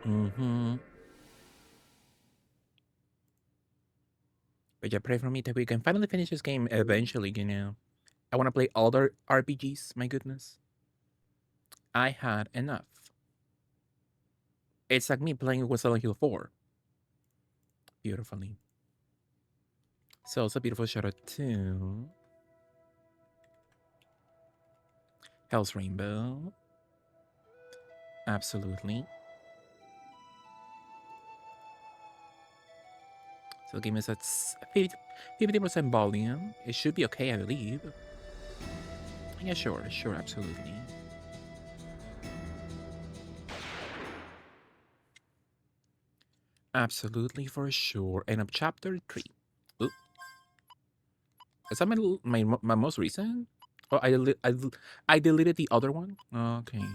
Mm-hmm. But yeah, pray for me that we can finally finish this game eventually. I want to play other RPGs, my goodness. I had enough. It's like me playing with Silent Hill 4. Beautifully. So it's a beautiful shout out to Hell's Rainbow. Absolutely. So the game is at 50% volume. It should be okay, I believe. Yeah, sure, absolutely. Absolutely, for sure. And of chapter 3. Oop. Is that my most recent? Oh, I deleted the other one? Okay.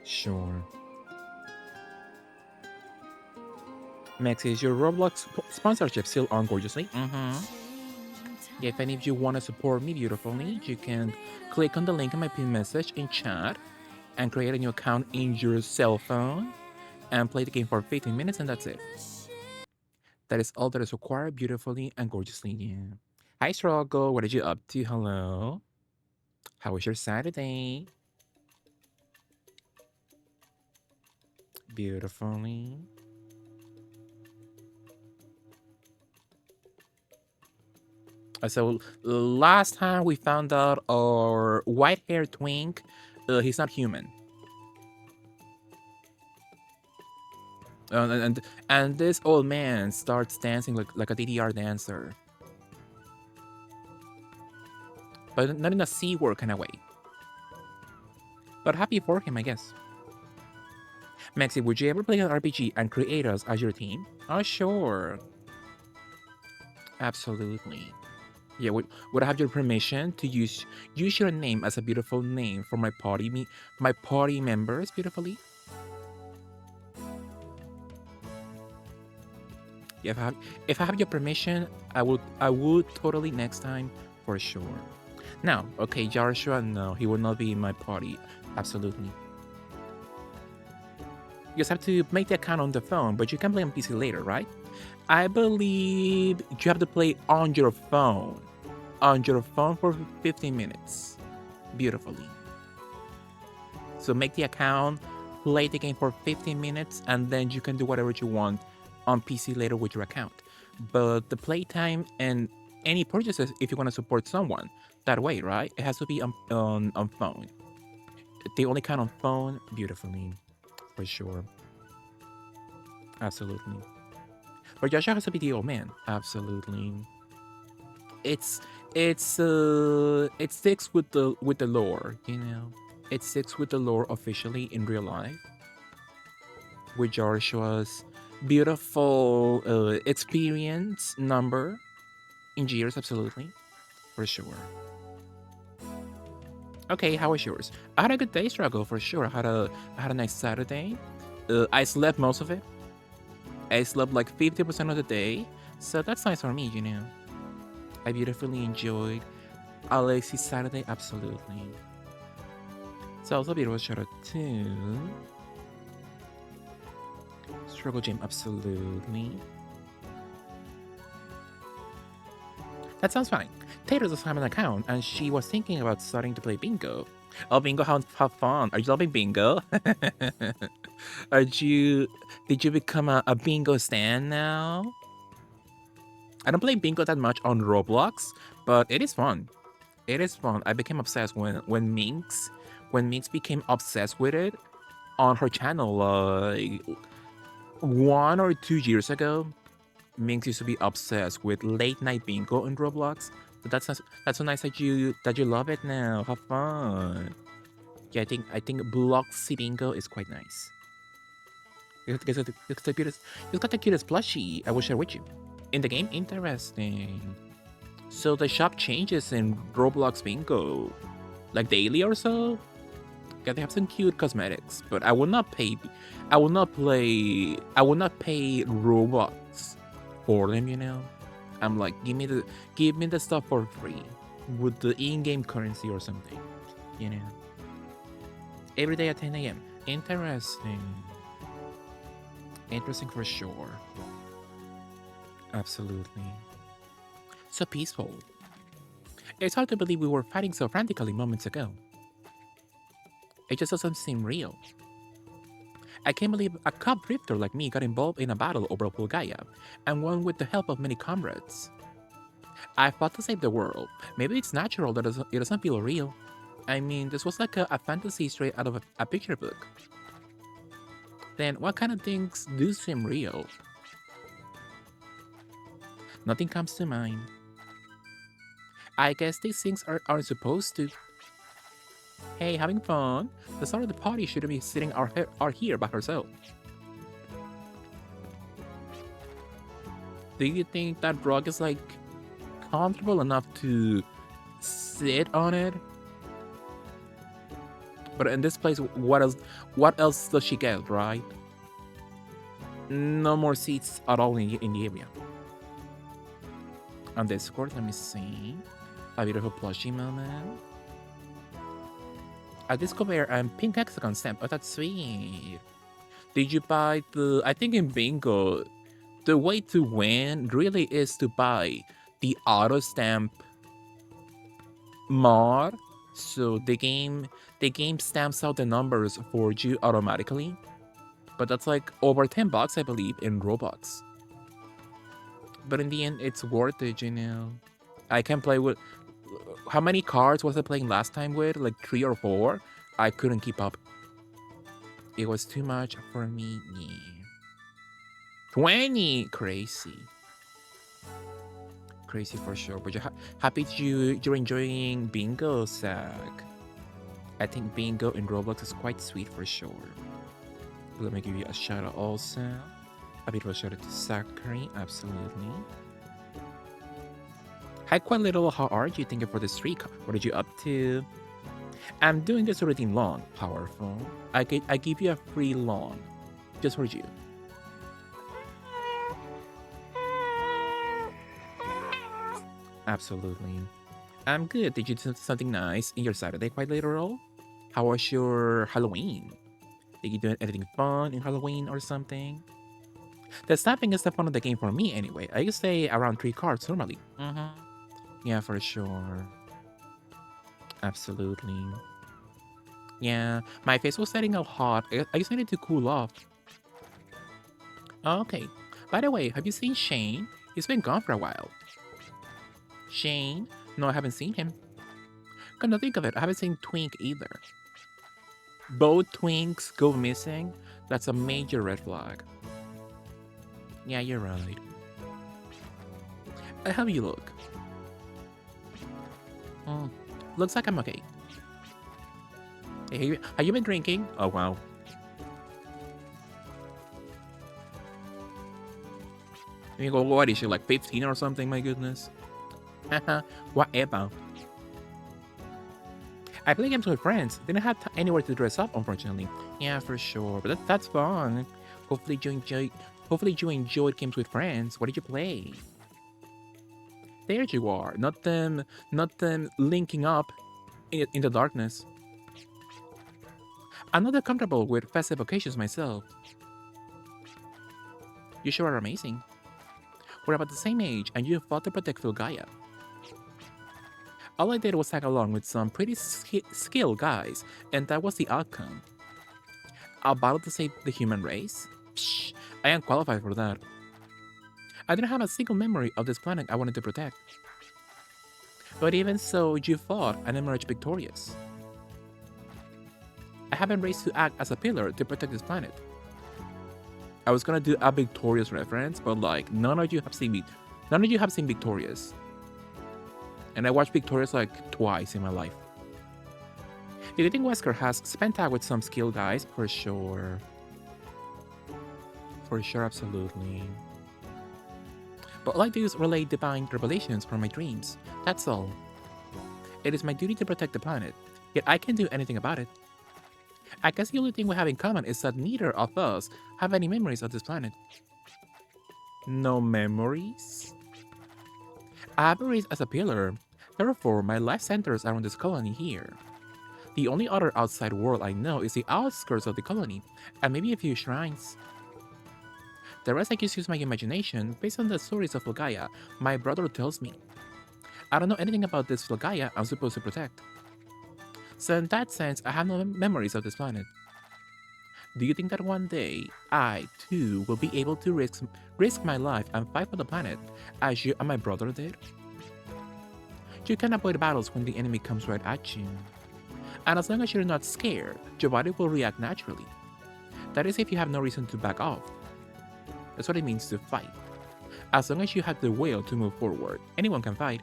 Sure. Max, is your Roblox sponsorship still on gorgeously? Mm-hmm. Yeah, if any of you want to support me beautifully, you can click on the link in my pinned message in chat and create a new account in your cell phone and play the game for 15 minutes, and that's it. That is all that is required beautifully and gorgeously. Yeah. Hi, Struggle. What are you up to? Hello. How was your Saturday? Beautifully. So last time we found out our white-haired twink, he's not human. And this old man starts dancing like a DDR dancer, but not in a C word kind of way. But happy for him, I guess. Maxi, would you ever play an RPG and create us as your team? Oh, sure. Absolutely. Yeah, would I have your permission to use your name as a beautiful name for my party members beautifully? Yeah, if I have your permission, I would totally next time for sure. Now, okay, Joshua, no, he will not be in my party. Absolutely. You just have to make the account on the phone, but you can play on PC later, right? I believe you have to play on your phone. On your phone for 15 minutes. Beautifully. So make the account, play the game for 15 minutes, and then you can do whatever you want on PC later with your account. But the playtime and any purchases, if you want to support someone that way, right? It has to be on phone. They only count on phone beautifully, for sure. Absolutely. But Joshua has to be the old man. Absolutely. It's it sticks with the lore. It sticks with the lore officially in real life. With Joshua's beautiful experience number in years, absolutely. For sure. Okay, how was yours? I had a good day, Struggle, for sure. I had a nice Saturday. I slept most of it. I slept like 50% of the day. So that's nice for me. I beautifully enjoyed Alexis Saturday, absolutely. So also beautiful shout out to Struggle Gym, absolutely. That sounds fine. Tater does have an account, and she was thinking about starting to play bingo. Oh, bingo, have fun. Are you loving bingo? Are you? Did you become a bingo stan now? I don't play bingo that much on Roblox, but it is fun. It is fun. I became obsessed when Minx became obsessed with it on her channel like 1 or 2 years ago. Minx used to be obsessed with late night bingo in Roblox. So that's so nice that you love it now. Have fun. Yeah, I think Bloxy Bingo is quite nice. You got the cutest plushie. I will share with you. In the game, interesting. So the shop changes in Roblox Bingo, like daily or so. Yeah, they have some cute cosmetics, but I will not pay. I will not play. I will not pay Robux for them. I'm like, give me the stuff for free with the in-game currency or something. You know. Every day at 10 a.m. Interesting. Interesting for sure. Absolutely. So peaceful. It's hard to believe we were fighting so frantically moments ago. It just doesn't seem real. I can't believe a cub drifter like me got involved in a battle over Bulgaria, and won with the help of many comrades. I fought to save the world. Maybe it's natural that it doesn't feel real. I mean, this was like a fantasy straight out of a picture book. Then what kind of things do seem real? Nothing comes to mind. I guess these things aren't supposed to. Hey, having fun? The star of the party shouldn't be sitting out here by herself. Do you think that rug is like comfortable enough to sit on it? But in this place, what else? What else does she get, right? No more seats at all in the area. On Discord, let me see. A beautiful plushie moment. A disco bear and pink hexagon stamp. Oh, that's sweet. Did you buy the... I think in bingo, the way to win really is to buy the auto stamp mod. So the game stamps out the numbers for you automatically. But that's like over 10 bucks, I believe, in Robux. But in the end, it's worth it, you know. I can play with... How many cards was I playing last time with? Like 3 or 4? I couldn't keep up. It was too much for me. Yeah. 20! Crazy. Crazy for sure. But you're happy you're enjoying bingo, Zach. I think bingo in Roblox is quite sweet for sure. Let me give you a shout out also. A bit of a shout out to Zachary, absolutely. Hi, quite little. How are you? Thank you for the streak. What are you up to? I'm doing this routine long. Powerful. I give you a free lawn, just for you. Absolutely. I'm good. Did you do something nice in your Saturday, quite literal? How was your Halloween? Did you do anything fun in Halloween or something? The snapping is the fun of the game for me anyway. I used to say around 3 cards normally. Yeah, for sure. Absolutely. Yeah, my face was getting out hot. I just needed to cool off. Okay. By the way, have you seen Shane? He's been gone for a while. Shane? No, I haven't seen him. Come to think of it, I haven't seen Twink either. Both Twinks go missing? That's a major red flag. Yeah, you're right. How do you look? Looks like I'm okay. Hey, have you been drinking? Oh, wow. You go, what is she, like 15 or something? My goodness. Haha, whatever. I play games with friends. Didn't have anywhere to dress up, unfortunately. Yeah, for sure. But that's fun. Hopefully you enjoyed games with friends. What did you play? There you are. Not them linking up in the darkness. I'm not that comfortable with festive occasions myself. You sure are amazing. We're about the same age, and you fought to protect Fulgaia. All I did was tag along with some pretty skilled guys, and that was the outcome. A battle to save the human race? Psh, I am qualified for that. I didn't have a single memory of this planet I wanted to protect. But even so, you fought and emerged victorious. I have been raised to act as a pillar to protect this planet. I was gonna do a Victorious reference, but like none of you have seen Victorious. And I watched Victorious like twice in my life. Do you think Wesker has spent time with some skilled guys? For sure. For sure, absolutely. But all I do is relay divine revelations from my dreams. That's all. It is my duty to protect the planet, yet I can't do anything about it. I guess the only thing we have in common is that neither of us have any memories of this planet. No memories? I have been raised as a pillar, therefore my life centers around this colony here. The only other outside world I know is the outskirts of the colony, and maybe a few shrines. The rest I just use my imagination based on the stories of Fulgaia my brother tells me. I don't know anything about this Fulgaia I'm supposed to protect. So in that sense, I have no memories of this planet. Do you think that one day, I, too, will be able to risk my life and fight for the planet, as you and my brother did? You can avoid battles when the enemy comes right at you. And as long as you're not scared, your body will react naturally. That is if you have no reason to back off. That's what it means to fight. As long as you have the will to move forward, anyone can fight.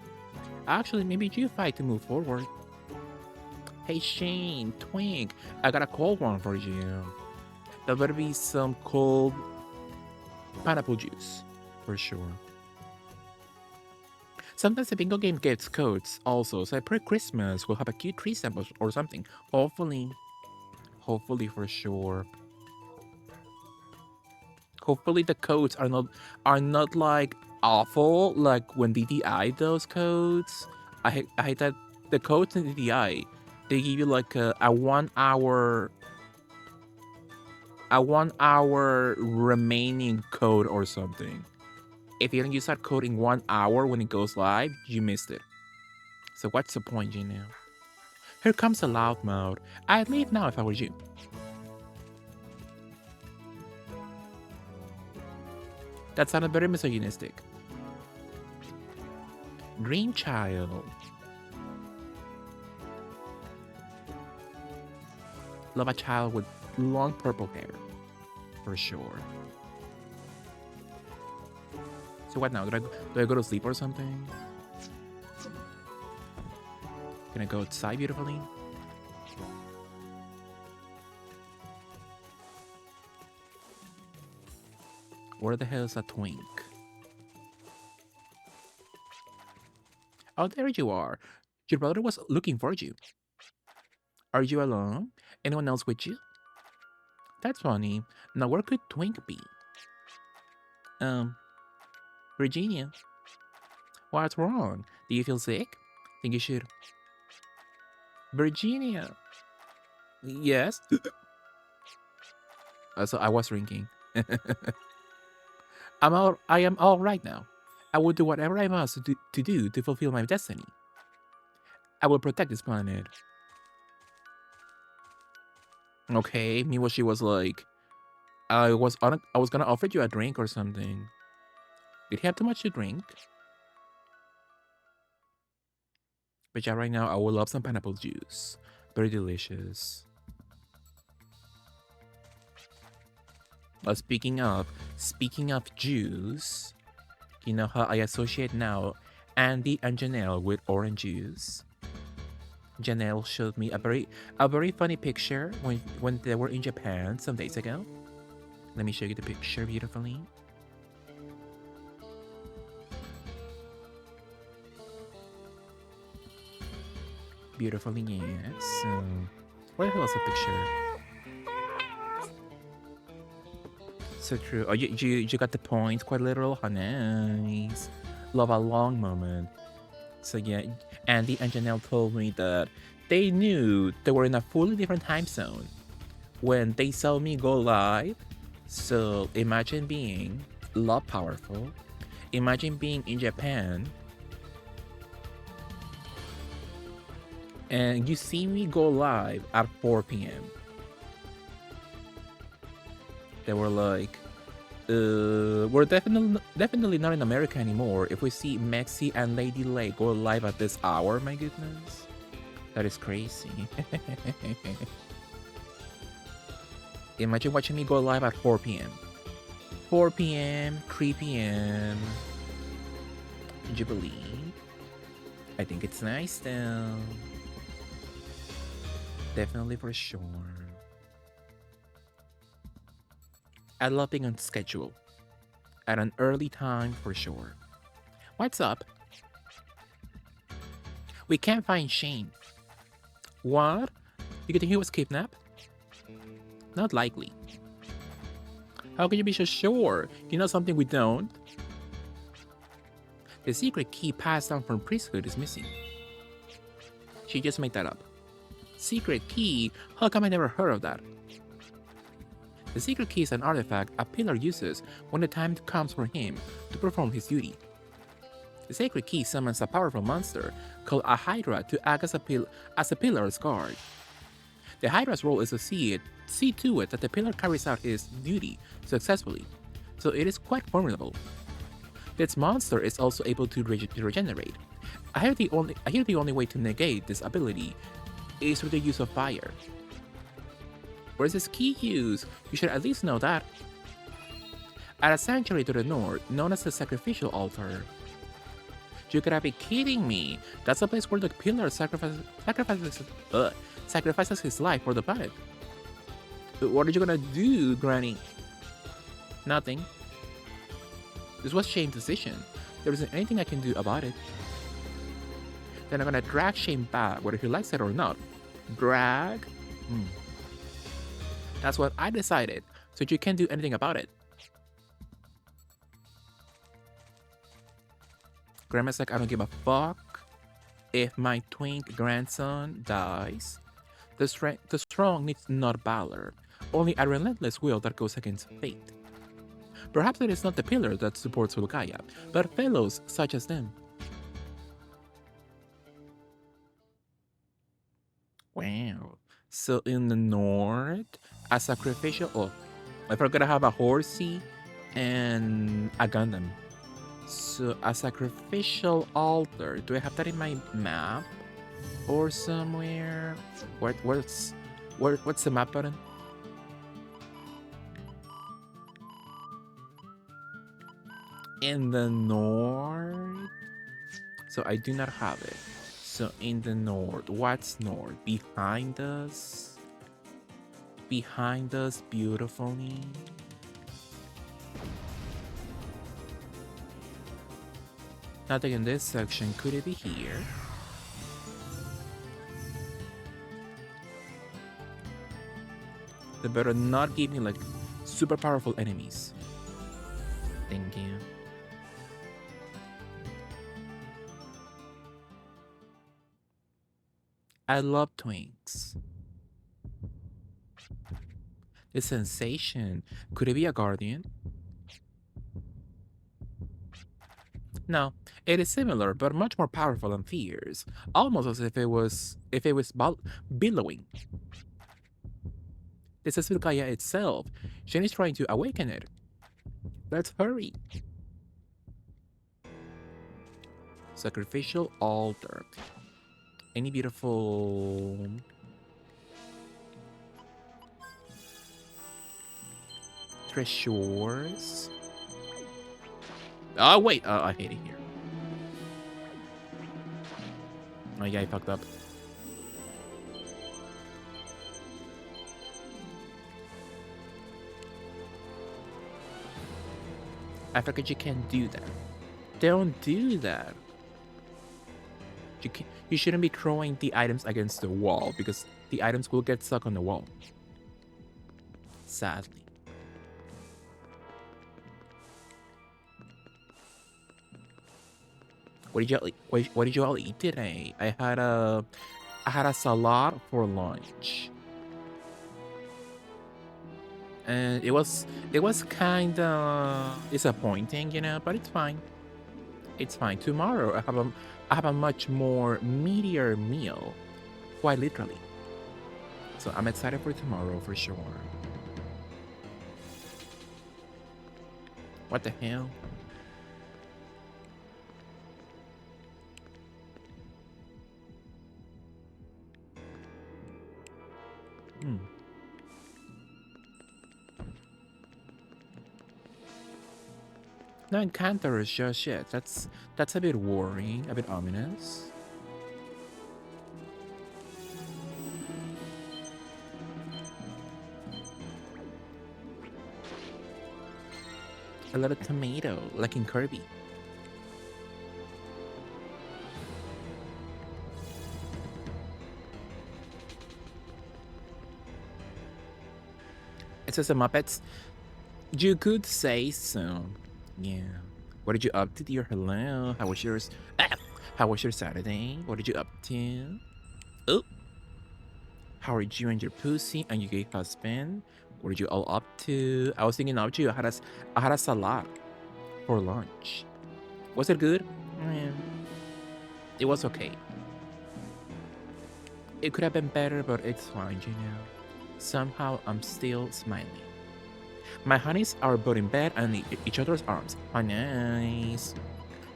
Actually, maybe you fight to move forward. Hey Shane, Twink, I got a cold one for you. There better be some cold pineapple juice, for sure. Sometimes the bingo game gets codes also, so I pray Christmas will have a cute tree sample or something. Hopefully. Hopefully for sure. Hopefully the codes are not like awful, like when DDI does codes. I hate that the codes in DDI, they give you like a 1 hour remaining code or something. If you don't use that code in 1 hour when it goes live, you missed it. So what's the point, you know? Here comes a loud mode. I'd leave now if I were you. That sounded very misogynistic. Dream child. Love a child with long purple hair. For sure. So what now? Do I go to sleep or something? Can I go outside beautifully? Where the hell is that Twink? Oh, there you are. Your brother was looking for you. Are you alone? Anyone else with you? That's funny. Now where could Twink be? Virginia. What's wrong? Do you feel sick? Think you should... Virginia. Yes? So I was drinking. I am all right now. I will do whatever I must to do to fulfill my destiny. I will protect this planet. Okay, meanwhile she was like, I was gonna offer you a drink or something. Did he have too much to drink? But yeah, right now I would love some pineapple juice. Very delicious. But speaking of juice, you know how I associate now Andy and Janelle with orange juice? Janelle showed me a very funny picture when they were in Japan some days ago. Let me show you the picture beautifully. Beautifully, yes. Where the hell is the picture? So true. Oh, you got the point. Quite literal. How nice. Love a long moment. So yeah, Andy and Janelle told me that they knew they were in a fully different time zone when they saw me go live. So imagine being love powerful. Imagine being in Japan and you see me go live at 4 p.m. They were like, we're definitely not in America anymore if we see Mexi and Lady Lay go live at this hour. My goodness, that is crazy. Imagine watching me go live at 4 p.m. 4 p.m., 3 p.m. Would you believe? I think it's nice though. Definitely for sure. I love being on schedule. At an early time for sure. What's up? We can't find Shane. What? You think he was kidnapped? Not likely. How can you be so sure? You know something we don't? The secret key passed down from priesthood is missing. She just made that up. Secret key? How come I never heard of that? The secret key is an artifact a pillar uses when the time comes for him to perform his duty. The sacred key summons a powerful monster called a Hydra to act as a pillar's guard. The Hydra's role is to see to it that the pillar carries out his duty successfully, so it is quite formidable. This monster is also able to regenerate. I hear the only way to negate this ability is through the use of fire. Where is this key used? You should at least know that. At a sanctuary to the north, known as the Sacrificial Altar. You gotta be kidding me! That's a place where the pillar sacrifices his life for the planet. What are you gonna do, Granny? Nothing. This was Shane's decision. There isn't anything I can do about it. Then I'm gonna drag Shane back, whether he likes it or not. Drag? That's what I decided, so you can't do anything about it. Grandma's like, I don't give a fuck if my twink grandson dies. The strong needs not valor, only a relentless will that goes against fate. Perhaps it is not the pillar that supports Vulcaya, but fellows such as them. Wow. So in the north, a sacrificial... Oh, I forgot to have a horsey and a Gundam. So a sacrificial altar. Do I have that in my map? Or somewhere? What's the map button? In the north? So I do not have it. So in the north, what's north? Behind us? Behind us, beautifully. Nothing in this section. Could it be here? They better not give me like super powerful enemies. Thank you. I love twinks. The sensation. Could it be a guardian? No, it is similar, but much more powerful and fierce, almost as if it was billowing. This is Vilkaya itself. Shen is trying to awaken it. Let's hurry. Sacrificial altar. Any beautiful... treasures? Oh, wait. I hate it here. Oh, yeah, I fucked up. I forgot you can't do that. Don't do that. You shouldn't be throwing the items against the wall because the items will get stuck on the wall. Sadly. What did you all eat today? I had a salad for lunch. And it was kind of disappointing, you know, but it's fine. It's fine. Tomorrow I have a much more meatier meal, quite literally. So I'm excited for tomorrow for sure. What the hell? No encounters just yet. That's a bit worrying, a bit ominous. A little tomato, like in Kirby. It says the Muppets. You could say so. Yeah. What did you up to, dear? Hello. How was yours? How was your Saturday? What did you up to? Oh. How are you and your pussy and your gay husband? What did you all up to? I was thinking of you. I had a salad for lunch. Was it good? Yeah, it was okay. It could have been better, but it's fine, you know. Somehow I'm still smiling. My honeys are both in bed and in each other's arms. Oh, nice.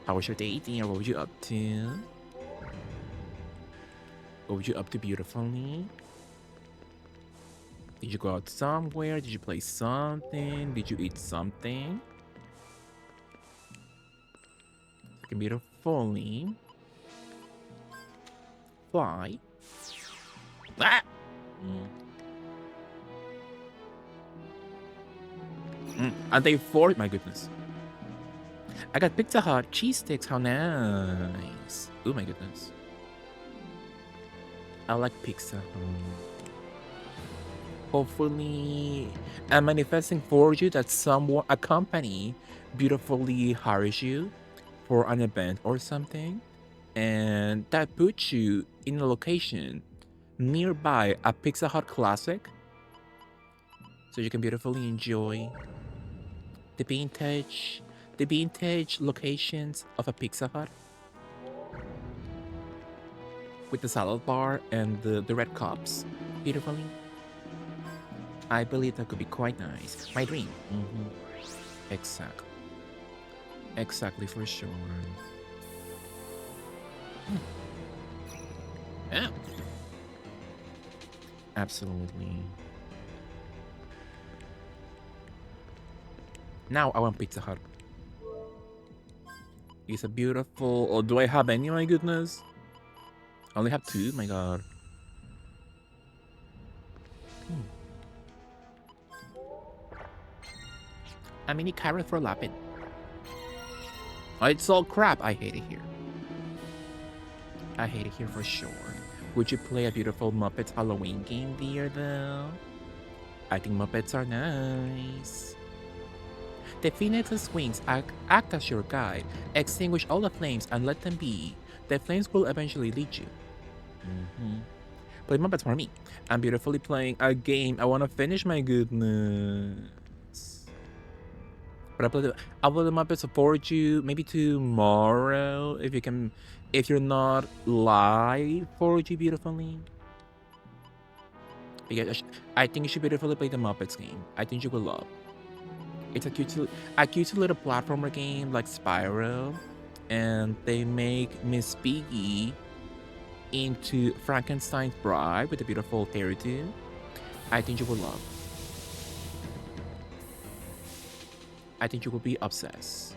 How was your day, dear? What were you up to? What were you up to beautifully? Did you go out somewhere? Did you play something? Did you eat something? You can beautifully fly. Ah! And they forced, my goodness. I got Pizza Hut cheese sticks. How nice. Oh my goodness. I like pizza. Hopefully, I'm manifesting for you that someone, a company, beautifully hires you for an event or something, and that puts you in a location nearby a Pizza Hut classic, so you can beautifully enjoy the vintage locations of a Pizza Hut with the salad bar and the red cups beautifully. I believe that could be quite nice. My dream. Exactly. Exactly, for sure. Yeah. Absolutely. Now I want Pizza Hut. It's a beautiful... Oh, do I have any? My goodness. I only have 2? My god. A mini carrot for lapping. Oh, it's all crap. I hate it here. I hate it here for sure. Would you play a beautiful Muppets Halloween game there, though? I think Muppets are nice. The Phoenix's wings act as your guide. Extinguish all the flames and let them be. The flames will eventually lead you. Play Muppets for me. I'm beautifully playing a game. I want to finish, my goodness. But I'll play the Muppets for you maybe tomorrow if you can, if you're not live for you beautifully. Because I think you should beautifully play the Muppets game. I think you will love. It's a cute little platformer game like Spyro, and they make Miss Piggy into Frankenstein's bride with a beautiful hairdo. I think you will love. I think you will be obsessed.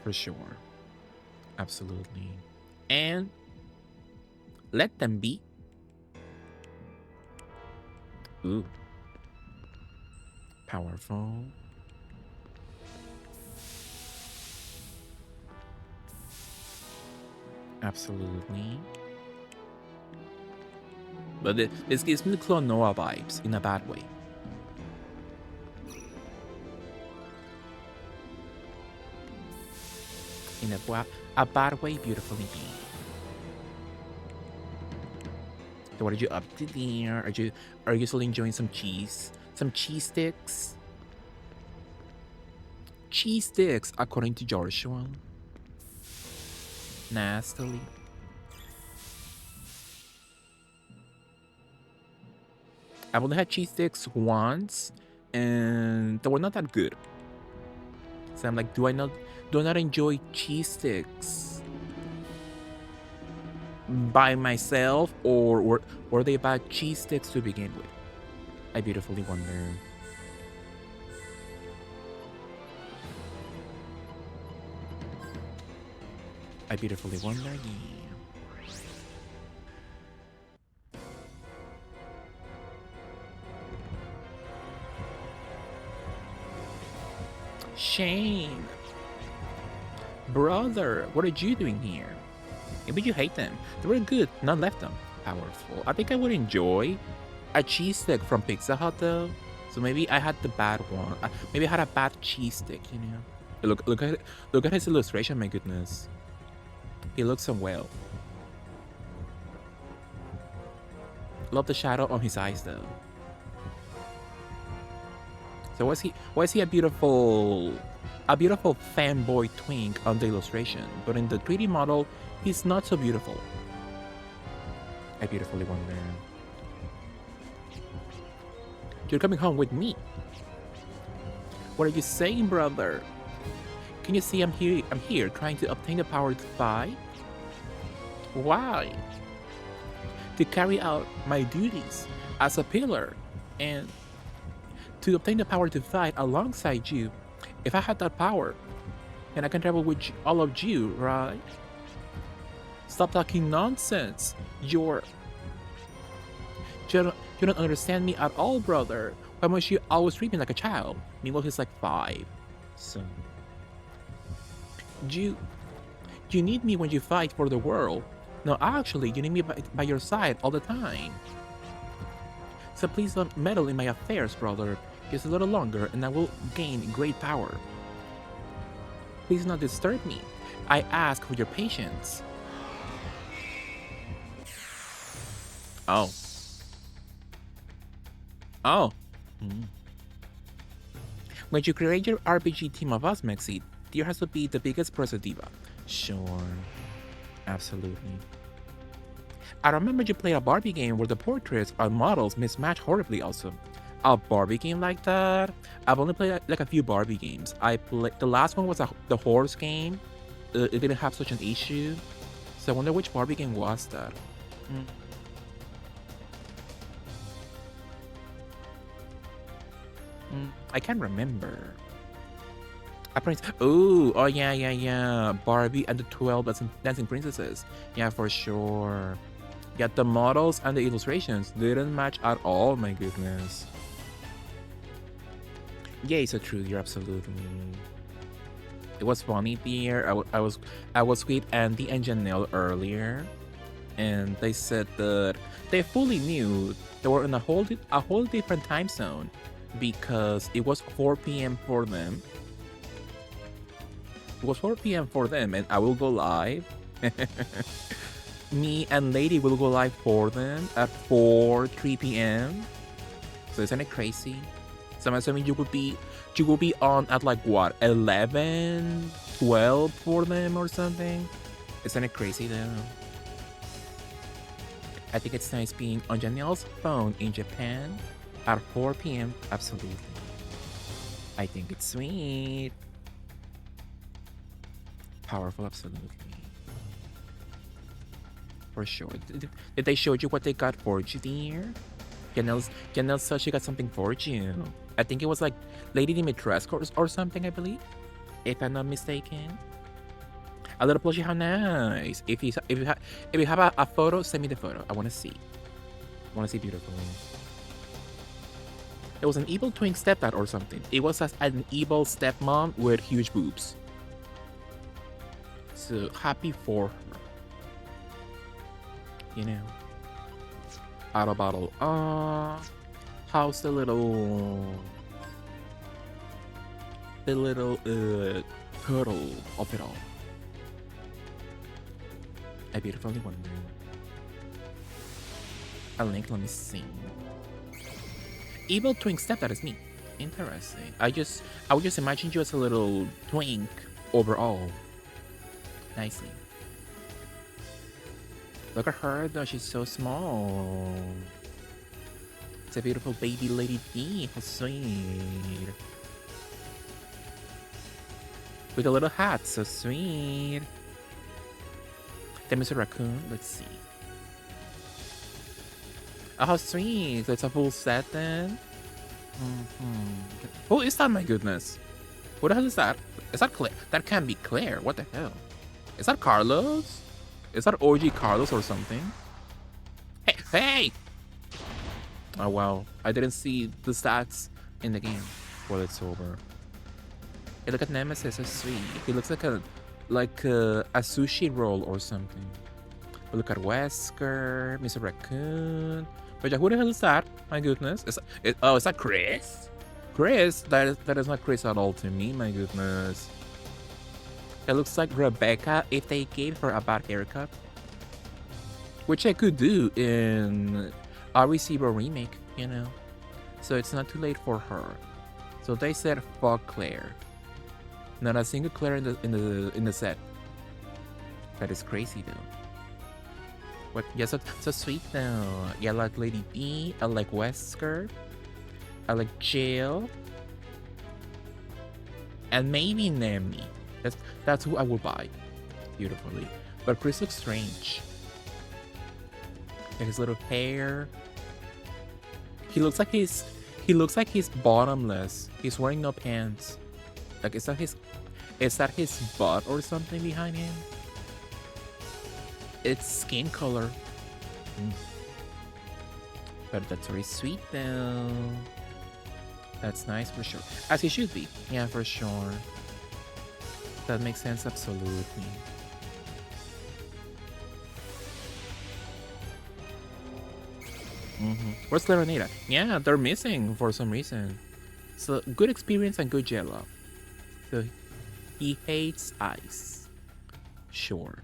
For sure. Absolutely. And let them be. Ooh. Powerful. Absolutely. But this gives me the Clonoa vibes in a bad way. In a bad way, beautifully made. So what are you up to there? Are you still enjoying some cheese? Some cheese sticks? Cheese sticks, according to Joshua. Nastily. I've only had cheese sticks once, and they were not that good. So I'm like, do I not enjoy cheese sticks by myself, or were they bad cheese sticks to begin with? I beautifully wonder. I beautifully wonder. Yeah. Shane, brother, what are you doing here? Maybe you hate them. They were good, none left them. Powerful. I think I would enjoy a cheese stick from Pizza Hut though. So maybe I had the bad one. Maybe I had a bad cheese stick, you know. Look at his illustration. My goodness, he looks so well. Love the shadow on his eyes though. So why is he a beautiful fanboy twink on the illustration, but in the 3D model, he's not so beautiful. I beautifully wonder. You're coming home with me. What are you saying, brother? Can you see I'm here trying to obtain the power to fight? Why? To carry out my duties as a pillar and to obtain the power to fight alongside you. If I had that power, and I can travel with all of you, right? Stop talking nonsense. You don't understand me at all, brother. Why must you always treat me like a child? Meanwhile, he's like 5. So, you need me when you fight for the world. No, actually, you need me by your side all the time. So please don't meddle in my affairs, brother. Just a little longer, and I will gain great power. Please not disturb me. I ask for your patience. Oh. Oh. When you create your RPG team of us, Mexi, there has to be the biggest person diva. Sure. Absolutely. I remember you played a Barbie game where the portraits and models mismatch horribly also. A Barbie game like that? I've only played like a few Barbie games. The last one was the horse game. It didn't have such an issue. So I wonder which Barbie game was that. I can't remember. Oh yeah. Barbie and the 12 Dancing Princesses. Yeah, for sure. Yet the models and the illustrations didn't match at all, my goodness. Yeah, so true, you're absolutely. It was funny there. I was with Andy and Janelle earlier, and they said that they fully knew they were in a whole different time zone because it was 4 p.m. for them. It was 4 p.m. for them, and I will go live. Me and Lady will go live for them at 3 p.m. So isn't it crazy? So I'm assuming you will be on at like what, 11, 12 for them or something? Isn't it crazy though? I think it's nice being on Janelle's phone in Japan at 4 p.m. Absolutely. I think it's sweet. Powerful, absolutely. For sure. Did they show you what they got for you there? Janelle said she got something for you. I think it was like Lady Dimitrescu or something, I believe. If I'm not mistaken. A little plushie, how nice. If you have a photo, send me the photo. I want to see. I want to see beautifully. It was an evil twin stepdad or something. It was an evil stepmom with huge boobs. So happy for her. You know. Out of bottle. How's the little turtle of it all? I beautifully wonder. A link, let me see. Evil twink stepdad is me. Interesting. I would just imagine you as a little twink overall. Nicely. Look at her though, she's so small. It's a beautiful baby Lady D. How sweet. With a little hat, so sweet. Then Mr. Raccoon, let's see. Oh, how sweet. So it's a full set then. Who is that, my goodness? Who the hell is that? Is that Claire? That can't be Claire. What the hell? Is that Carlos? Is that OG Carlos or something? Hey! Oh wow, I didn't see the stats in the game. Well, it's over. Hey, look at Nemesis, so sweet. He looks like a sushi roll or something. But look at Wesker, Mr. Raccoon. But yeah, who the hell is that? My goodness. Is that Chris? Chris? That is not Chris at all to me, my goodness. It looks like Rebecca if they gave her a bad haircut. Which I could do in ReZero remake, you know. So it's not too late for her. So they said fuck Claire. Not a single Claire in the set. That is crazy though. What? Yeah, so sweet though. Yeah, I like Lady D. I like Wesker. I like Jill. And maybe Nemi. That's who I will buy. Beautifully. But Chris looks strange. His little hair. He looks like he's bottomless. He's wearing no pants. Like is that his butt or something behind him? It's skin color. But that's very sweet though. That's nice for sure. As he should be. Yeah, for sure. That makes sense absolutely. Where's Leonida? Yeah, they're missing for some reason. So good experience and good jello. So he hates ice. Sure.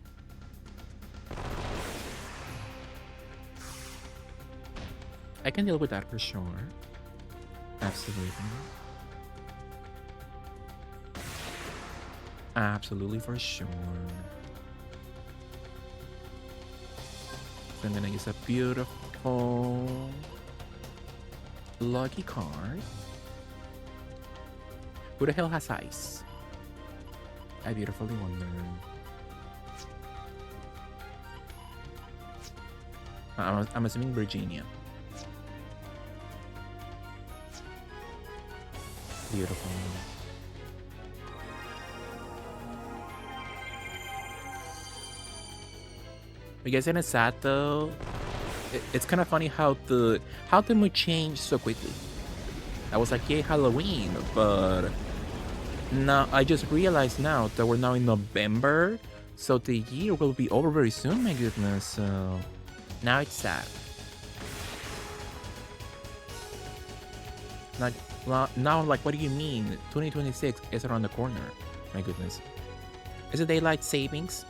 I can deal with that for sure. Absolutely. Absolutely for sure. So I'm gonna use a beautiful lucky card. Who the hell has ice? I beautifully wonder. I'm assuming Virginia. Beautiful. You guys ain't sad though? It's kind of funny how the mood changed so quickly. I was like, yay, Halloween, but now I just realized now that we're now in November, so the year will be over very soon. My goodness, so now it's sad. Now, like, what do you mean? 2026 is around the corner. My goodness, is it daylight savings?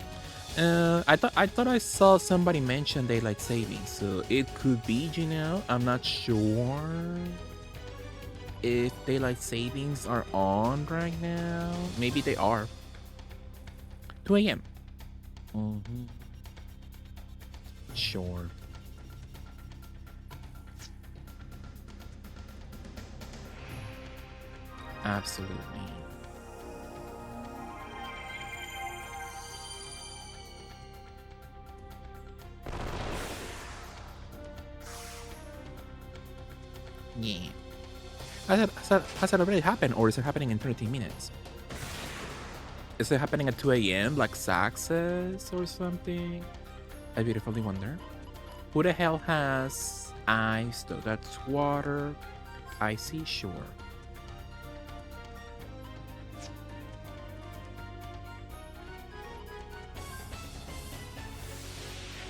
I thought I saw somebody mention daylight savings, so it could be, you know. I'm not sure if daylight savings are on right now. Maybe they are. 2 a.m. Sure. Absolutely. Yeah. Has it already happened, or is it happening in 30 minutes? Is it happening at 2 a.m. like Zach says or something? I beautifully wonder. Who the hell has ice though? That's water. Icy, sure.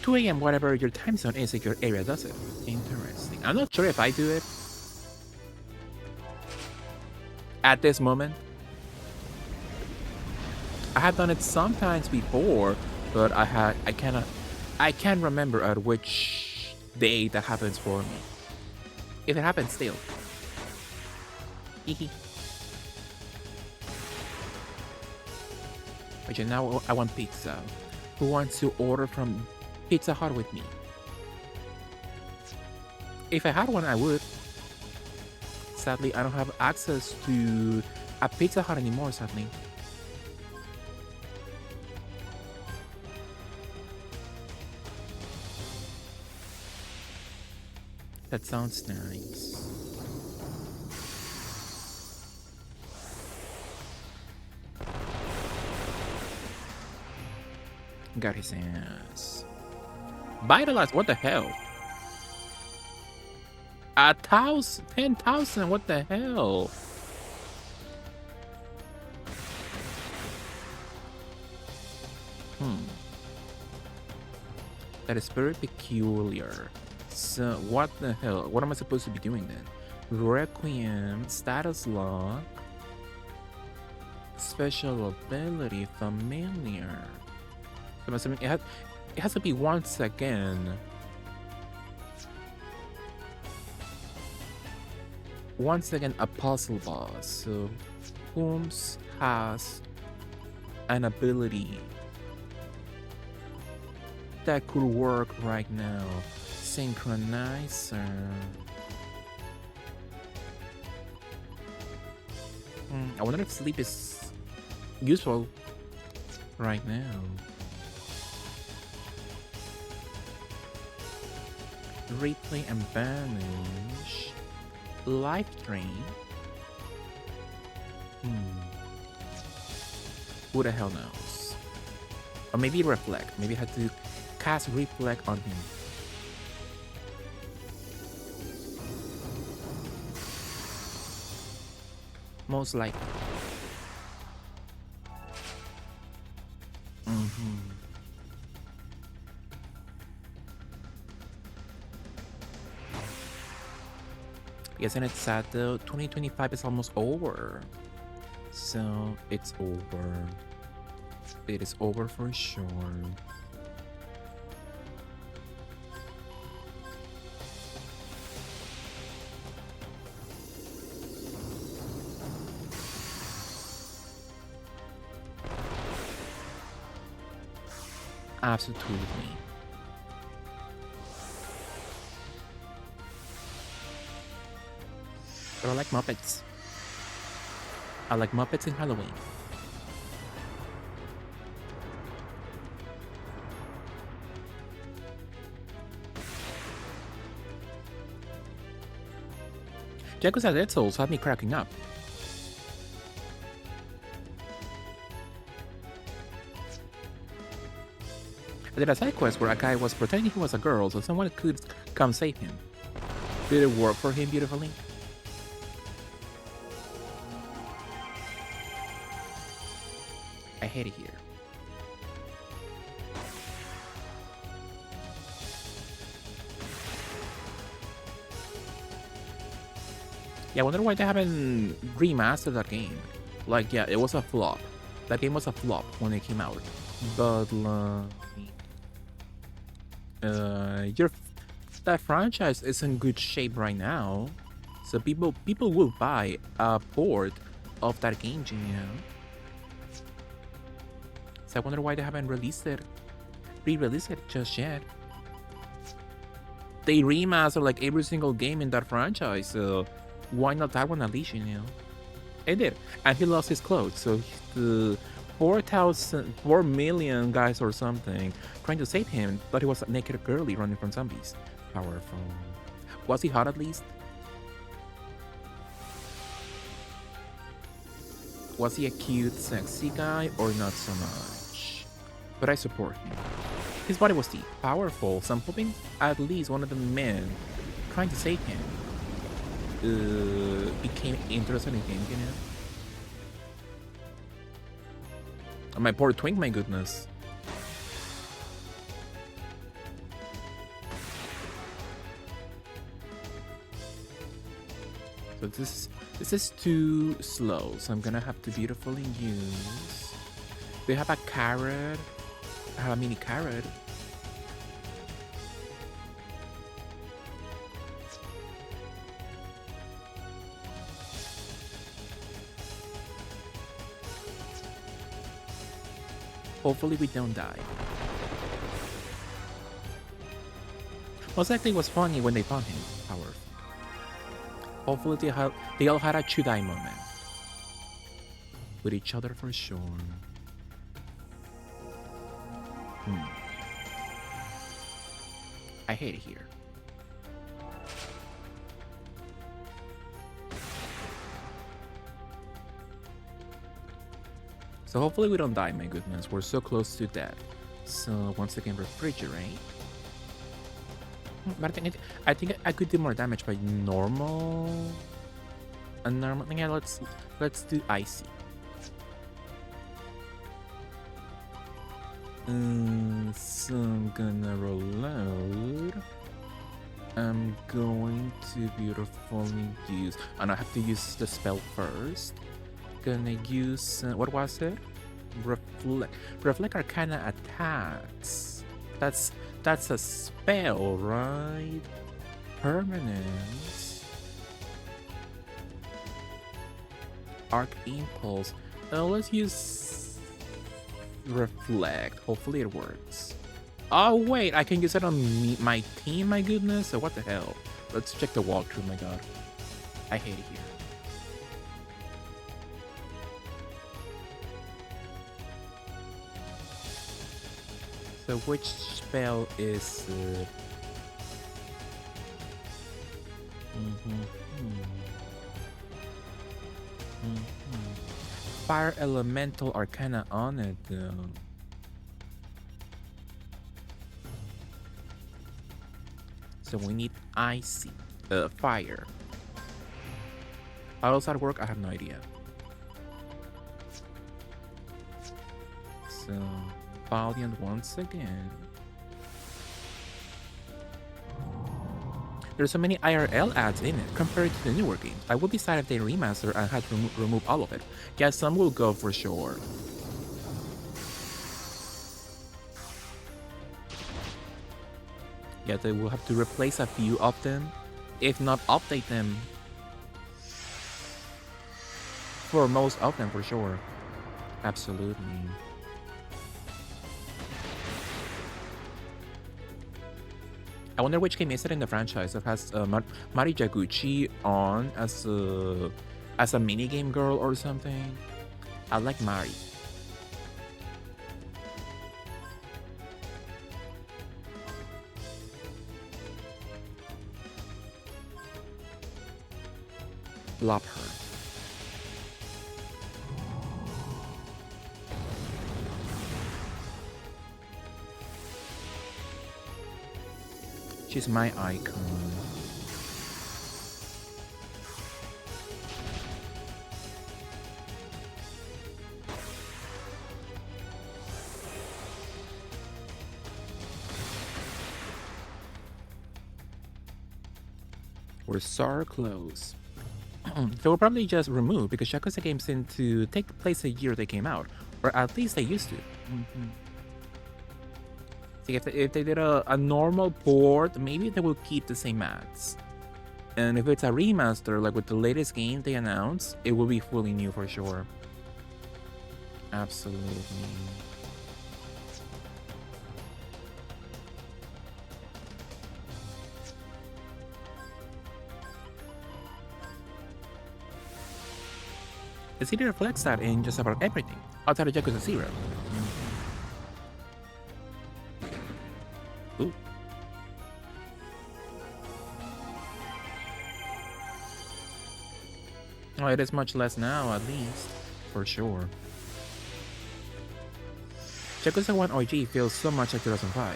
$2 a.m. whatever your time zone is, if your area does it. Interesting. I'm not sure if I do it at this moment. I have done it sometimes before, but I can't remember at which day that happens for me. If it happens still. Okay, now I want pizza. Who wants to order from Pizza Hut with me? If I had one, I would. Sadly, I don't have access to a Pizza Hut anymore, sadly. That sounds nice. Got his ass. Vitalize, what the hell? 10,000, what the hell? That is very peculiar. So, what the hell? What am I supposed to be doing then? Requiem, status lock, special ability, familiar. So I'm assuming it has to be once again. Once again, a puzzle boss. So, Holmes has an ability that could work right now. Synchronizer. I wonder if sleep is useful right now. Replay and banish. Life drain. Who the hell knows? Or maybe reflect. Maybe I had to cast reflect on him. Most likely. Yes, and it's sad though. 2025 is almost over. So it's over. It is over for sure. Absolutely. But I like Muppets. I like Muppets in Halloween. Yakuza Dead Souls had me cracking up. I did a side quest where a guy was pretending he was a girl so someone could come save him. Did it work for him beautifully? I hate it here. Yeah, I wonder why they haven't remastered that game. Like, yeah, it was a flop. That game was a flop when it came out. But, that franchise is in good shape right now. So people will buy a port of that game, you know? So I wonder why they haven't re-released it just yet. They remaster like every single game in that franchise, so why not that one at least, you know? It did, and he lost his clothes, so the 4 million guys or something trying to save him thought he was a naked girlie running from zombies. Powerful. Was he hot at least? Was he a cute, sexy guy or not so much? But I support him. His body was deep, powerful, so I'm hoping at least one of the men trying to save him became interested in him, you know? And my poor twink, my goodness. So this is too slow, so I'm gonna have to beautifully use. We have a carrot. I have a mini carrot. Hopefully we don't die. Most likely it was funny when they found him. Powerful. Hopefully they all had a Chudai moment. With each other for sure. I hate it here. So hopefully we don't die, my goodness. We're so close to death. So once again, refrigerate. But I think I could do more damage by normal. A normal thing. Yeah, let's do icy. So I'm gonna reload. I'm going to beautifully use, and I have to use the spell first. Gonna use what was it? Reflect Arcana attacks. That's a spell, right? Permanence. Arc Impulse. Let's use Reflect. Hopefully it works. Oh wait, I can use it on my team, my goodness. So what the hell? Let's check the walkthrough, my god. I hate it here. So which spell is... Fire Elemental Arcana on it, though. So we need Icy. Fire. How does that work? I have no idea. So, Valiant once again. There's so many IRL ads in it compared to the newer games. I would be sad if they remaster and had to remove all of it. Yeah, some will go for sure. Yeah, they will have to replace a few of them, if not update them. For most of them, for sure. Absolutely. I wonder which game is it in the franchise that has Mari Jaguchi on as a minigame girl or something. I like Mari. Love her. She's my icon. We're so close. They will probably just remove because Yakuza games seem to take place a year they came out, or at least they used to. See, if they did a normal port, maybe they will keep the same ads. And if it's a remaster, like with the latest game they announced, it will be fully new for sure. Absolutely. The city reflects that in just about everything, outside of Yakuza 0. Ooh. Oh, it is much less now, at least. For sure. Yakuza 1 OG feels so much like 2005.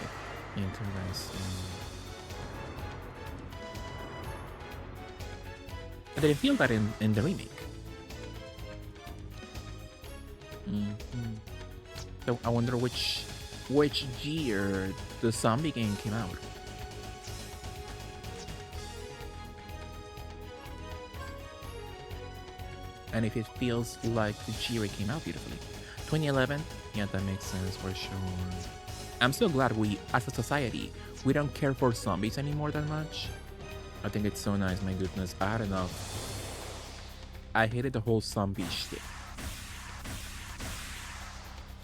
Interesting. I didn't feel that in the remake. So I wonder which year the zombie game came out. And if it feels like the year it came out beautifully. 2011? Yeah, that makes sense for sure. I'm so glad we, as a society, we don't care for zombies anymore that much. I think it's so nice, my goodness. I had enough. I hated the whole zombie shit.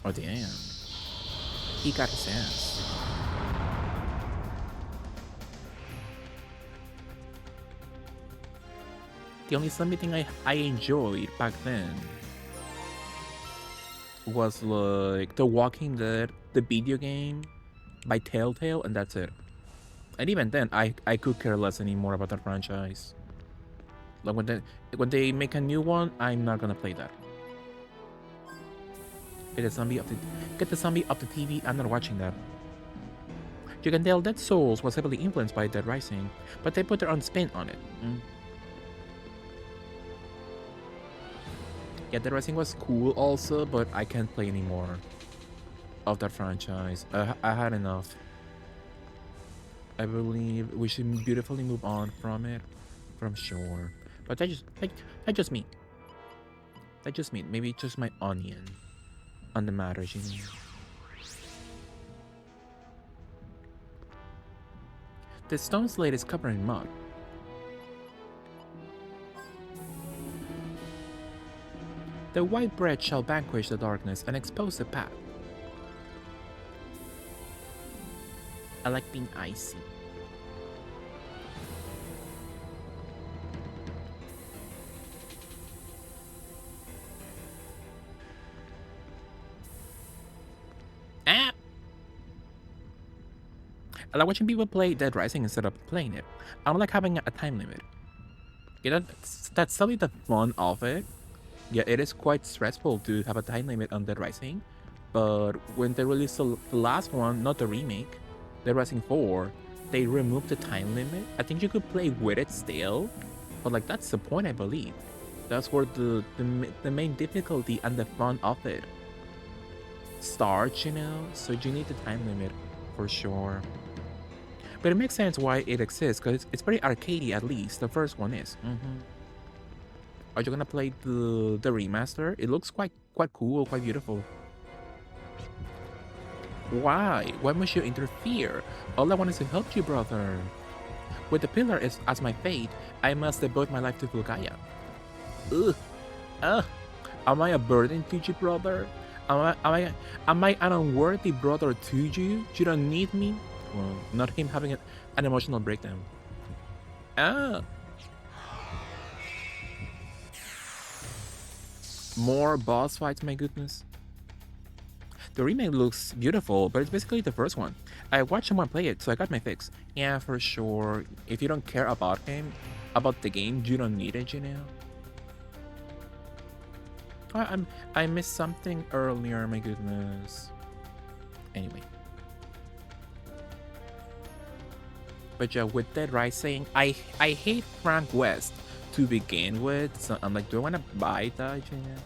Oh damn. He got his ass. The only zombie thing I enjoyed back then was like The Walking Dead, the video game by Telltale, and that's it. And even then, I could care less anymore about that franchise. Like when they make a new one, I'm not gonna play that. Get the zombie up the TV. I'm not watching that. You can tell Dead Souls was heavily influenced by Dead Rising, but they put their own spin on it. Yeah, Dead Rising was cool also, but I can't play anymore of that franchise. I had enough. I believe we should beautifully move on from it, from sure. But that just me. That just me. Maybe it's just my onion on the matter, you know. The stone slate is covered in mud. The white bread shall vanquish the darkness and expose the path. I like being icy. Ah! I like watching people play Dead Rising instead of playing it. I don't like having a time limit. Yeah, that's probably the fun of it. Yeah, it is quite stressful to have a time limit on Dead Rising, but when they released the last one, not the remake, Dead Rising 4, they removed the time limit. I think you could play with it still, but like that's the point, I believe. That's where the main difficulty and the fun of it starts, you know? So you need the time limit for sure. But it makes sense why it exists, because it's very arcadey, at least. The first one is. Are you gonna play the remaster? It looks quite cool, quite beautiful. Why? Why must you interfere? All I want is to help you, brother. With the pillar as my fate, I must devote my life to Vulgaia. Ugh. Ugh. Am I a burden to you, brother? Am I an unworthy brother to you? You don't need me? Well, not him having an emotional breakdown. Ah. More boss fights, my goodness. The remake looks beautiful, but it's basically the first one. I watched someone play it, so I got my fix. Yeah, for sure. If you don't care about him, about the game, you don't need it, you know? I missed something earlier, my goodness. Anyway. But yeah, with Dead Rising, I hate Frank West to begin with, so I'm like, do I want to buy that, you know?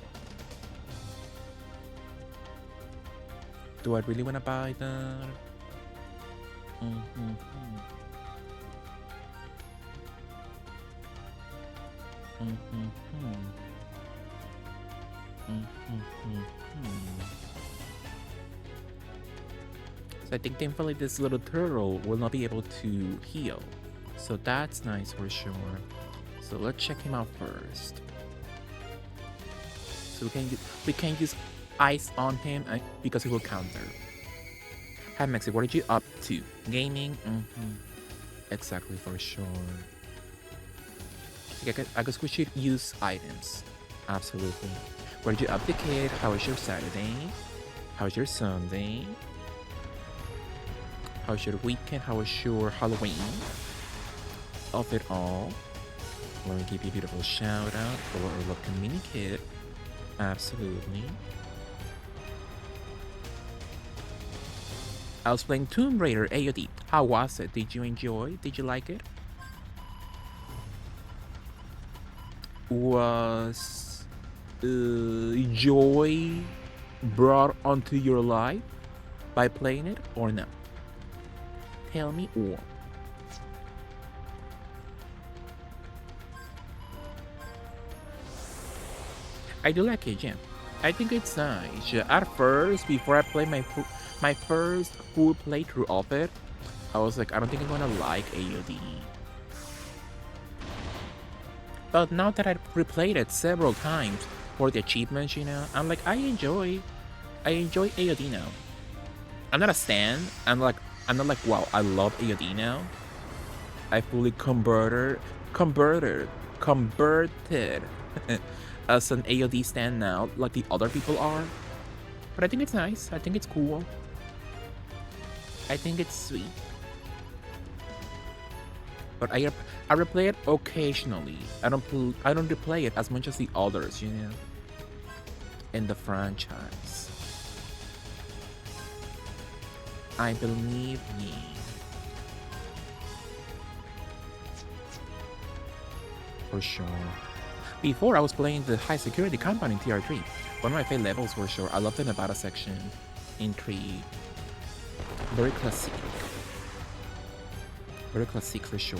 Do I really want to buy that? So I think thankfully this little turtle will not be able to heal. So that's nice for sure. So let's check him out first. So we can use ice on him because he will counter. Hi Mexi, what are you up to? Gaming? Exactly, for sure. I guess we should use items. Absolutely. What are you up to, kid? How was your Saturday? How was your Sunday? How was your weekend? How was your Halloween? Of it all. Let me give you a beautiful shout out for our local mini kid. Absolutely. I was playing Tomb Raider AOD. How was it? Did you enjoy? Did you like it? Was joy brought onto your life by playing it or no? Tell me or. I do like it, yeah. I think it's nice. At first, before I play my first full playthrough of it, I was like, I don't think I'm gonna like AOD. But now that I've replayed it several times for the achievements, you know, I'm like, I enjoy AOD now. I'm not a stan. I'm not like, wow, I love AOD now. I fully converted as an AOD stan now, like the other people are. But I think it's nice. I think it's cool. I think it's sweet. But I replay it occasionally. I don't replay it as much as the others, you know, in the franchise. I believe me. For sure. Before I was playing the high security compound in TR3. One of my favorite levels for sure. I love the Nevada section in 3. Very classic. Very classic for sure.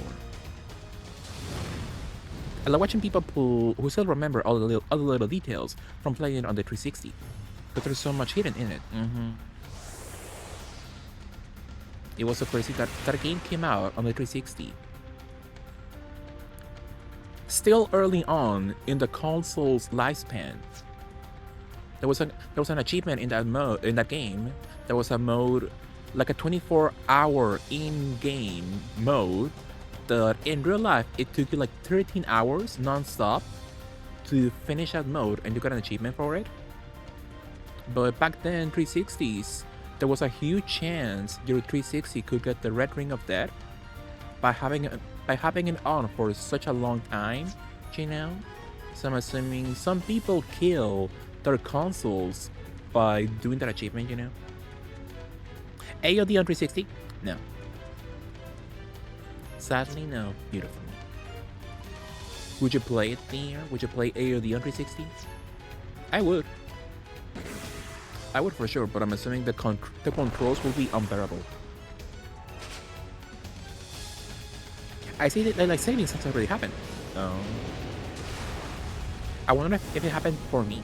I love watching people who still remember all the little details from playing it on the 360. But there's so much hidden in it. It was so crazy that that game came out on the 360. Still early on in the console's lifespan. There was an achievement in that mode in that game. There was a mode, like a 24-hour in-game mode, that in real life it took you like 13 hours non-stop to finish that mode, and you got an achievement for it. But back then, 360s, there was a huge chance your 360 could get the red ring of death by having it on for such a long time, you know? So I'm assuming some people kill their consoles by doing that achievement, you know? AOD on 360? No. Sadly, no. Beautiful. Would you play it there? Would you play AOD on 360? I would. I would for sure, but I'm assuming the controls will be unbearable. I see that like savings has already happened. I wonder if it happened for me.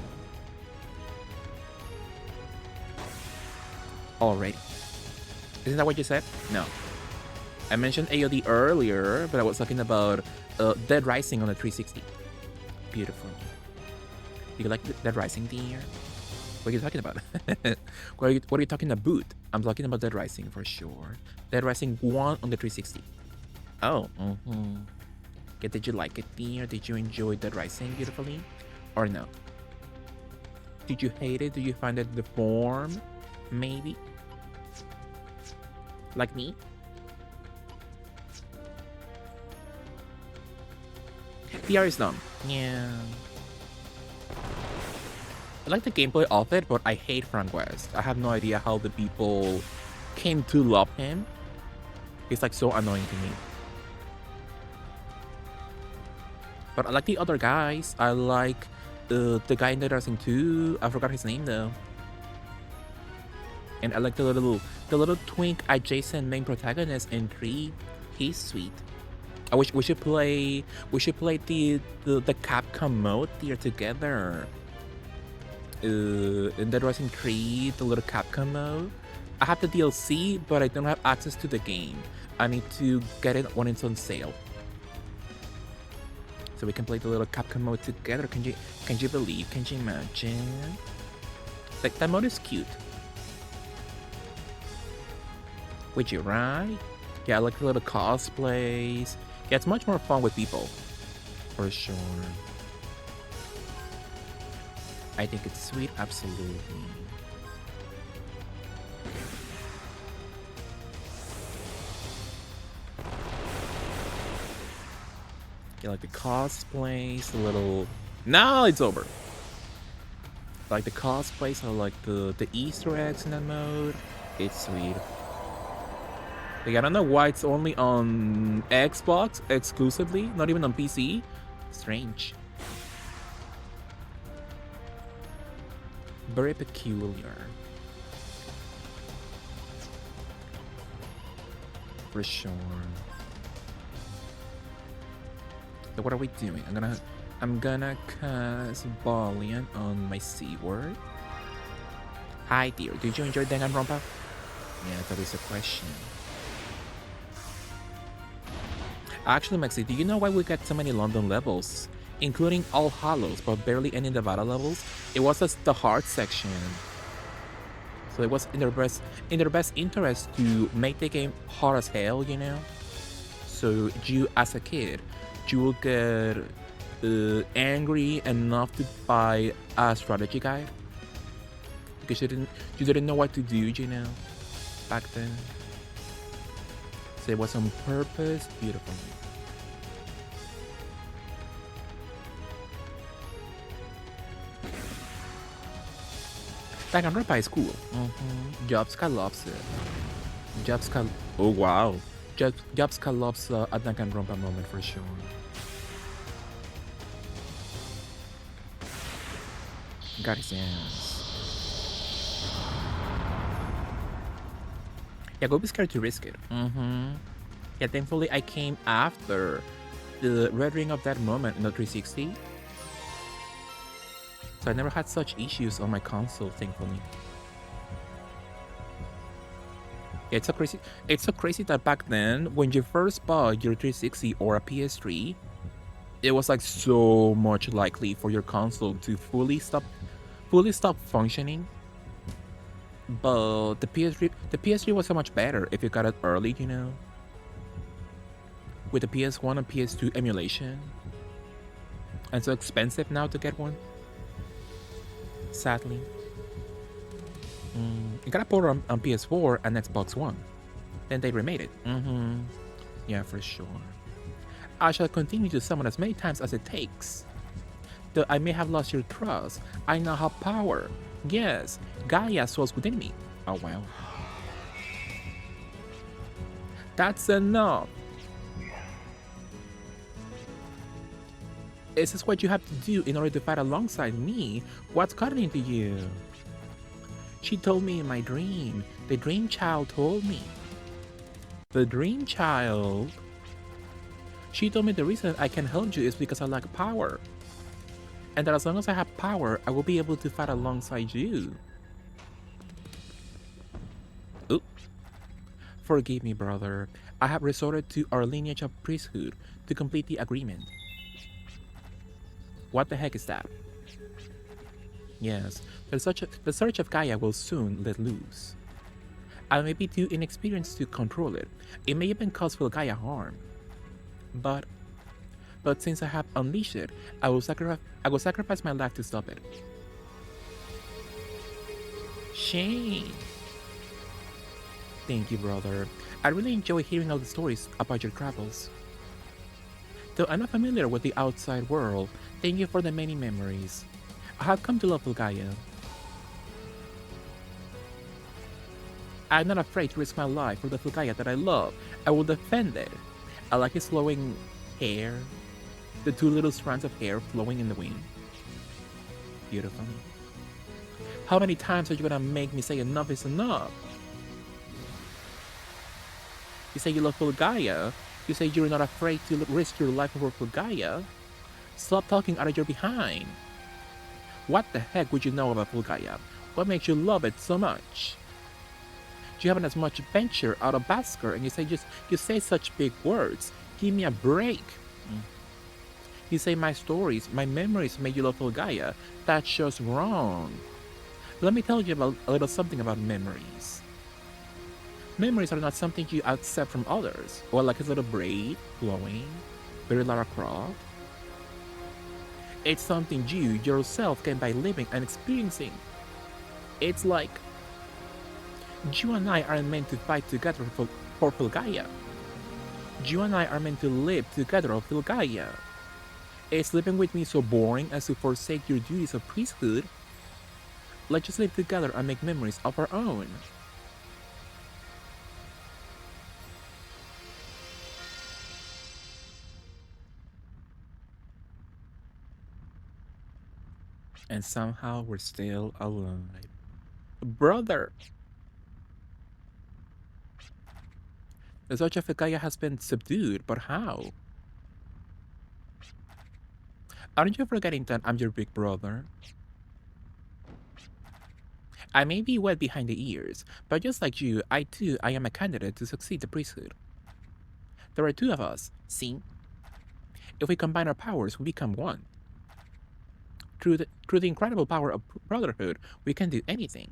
Already. Isn't that what you said? No. I mentioned AOD earlier, but I was talking about Dead Rising on the 360. Beautiful. You like Dead Rising, dear? What are you talking about? What are you talking about? I'm talking about Dead Rising for sure. Dead Rising 1 on the 360. Oh, okay, did you like it, dear? Did you enjoy Dead Rising beautifully? Or no? Did you hate it? Do you find it deformed? Maybe? Like me? PR is done. Yeah. I like the gameplay of it, but I hate Frank West. I have no idea how the people came to love him. He's like so annoying to me. But I like the other guys. I like the guy in Dead Rising 2. I forgot his name though. And I like the little twink adjacent main protagonist in 3. He's sweet. I wish we should play the Capcom mode here together. In Dead Rising 3, the little Capcom mode. I have the DLC, but I don't have access to the game. I need to get it when it's on sale. So we can play the little Capcom mode together. Can you believe? Can you imagine? Like, that mode is cute. Would you, right? Yeah, I like the little cosplays. Yeah, it's much more fun with people. For sure. I think it's sweet, absolutely. Yeah, like the cosplays, the little... Now it's over! Like the cosplays, I like the Easter eggs in that mode. It's sweet. Like, I don't know why it's only on Xbox exclusively, not even on PC. Strange. Very peculiar. For sure. So what are we doing? I'm gonna cast Valiant on my C word. Hi dear, did you enjoy Danganronpa? Yeah, that is a question. Actually, Maxi, do you know why we got so many London levels? Including All Hallows, but barely any Nevada levels? It was just the hard section. So it was in their best interest to make the game hard as hell, you know? So you, as a kid, you will get angry enough to buy a strategy guide. Because you didn't know what to do, you know, back then. So it was on purpose, beautiful. Danganronpa is cool. Jobska loves it. Jobska, oh wow. Jobska loves a Danganronpa moment for sure. Got his ass. Yeah, go be scared to risk it. Yeah, thankfully I came after the red ring of that moment in the 360. So I never had such issues on my console, thankfully. Yeah, it's so crazy that back then, when you first bought your 360 or a PS3, it was like so much likely for your console to fully fully stopped functioning. But the PS3 was so much better if you got it early, you know, with the PS1 and PS2 emulation. And so expensive now to get one, sadly. It got a port on PS4 and Xbox One. Then they remade it. Yeah, for sure. I shall continue to summon as many times as it takes. Though I may have lost your trust, I now have power. Yes, Gaia dwells within me. Oh wow. That's enough. Is this what you have to do in order to fight alongside me? What's gotten into you? She told me in my dream. The dream child told me. The dream child? She told me the reason I can help you is because I lack power. And that as long as I have power, I will be able to fight alongside you. Oop. Forgive me, brother. I have resorted to our lineage of priesthood to complete the agreement. What the heck is that? Yes, the search of Gaia will soon let loose. I may be too inexperienced to control it. It may even cause Gaia harm. But since I have unleashed it, I will sacrifice my life to stop it. Shame. Thank you, brother. I really enjoy hearing all the stories about your travels. Though I'm not familiar with the outside world, thank you for the many memories. I have come to love Gaia. I'm not afraid to risk my life for the Gaia that I love. I will defend it. I like his flowing hair. The two little strands of hair flowing in the wind. Beautiful. How many times are you gonna make me say enough is enough? You say you love Gaia. You say you're not afraid to risk your life for Gaia. Stop talking out of your behind. What the heck would you know about Gaia? What makes you love it so much? You haven't as much adventure out of Basker, and you say such big words. Give me a break. You say my stories, my memories made you love Gaia. That's just wrong. Let me tell you a little something about memories. Memories are not something you accept from others, or like his little braid flowing, very Lara Croft. It's something you yourself can by living and experiencing. It's like you and I aren't meant to fight together for Gaia. You and I are meant to live together for Gaia. Is living with me so boring as to forsake your duties of priesthood? Let's just live together and make memories of our own. And somehow we're still alive. Brother! The search of Gaia has been subdued, but how? Aren't you forgetting that I'm your big brother? I may be wet behind the ears, but just like you, I am a candidate to succeed the priesthood. There are two of us, see? If we combine our powers, we become one. Through the incredible power of brotherhood, we can do anything.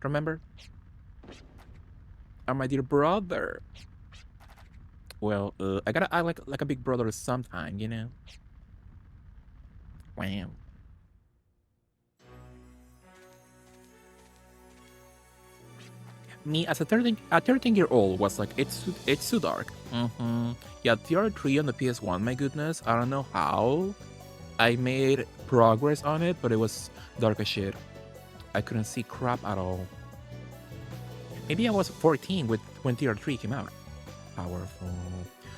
Remember? Oh, my dear brother. Well, I gotta act like a big brother sometime, you know? Wow. Me as a 13-year-old was like, it's too dark. Yeah, TR3 on the PS1, my goodness, I don't know how I made progress on it, but it was dark as shit. I couldn't see crap at all. Maybe I was 14 when TR3 came out. Powerful.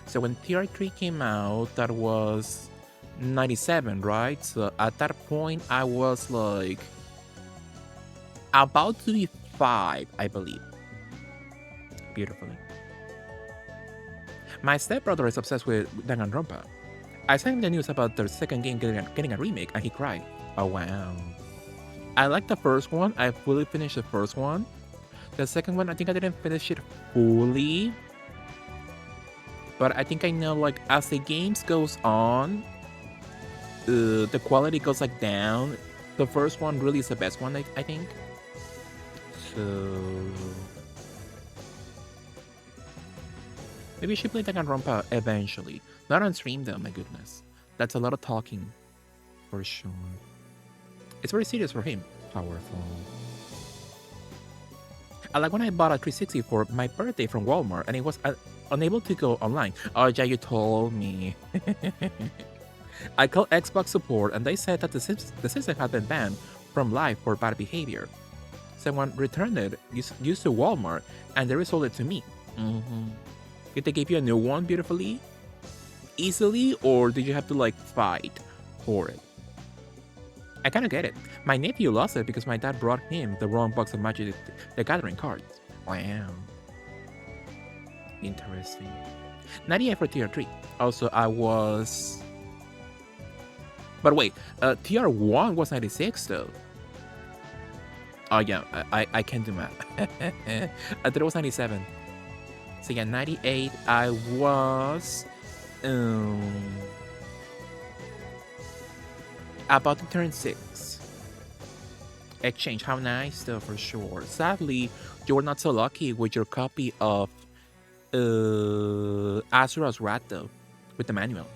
So when TR3 came out, that was 97, right? So at that point, I was like about to be 5, I believe. Beautifully. My stepbrother is obsessed with Danganronpa. I sent him the news about their second game getting a remake, and he cried. Oh wow. I liked the first one. I fully finished the first one. The second one, I think I didn't finish it fully. But I think I know, like, as the games goes on, the quality goes like down The first one really is the best one, I think. So maybe she played Danganronpa eventually. Not on stream though, my goodness. That's a lot of talking, for sure. It's very serious for him. Powerful. I like when I bought a 360 for my birthday from Walmart and it was unable to go online. Oh yeah, you told me. I called Xbox support and they said that the system had been banned from live for bad behavior. Someone returned it, used to Walmart, and they resold it to me. Mm-hmm. Did they give you a new one beautifully? Easily, or did you have to like fight for it? I kind of get it. My nephew lost it because my dad brought him the wrong box of Magic the Gathering cards. Wow. Interesting. 98 for tier 3. Also, I was. But wait, tier 1 was 96 though. Oh yeah, I can't do math. I thought it was 97. So yeah, 98, I was about to turn 6. Exchange, how nice though, for sure. Sadly, you were not so lucky with your copy of Asura's Wrath though, with the manual,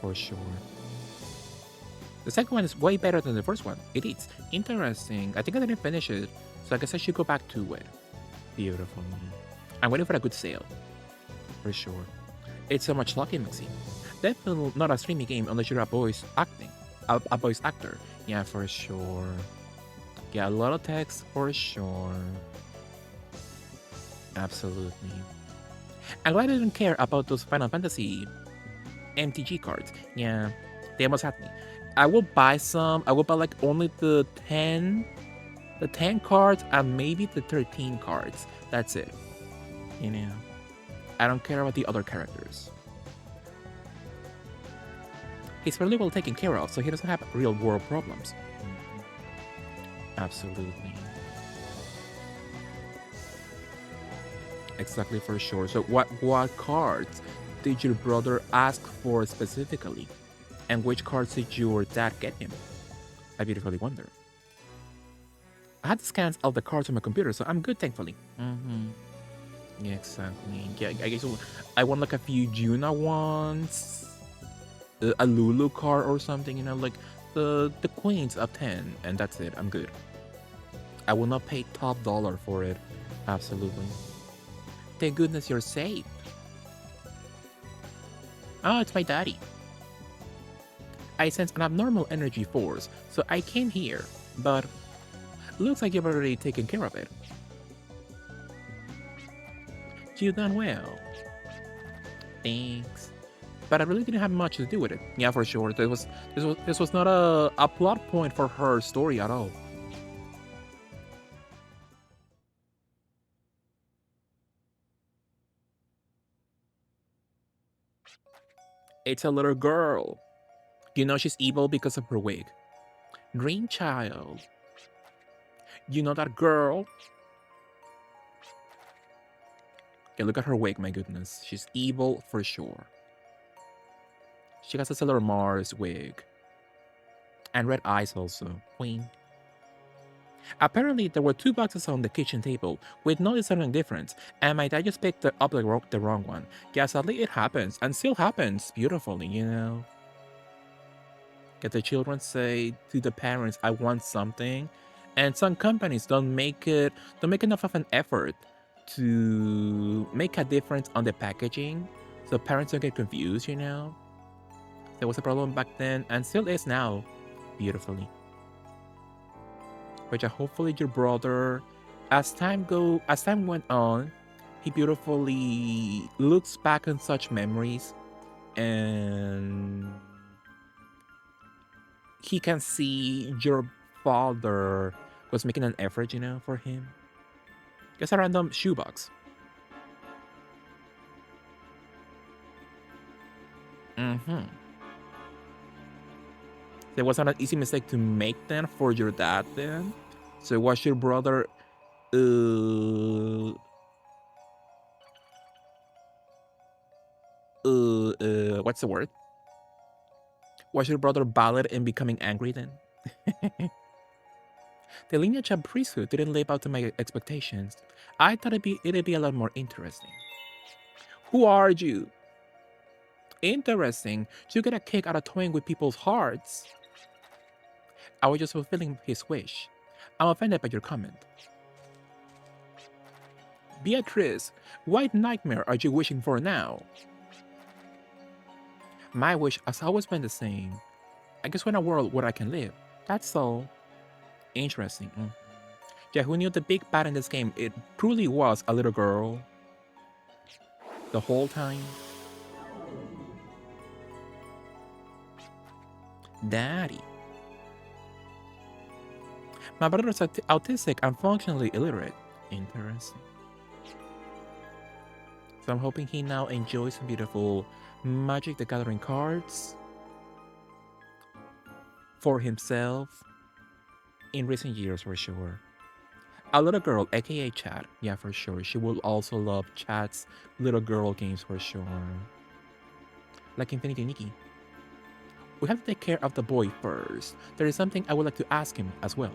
for sure. The second one is way better than the first one. It is interesting. I think I didn't finish it, so I guess I should go back to it. Beautiful. I'm waiting for a good sale, for sure. It's so much lucky, Maxi. Definitely not a streaming game unless you're a voice acting, a voice actor. Yeah, for sure. Yeah, a lot of text for sure. Absolutely. I'm glad I didn't care about those Final Fantasy MTG cards. Yeah, they almost had me. I will buy some. I will buy like only the 10 cards and maybe the 13 cards. That's it. You know, I don't care about the other characters. He's fairly well taken care of, so he doesn't have real world problems. Absolutely. Exactly, for sure. So what cards did your brother ask for specifically? And which cards did your dad get him? I beautifully wonder. I had scans of the cards on my computer, so I'm good, thankfully. Yeah, exactly. Yeah, I guess I want like a few Juna ones, a Lulu card or something, you know, like the queens of 10, and that's it. I'm good. I will not pay top dollar for it. Absolutely. Thank goodness you're safe. Oh, it's my daddy. I sense an abnormal energy force, so I came here, but looks like you've already taken care of it. You done well. Thanks. But I really didn't have much to do with it. Yeah, for sure. This was not a plot point for her story at all. It's a little girl. You know she's evil because of her wig. Dream child. You know that girl? Okay, look at her wig, my goodness. She's evil for sure. She has a Sailor Mars wig. And red eyes also. Queen. Apparently, there were 2 boxes on the kitchen table with no discerning difference, and my dad just picked up the wrong one. Yeah, sadly, it happens, and still happens beautifully, you know? Get the children say to the parents, I want something, and some companies don't make enough of an effort to make a difference on the packaging, so parents don't get confused, you know? There was a problem back then, and still is now, beautifully. But yeah, hopefully your brother, as time went on, he beautifully looks back on such memories, and he can see your father was making an effort, you know, for him. Just a random shoebox. There was not an easy mistake to make then for your dad then. So was your brother uh what's the word? Was your brother valid in becoming angry then? The lineage of priesthood didn't live up to my expectations. I thought it'd be a lot more interesting. Who are you? Interesting. You get a kick out of toying with people's hearts. I was just fulfilling his wish. I'm offended by your comment. Beatrice, what nightmare are you wishing for now? My wish has always been the same. I just want a world where I can live. That's all. Interesting. Yeah, who knew the big bad in this game? It truly was a little girl. The whole time. Daddy. My brother's autistic and functionally illiterate. Interesting. So I'm hoping he now enjoys some beautiful Magic the Gathering cards for himself in recent years for sure. A little girl, aka Chat, yeah, for sure. She will also love Chat's little girl games for sure. Like Infinity Nikki. We have to take care of the boy first. There is something I would like to ask him as well.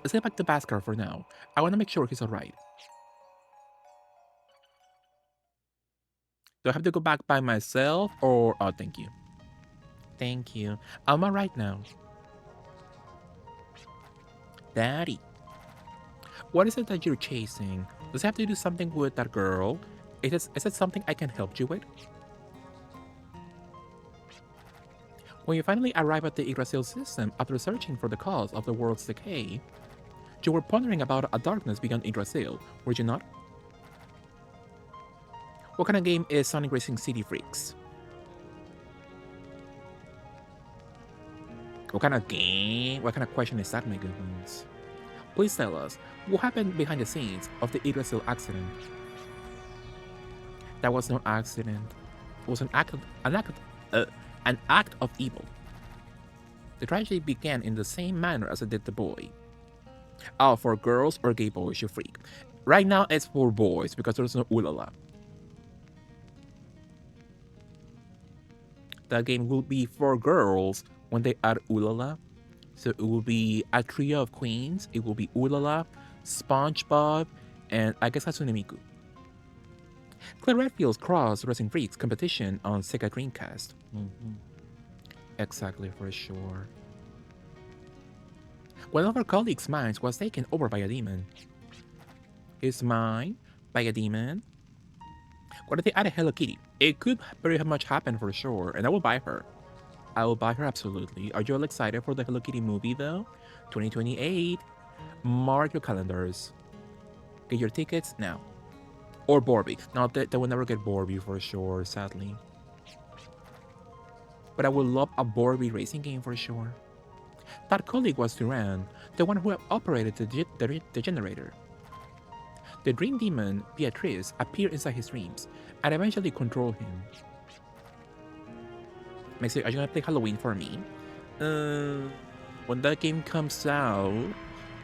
Let's get back to Bhaskar for now. I want to make sure he's alright. Do I have to go back by myself or... Oh, thank you. Thank you. I'm alright now. Daddy. What is it that you're chasing? Does it have to do something with that girl? Is it something I can help you with? When you finally arrive at the Yggdrasil system after searching for the cause of the world's decay, you were pondering about a darkness beyond Yggdrasil, were you not? What kind of game is Sonic Racing City Freaks? What kind of game? What kind of question is that, my good ones? Please tell us, what happened behind the scenes of the Yggdrasil accident? That was no accident. It was an act of evil. The tragedy began in the same manner as it did the boy. Oh, for girls or gay boys, you freak. Right now, it's for boys because there's no ulala. The game will be for girls when they add ulala. So it will be a trio of queens. It will be ulala, SpongeBob, and I guess Hatsune Miku. Claire Redfield's Cross Racing Freaks competition on Sega Dreamcast. Exactly, for sure. One of our colleagues' minds was taken over by a demon. His mind by a demon? What if they add a Hello Kitty? It could very much happen for sure, and I will buy her. I will buy her absolutely. Are you all excited for the Hello Kitty movie though? 2028. Mark your calendars. Get your tickets now. Or Barbie. No, they will never get Barbie for sure, sadly. But I would love a Barbie racing game for sure. That colleague was Duran, the one who operated the generator. The dream demon, Beatrice, appeared inside his dreams and eventually controlled him. Max, are you gonna play Halloween for me? When that game comes out,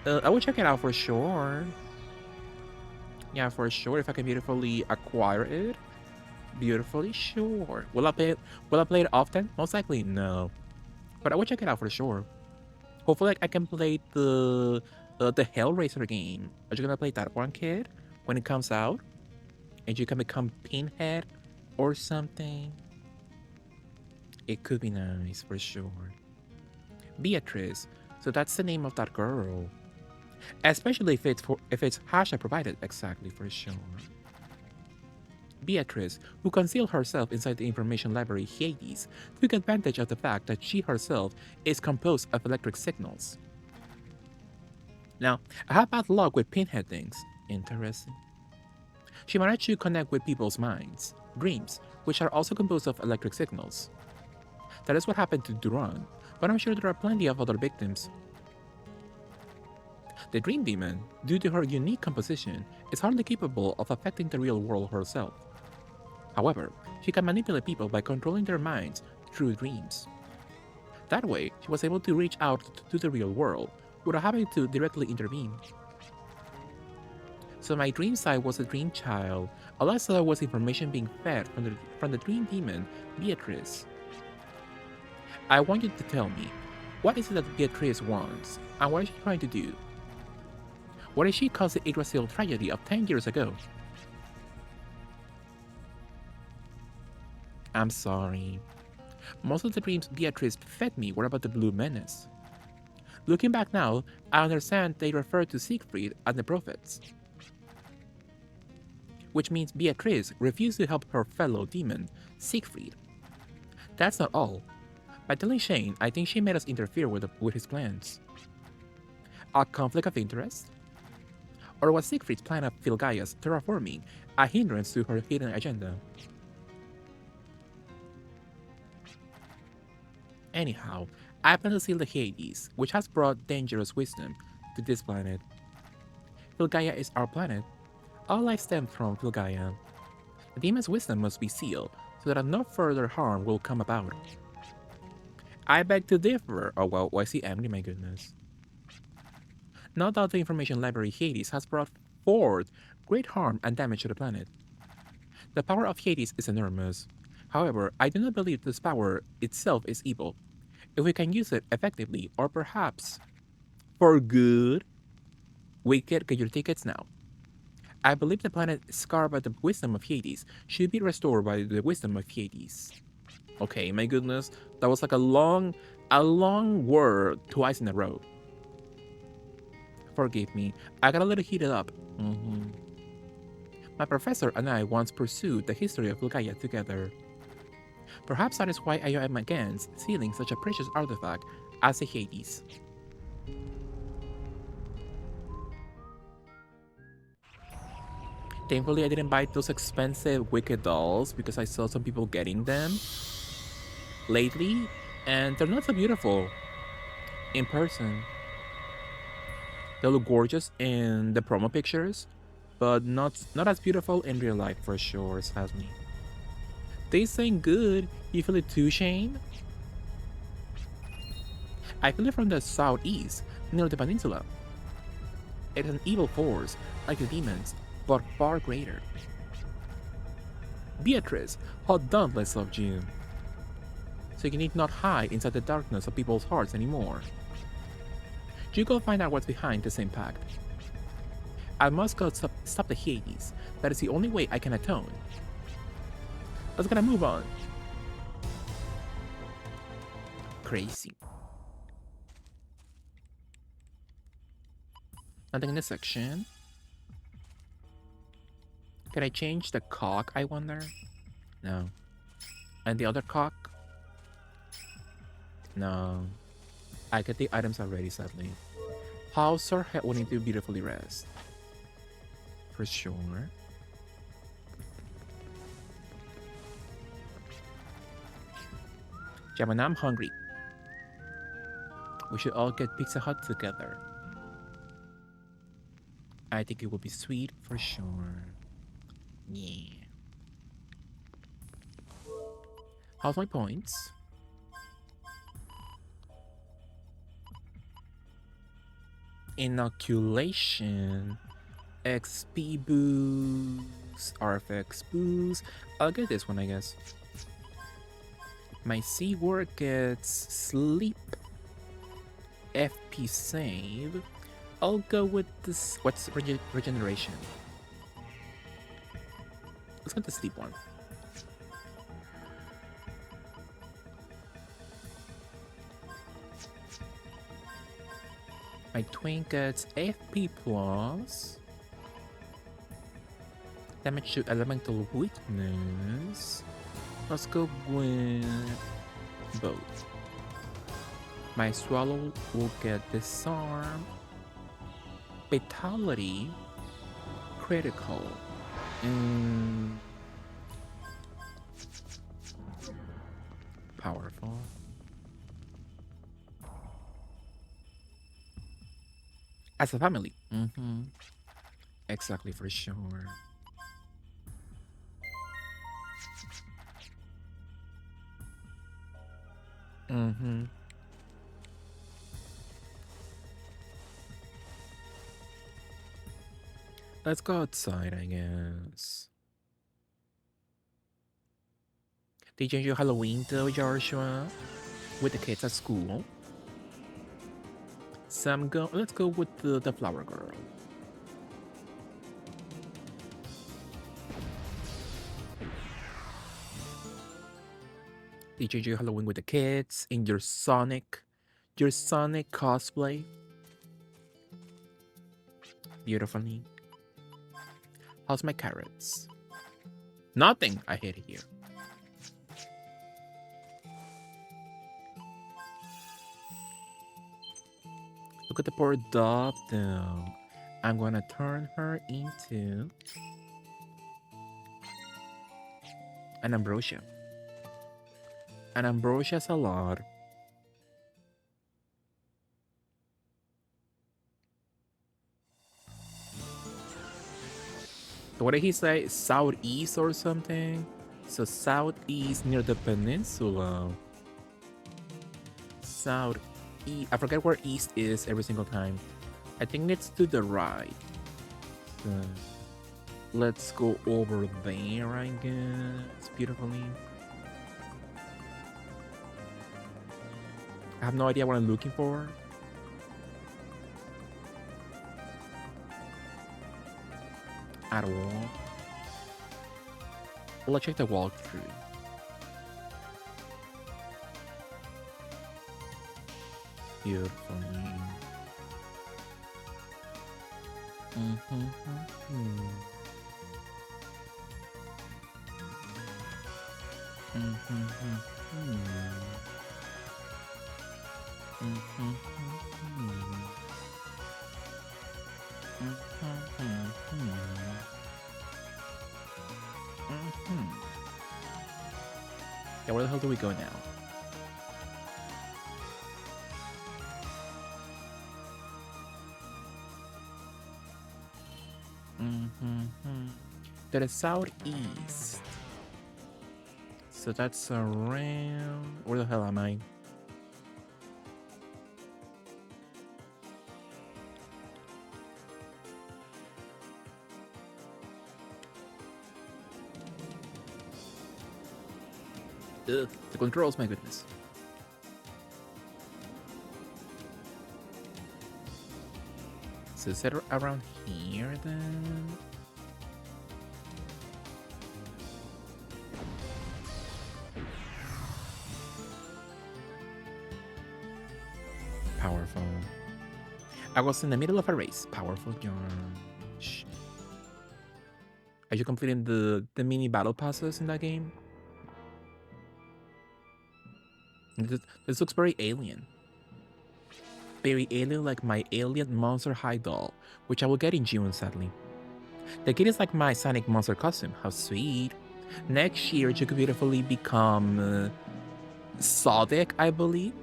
I will check it out for sure. Yeah, for sure. If I can beautifully acquire it, beautifully, sure. Will I play it often? Most likely, no. But I will check it out for sure. Hopefully, I can play the Hellraiser game. Are you gonna play that one, kid, when it comes out? And you can become Pinhead or something. It could be nice for sure. Beatrice. So that's the name of that girl. Especially if it's Hasha provided, exactly, for sure. Beatrice, who concealed herself inside the information library Hades, took advantage of the fact that she herself is composed of electric signals. Now, I have bad luck with Pinhead things. Interesting. She managed to connect with people's minds, dreams, which are also composed of electric signals. That is what happened to Duran, but I'm sure there are plenty of other victims. The Dream Demon, due to her unique composition, is hardly capable of affecting the real world herself. However, she can manipulate people by controlling their minds through dreams. That way, she was able to reach out to the real world without having to directly intervene. So my dream side was a dream child. All I saw was information being fed from the Dream Demon, Beatrice. I want you to tell me, what is it that Beatrice wants, and what is she trying to do? What did she cause the Yggdrasil tragedy of 10 years ago? I'm sorry. Most of the dreams Beatrice fed me were about the Blue Menace. Looking back now, I understand they refer to Siegfried and the prophets. Which means Beatrice refused to help her fellow demon, Siegfried. That's not all. By telling Shane, I think she made us interfere with his plans. A conflict of interest? Or was Siegfried's plan of Filgaia's terraforming a hindrance to her hidden agenda? Anyhow, I plan to seal the Hades, which has brought dangerous wisdom to this planet. Filgaia is our planet. All life stems from Filgaia. The demon's wisdom must be sealed so that no further harm will come about. I beg to differ. Oh well, why is he angry? My goodness. No doubt the information library Hades has brought forth great harm and damage to the planet. The power of Hades is enormous. However, I do not believe this power itself is evil. If we can use it effectively, or perhaps for good, Wicked, get your tickets now. I believe the planet scarred by the wisdom of Hades should be restored by the wisdom of Hades. Okay, my goodness, that was like a long word twice in a row. Forgive me, I got a little heated up. My professor and I once pursued the history of Lugaya together. Perhaps that is why I am against sealing such a precious artifact as the Hades. Thankfully, I didn't buy those expensive Wicked dolls because I saw some people getting them lately, and they're not so beautiful in person. They look gorgeous in the promo pictures, but not as beautiful in real life for sure, sadly. They saying good. You feel it too, Shane? I feel it from the southeast, near the peninsula. It is an evil force, like the demons, but far greater. Beatrice, how dauntless of you. So you need not hide inside the darkness of people's hearts anymore. You go find out what's behind the same pact. I must go stop the Hades. That is the only way I can atone. Let's gonna move on. Crazy. Nothing in this section. Can I change the cock, I wonder? No. And the other cock? No. I get the items already, sadly. House or head will need to beautifully rest. For sure. Yeah, but now I'm hungry. We should all get Pizza Hut together. I think it will be sweet for sure. Yeah. How's my points? Inoculation. XP boost. RFX boost. I'll get this one, I guess. My C word gets sleep. FP save. I'll go with this. What's regeneration? Let's go with the sleep one. My twin gets FP plus. Damage to elemental weakness. Let's go with both. My swallow will get disarm. Fatality. Critical. Powerful. As a family. Exactly, for sure. Let's go outside, I guess. Did you change your Halloween though, Joshua? with the kids at school. So let's go with the flower girl. DJJ Halloween with the kids in your Sonic cosplay. Beautifully. How's my carrots? Nothing. I hate it here. Look at the poor dog though. I'm gonna turn her into an ambrosia. An ambrosia salad. What did he say? Southeast or something? So southeast near the peninsula. Southeast. I forget where east is every single time. I think it's to the right. So let's go over there, I guess. Beautifully. I have no idea what I'm looking for. At all. Let's check the walkthrough. Beautiful. Yeah, where the hell do we go now? To the southeast. So that's around... Where the hell am I? Ugh, the controls, my goodness. So is it around here then? Powerful. I was in the middle of a race. Powerful Josh. Are you completing the mini battle passes in that game? This looks very alien. Very alien, like my alien Monster High doll, which I will get in June, sadly. The kid is like my Sonic Monster costume. How sweet. Next year, you could beautifully become Sodic, I believe.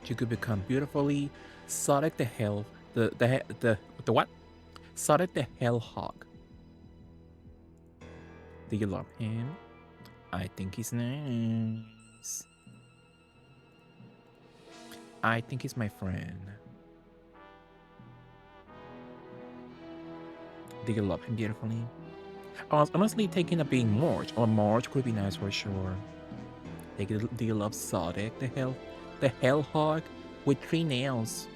You could become beautifully Sonic the Hell, the what? Sonic the Hellhog. Do you love him? I think he's nice. I think he's my friend. Do you love him beautifully? I was honestly thinking of being Marge, or Marge could be nice for sure. Do you love Sonic the Hellhog with 3 nails?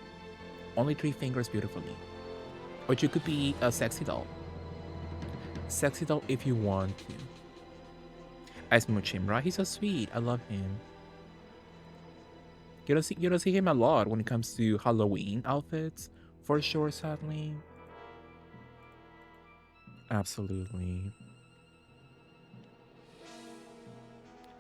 Only 3 fingers beautifully. Or you could be a sexy doll. Sexy doll if you want to. I smooch him, right? He's so sweet. I love him. You don't see him a lot when it comes to Halloween outfits, for sure, sadly. Absolutely.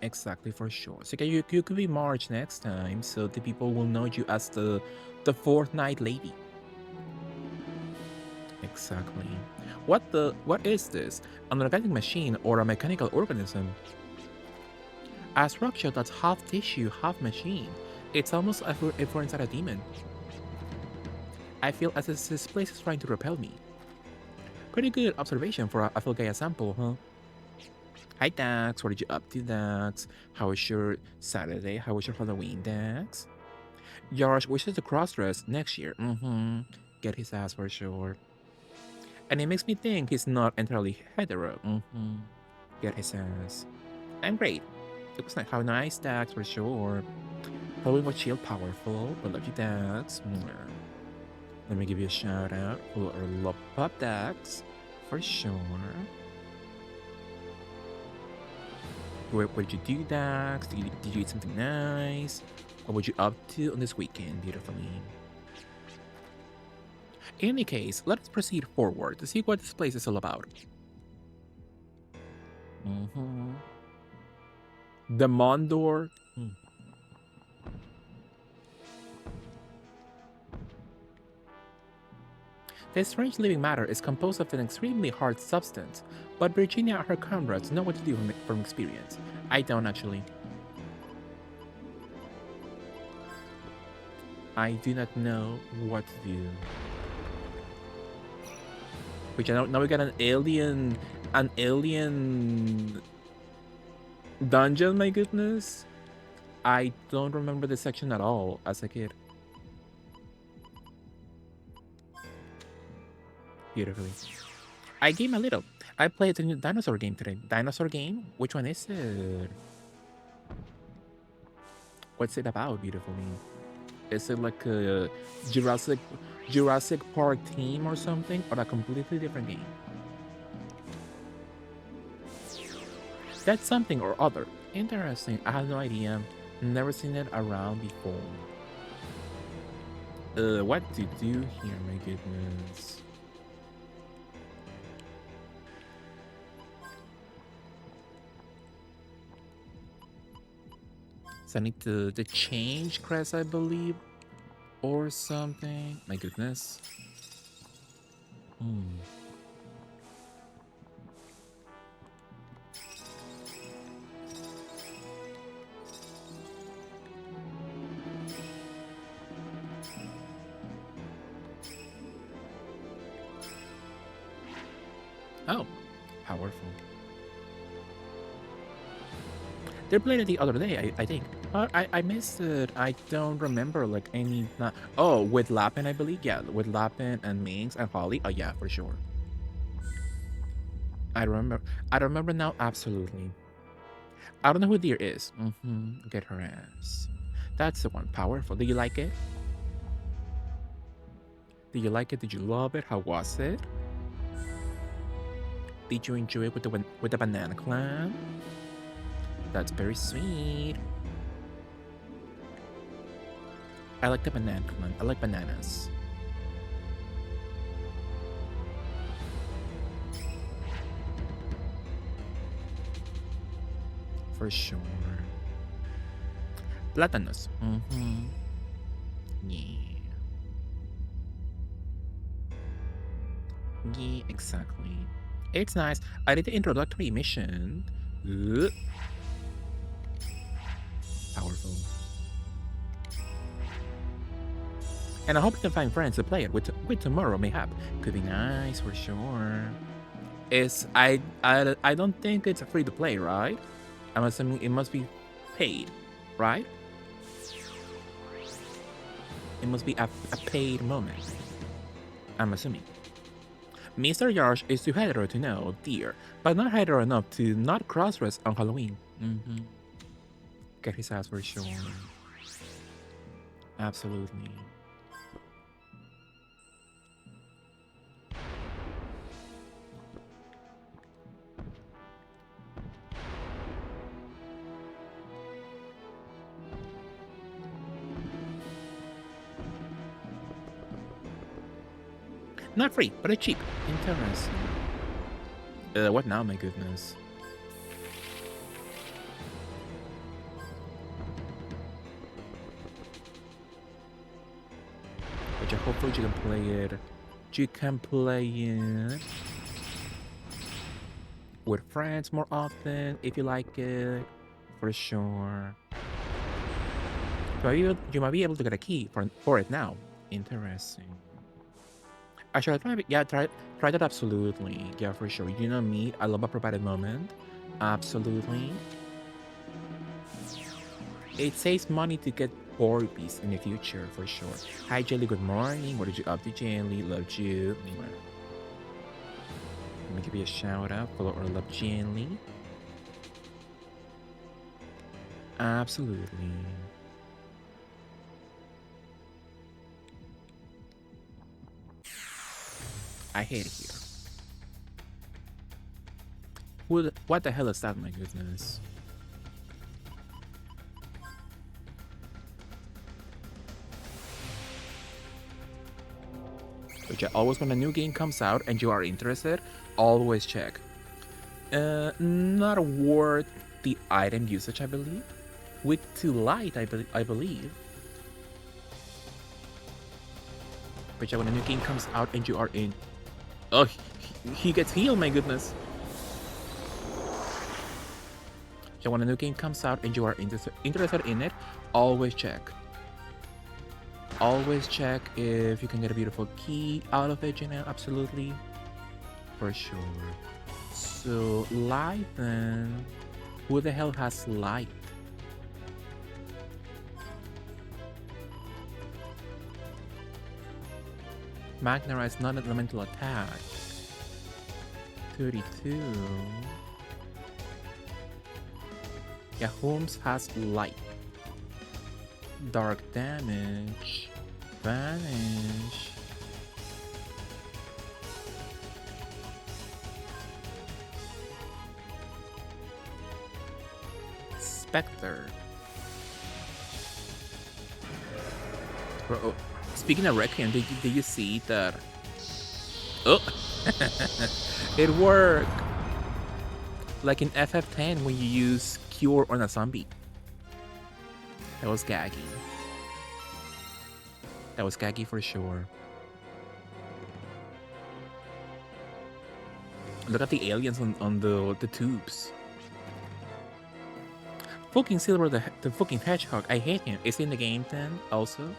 Exactly, for sure. So you could be Marge next time, so the people will know you as the Fortnite lady. Exactly. What is this? An organic machine or a mechanical organism? A structure that's half tissue, half machine. It's almost as if we're inside a demon. I feel as if this place is trying to repel me. Pretty good observation for a Filgaia sample, huh? Hi Dax, what are you up to, Dax? How was your Saturday? How was your Halloween, Dax? Yarosh wishes to cross-dress next year. Get his ass for sure. And it makes me think he's not entirely hetero. Get his ass. I'm great. It was like how nice, Dax, for sure. Halloween was chill powerful. I love you, Dax. Let me give you a shout out for our love pop Dax. For sure. What did you do, Dax? Did you eat something nice? What were you up to on this weekend, beautifully? In any case, let us proceed forward to see what this place is all about. The Mondor. This strange living matter is composed of an extremely hard substance, but Virginia and her comrades know what to do from experience. I don't actually. I do not know what to do. Which now we got an alien dungeon, my goodness. I don't remember this section at all as a kid. Beautifully. I game a little. I played the new dinosaur game today. Dinosaur game? Which one is it? What's it about, beautifully? Is it like a Jurassic Park theme or something? Or a completely different game? That's something or other. Interesting. I have no idea. Never seen it around before. What to do here, my goodness. So I need to change crest, I believe, or something. My goodness. Oh, powerful. They played it the other day, I think. I missed it. I don't remember like any. Oh, with Lapin, I believe. Yeah, with Lapin and Minx and Holly. Oh yeah, for sure. I remember. I remember now. Absolutely. I don't know who Deer is. Get her ass. That's the one. Powerful. Do you like it? Did you like it? Did you love it? How was it? Did you enjoy it with the Banana Clan? That's very sweet. I like the Banana Clan. I like bananas. For sure. Plátanos. Yeah. Yeah, exactly. It's nice. I did the introductory mission. Powerful. And I hope you can find friends to play it with tomorrow, mayhap. Could be nice for sure. I don't think it's free to play, right? I'm assuming it must be paid, right? It must be a paid moment. I'm assuming. Mr. Yarsh is too hetero to know Deer, but not hetero enough to not cross-dress on Halloween. Get his ass for sure. Absolutely. Not free, but it's cheap. Interesting. What now, my goodness? But hopefully you can play it. You can play it with friends more often if you like it, for sure. You might be able to get a key for it now. Interesting. I should try it. Yeah, try that absolutely. Yeah, for sure. You know me, I love a provided moment. Absolutely. It saves money to get Corpis in the future for sure. Hi Jelly, good morning. What did you up to, Jelly? Loved you. Let me give you a shout out. Follow or love Jelly. Absolutely. I hate it here. What the hell is that, my goodness? But yeah, always when a new game comes out and you are interested, always check. Not worth the item usage, I believe. With too light, I believe. But yeah, when a new game comes out and you are in... Oh, he gets healed, my goodness. Yeah, when a new game comes out and you are interested in it, always check. Always check if you can get a beautiful key out of it, you know, absolutely. For sure. So, light then. Who the hell has light? Magnarized non-elemental attack. 32. Yeah, Holmes has light. Dark damage. Vanish. Spectre. Oh, speaking of Requiem, did you see that? Oh! It worked! Like in FF10 when you use Cure on a zombie. That was gaggy. That was gaggy for sure. Look at the aliens on the tubes. Fucking Silver the fucking hedgehog, I hate him. Is he in the game then also?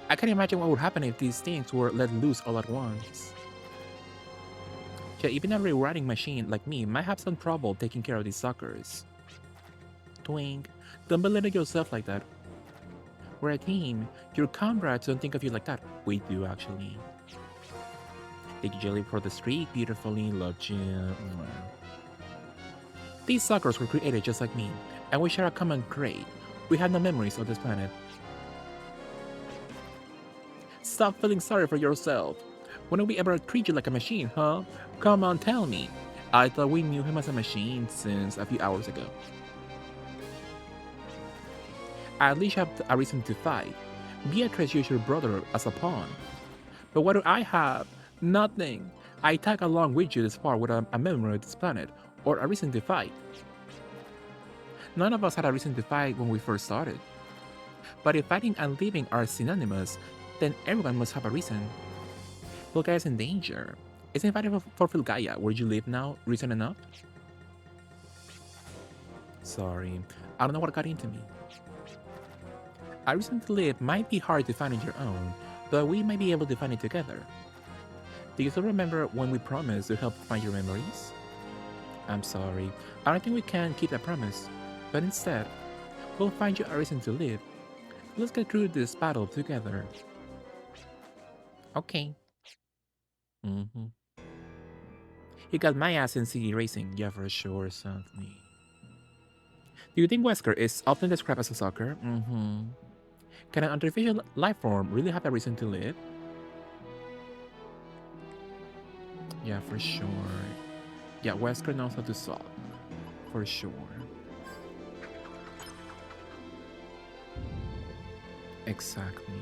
I can't imagine what would happen if these things were let loose all at once. Yeah, even a rewriting machine like me might have some trouble taking care of these suckers. Twink, don't belittle yourself like that. We're a team. Your comrades don't think of you like that. We do, actually. Thank you, Jelly, for the streak. Beautifully, loved you. These suckers were created just like me, and we share a common trait. We have no memories of this planet. Stop feeling sorry for yourself. When did we ever treat you like a machine, huh? Come on, tell me. I thought we knew him as a machine since a few hours ago. At least you have a reason to fight. Beatrice used your brother as a pawn. But what do I have? Nothing. I tag along with you this far without a memory of this planet, or a reason to fight. None of us had a reason to fight when we first started. But if fighting and living are synonymous, then everyone must have a reason. Filgaia's in danger. Isn't fighting for Filgaia, where you live now, reason enough? Sorry, I don't know what got into me. A reason to live might be hard to find on your own, but we might be able to find it together. Do you still remember when we promised to help find your memories? I'm sorry, I don't think we can keep that promise, but instead, we'll find you a reason to live. Let's get through this battle together. Okay. You got my ass in CD racing, yeah, for sure, certainly. Do you think Wesker is often described as a sucker? Can an artificial life form really have a reason to live? Yeah, for sure. Yeah, Wesker knows how to suck. For sure. Exactly.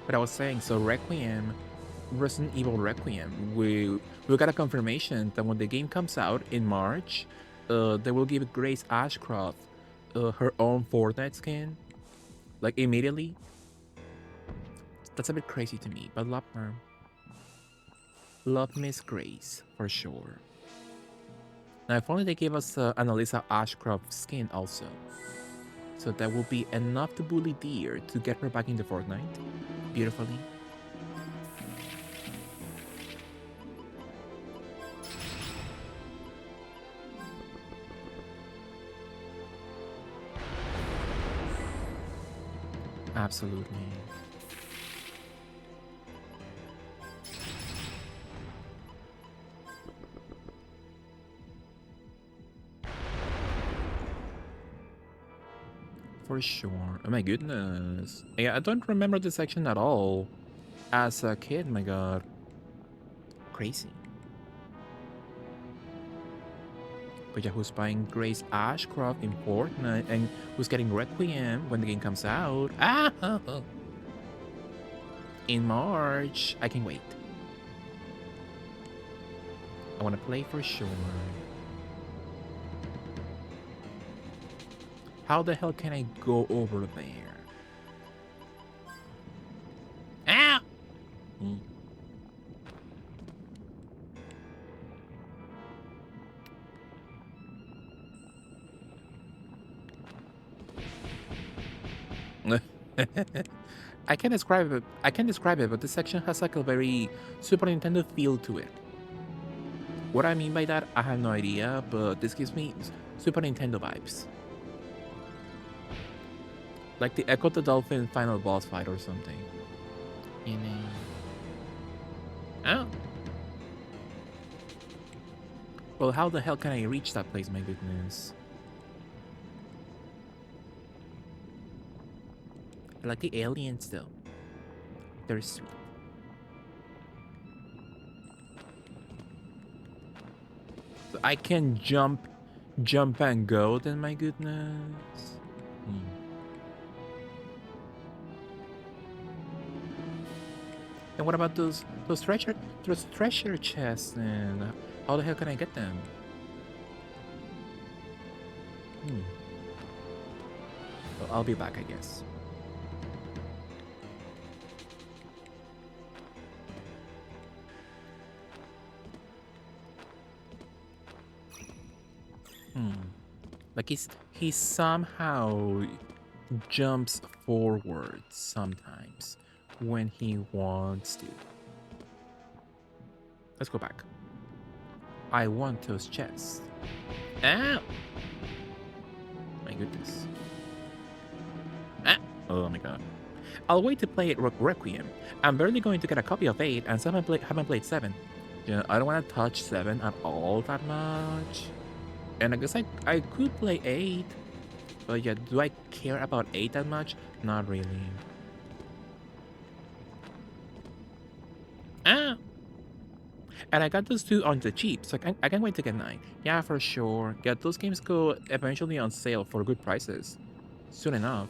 But I was saying, so Requiem, Resident Evil Requiem, we got a confirmation that when the game comes out in March, they will give Grace Ashcroft her own Fortnite skin, like immediately. That's a bit crazy to me, but love her. Love Miss Grace, for sure. Now, if only they gave us an Alyssa Ashcroft skin also. So that will be enough to bully Deer to get her back into Fortnite. Beautifully. Absolutely. For sure. Oh my goodness. Yeah, I don't remember this section at all. As a kid, my god. Crazy. But yeah, who's buying Grace Ashcroft in Fortnite and who's getting Requiem when the game comes out? Ah! In March. I can wait. I want to play for sure. How the hell can I go over there? Ah! I can describe it. I can describe it, but this section has like a very Super Nintendo feel to it. What I mean by that, I have no idea, but this gives me Super Nintendo vibes. Like the Echo the Dolphin final boss fight or something. You know. Oh. Well, how the hell can I reach that place, my goodness? I like the aliens though. They're sweet. So I can jump and go then, my goodness. And what about those treasure chests and how the hell can I get them? Well, I'll be back, I guess. Like he somehow jumps forward sometimes when he wants to. Let's go back. I want those chests. Ow! My goodness. Ah! Oh my god. I'll wait to play it Requiem. I'm barely going to get a copy of 8 and haven't played 7. Yeah, I don't want to touch 7 at all that much. And I guess I could play 8. But yeah, do I care about 8 that much? Not really. Ah! And I got those 2 on the cheap, so I can't wait to get 9. Yeah, for sure. Yeah, those games go eventually on sale for good prices. Soon enough.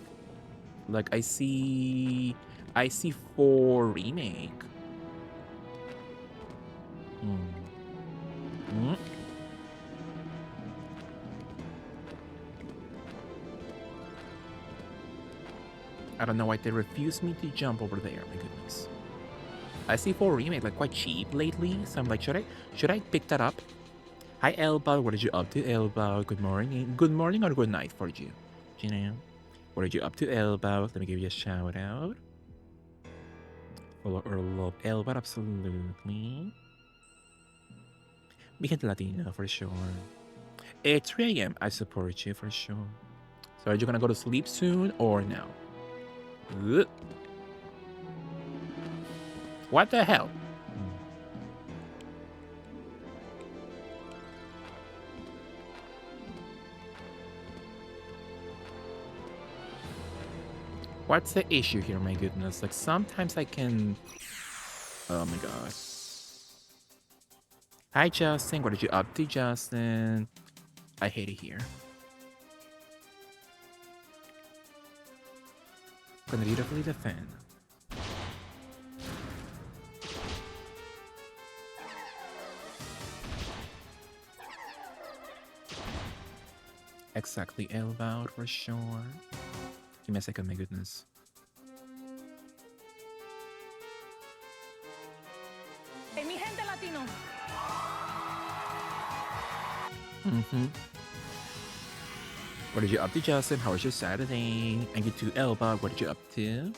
Like, I see 4 remake. I don't know why they refuse me to jump over there, my goodness. I see 4 remake like quite cheap lately, so I'm like, should I pick that up? Hi Elba, what are you up to, Elba? Good morning. Good morning or good night for you? You know? What are you up to, Elba? Let me give you a shout out. Follow or love Elba, absolutely. Weekend Latino for sure. It's 3 a.m. I support you for sure. So are you gonna go to sleep soon or no? Ugh. What the hell? What's the issue here, my goodness? Like, sometimes I can... Oh my god. Hi, Justin. What are you up to, Justin? I hate it here. Gonna beautifully defend. Exactly, Elbow, for sure. Give me a second, my goodness. Hey, mi gente latino. What are you up to, Justin? How was your Saturday? And you too, Elba. What are you up to?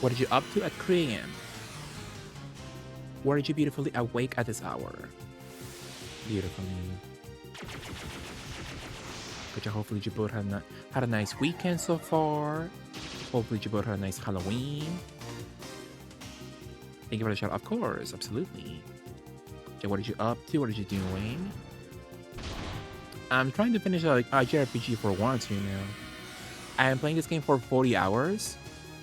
What are you up to at 3 a.m.? Why are you beautifully awake at this hour? Beautifully. Kacha. Hopefully you both had a nice weekend so far. Hopefully you both had a nice Halloween. Thank you for the shout. Of course, absolutely. Okay, what are you up to? What are you doing? I'm trying to finish a JRPG for once, you know. I am playing this game for 40 hours,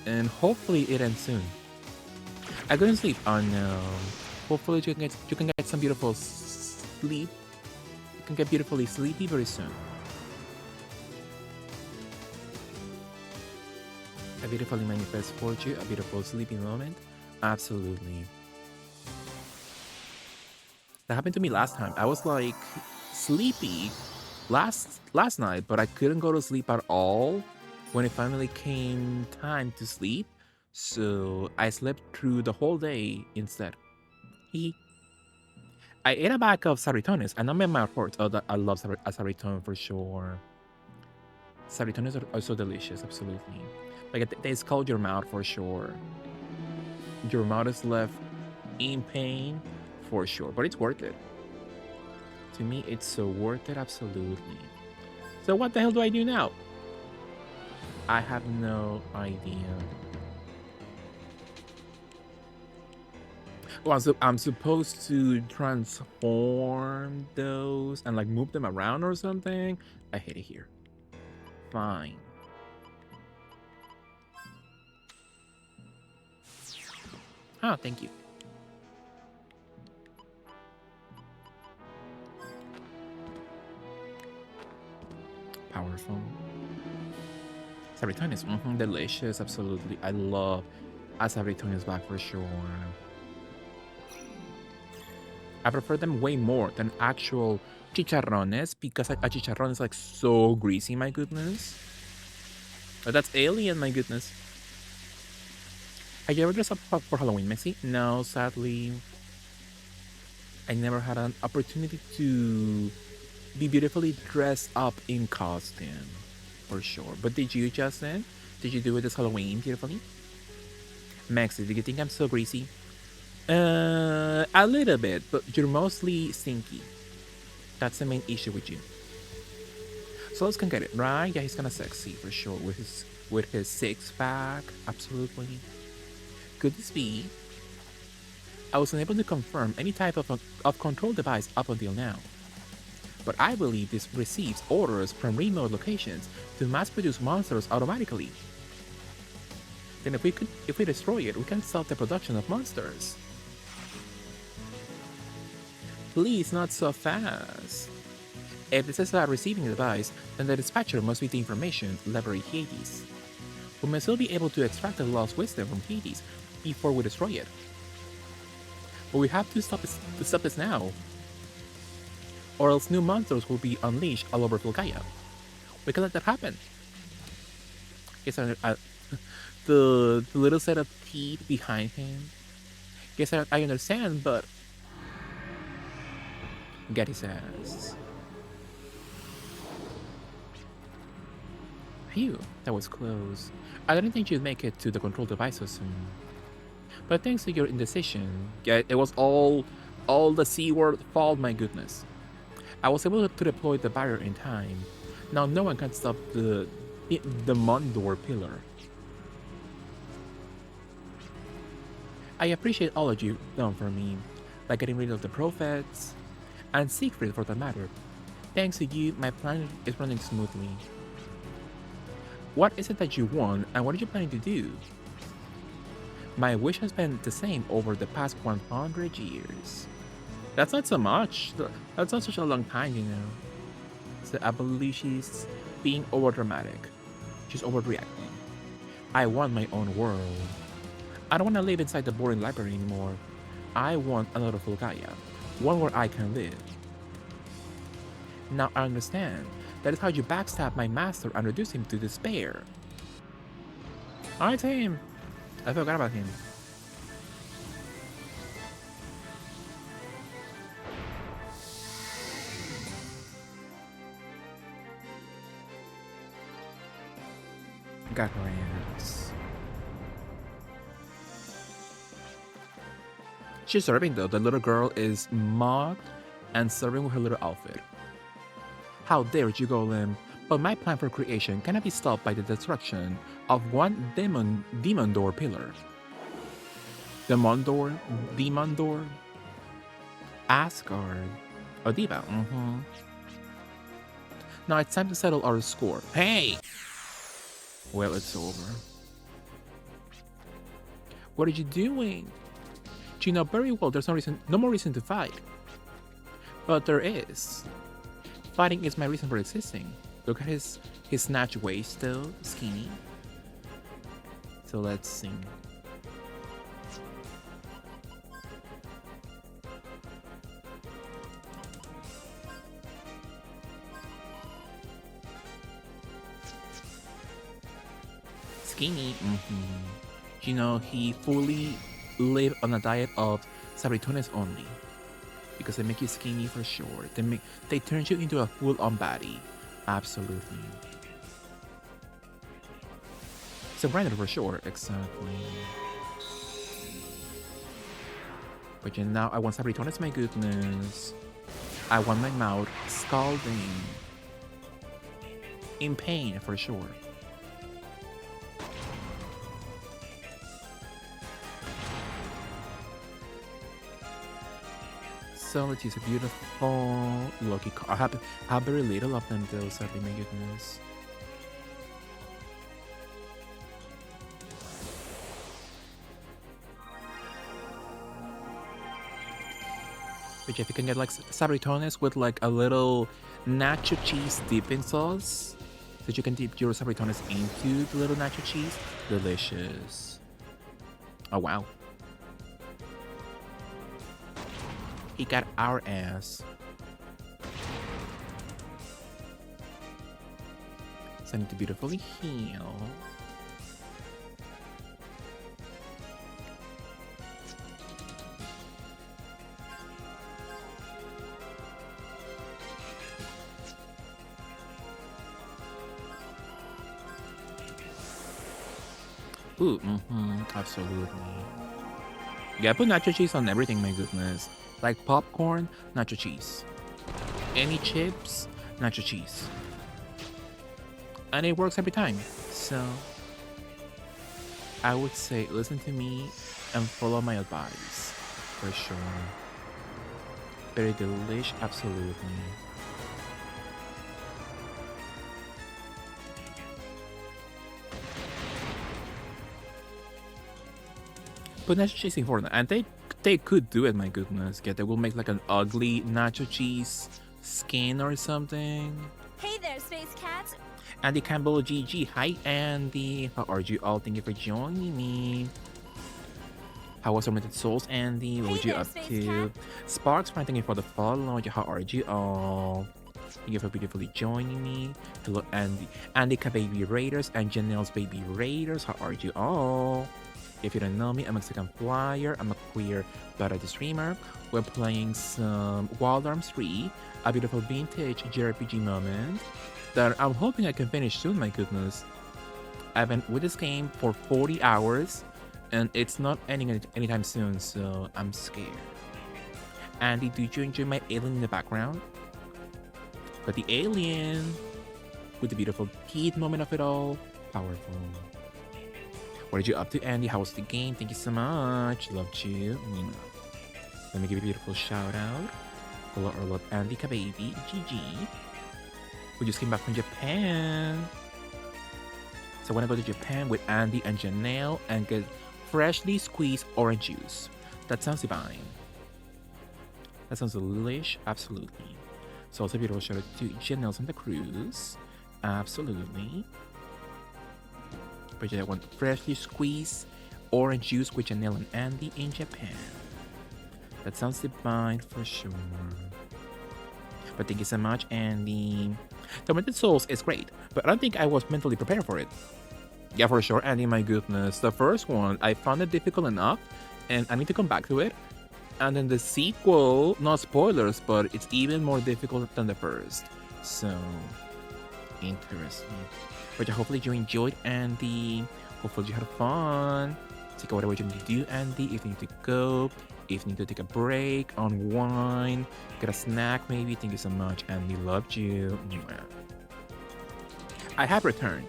and hopefully it ends soon. I couldn't sleep. Oh no. Hopefully you can get some beautiful sleep. You can get beautifully sleepy very soon. A beautifully manifest for you, a beautiful sleeping moment. Absolutely. That happened to me last time. I was like sleepy last night, but I couldn't go to sleep at all when it finally came time to sleep. So I slept through the whole day instead. Hee. I ate a bag of saritones, and I'm in my heart. Oh, I love a saritone for sure. Saritones are so delicious, absolutely. Like they scald your mouth for sure. Your mouth is left in pain for sure, but it's worth it. To me, it's so worth it, absolutely. So what the hell do I do now? I have no idea. Oh, I'm supposed to transform those and like move them around or something? I hate it here. Fine. Oh, thank you. Powerful. Saritone is delicious, absolutely. I love a Saritone back for sure. I prefer them way more than actual chicharrones because a chicharrón is like so greasy, my goodness. But that's alien, my goodness. Have you ever dressed up for Halloween, Messi? No, sadly. I never had an opportunity to be beautifully dressed up in costume, for sure. But did you, Justin? Did you do it this Halloween beautifully? Maxi, do you think I'm so greasy? A little bit, but you're mostly stinky. That's the main issue with you. So let's get it, right? Yeah, he's kinda sexy for sure with his six pack. Absolutely. Could this be? I was unable to confirm any type of control device up until now. But I believe this receives orders from remote locations to mass produce monsters automatically. Then if we destroy it, we can stop the production of monsters. Please, not so fast. If this is a receiving device, then the dispatcher must be the information library Hades. We must still be able to extract the lost wisdom from Hades before we destroy it. But we have to stop this now, or else new monsters will be unleashed all over Fulgaia. We can let that happen. Yes, the little set of teeth behind him. Yes, I understand, but get his ass. Phew, that was close. I didn't think you'd make it to the control device so soon. But thanks to your indecision, yeah, it was all the C word fault, my goodness. I was able to deploy the barrier in time. Now no one can stop the Mondor pillar. I appreciate all of you done for me, like getting rid of the prophets, and Siegfried for that matter. Thanks to you, my plan is running smoothly. What is it that you want, and what are you planning to do? My wish has been the same over the past 100 years. That's not so much. That's not such a long time, you know. So I believe she's being overdramatic. She's overreacting. I want my own world. I don't want to live inside the boring library anymore. I want another Fulgaia. One where I can live. Now I understand. That is how you backstab my master and reduce him to despair. Alright, team. I forgot about him. Got her hands. She's serving though. The little girl is mocked and serving with her little outfit. How dare you, Golem? But my plan for creation cannot be stopped by the destruction of one demon door pillar. Demon door, Asgard, Odiba. Now it's time to settle our score. Hey! Well, it's over. What are you doing? You know very well there's no more reason to fight. But there is. Fighting is my reason for existing. Look at his snatch waist still, skinny. So let's sing. Skinny. You know, he fully lived on a diet of sabritones only. Because they make you skinny for sure. They turn you into a full-on body. Absolutely. So branded for sure, exactly. But you know, now I want sabritones, my goodness. I want my mouth scalding. In pain for sure. So let's use a beautiful Loki card. I have very little of them though, sadly, my goodness. But if you can get like sabritones with like a little nacho cheese dipping sauce, so you can dip your sabritones into the little nacho cheese, delicious. Oh wow. He got our ass. So I need to beautifully heal. Ooh, absolutely. Yeah, put nacho cheese on everything, my goodness. Like popcorn, nacho cheese. Any chips, nacho cheese. And it works every time. So I would say listen to me and follow my advice. For sure. Very delish, absolutely. But nacho cheese is important, and they could do it. My goodness, yeah, they will make like an ugly nacho cheese skin or something. Hey there, space cats. Andy Campbell, GG. Hi, Andy. How are you all? Thank you for joining me. How was Tormented Souls, Andy? What were you up to? Sparks, thank you for the follow. How are you all? Thank you for beautifully joining me. Hello, Andy. Andy Baby Raiders and Janelle's Baby Raiders. How are you all? If you don't know me, I'm a Mexican flyer. I'm a queer variety streamer. We're playing some Wild Arms 3, a beautiful vintage JRPG moment that I'm hoping I can finish soon, my goodness. I've been with this game for 40 hours, and it's not ending anytime soon, so I'm scared. Andy, did you enjoy my alien in the background? But the alien, with the beautiful teeth moment of it all, powerful. What are you up to, Andy? How was the game? Thank you so much. Loved you. Let me give you a beautiful shout out. Hello, I love Andy Kababy. GG. We just came back from Japan. So I want to go to Japan with Andy and Janelle and get freshly squeezed orange juice. That sounds divine. That sounds delish. Absolutely. So also a beautiful shout out to Janelle on the cruise. Absolutely. But yeah, I want freshly squeezed orange juice with Janelle and Andy in Japan. That sounds divine for sure. But thank you so much, Andy. Tormented Souls is great, but I don't think I was mentally prepared for it. Yeah, for sure, Andy, my goodness. The first one, I found it difficult enough, and I need to come back to it. And then the sequel, not spoilers, but it's even more difficult than the first. So, interesting. But yeah, hopefully you enjoyed, Andy. Hopefully you had fun. Take whatever you need to do, Andy. If you need to go, if you need to take a break, unwind, get a snack maybe. Thank you so much, Andy. Loved you. I have returned.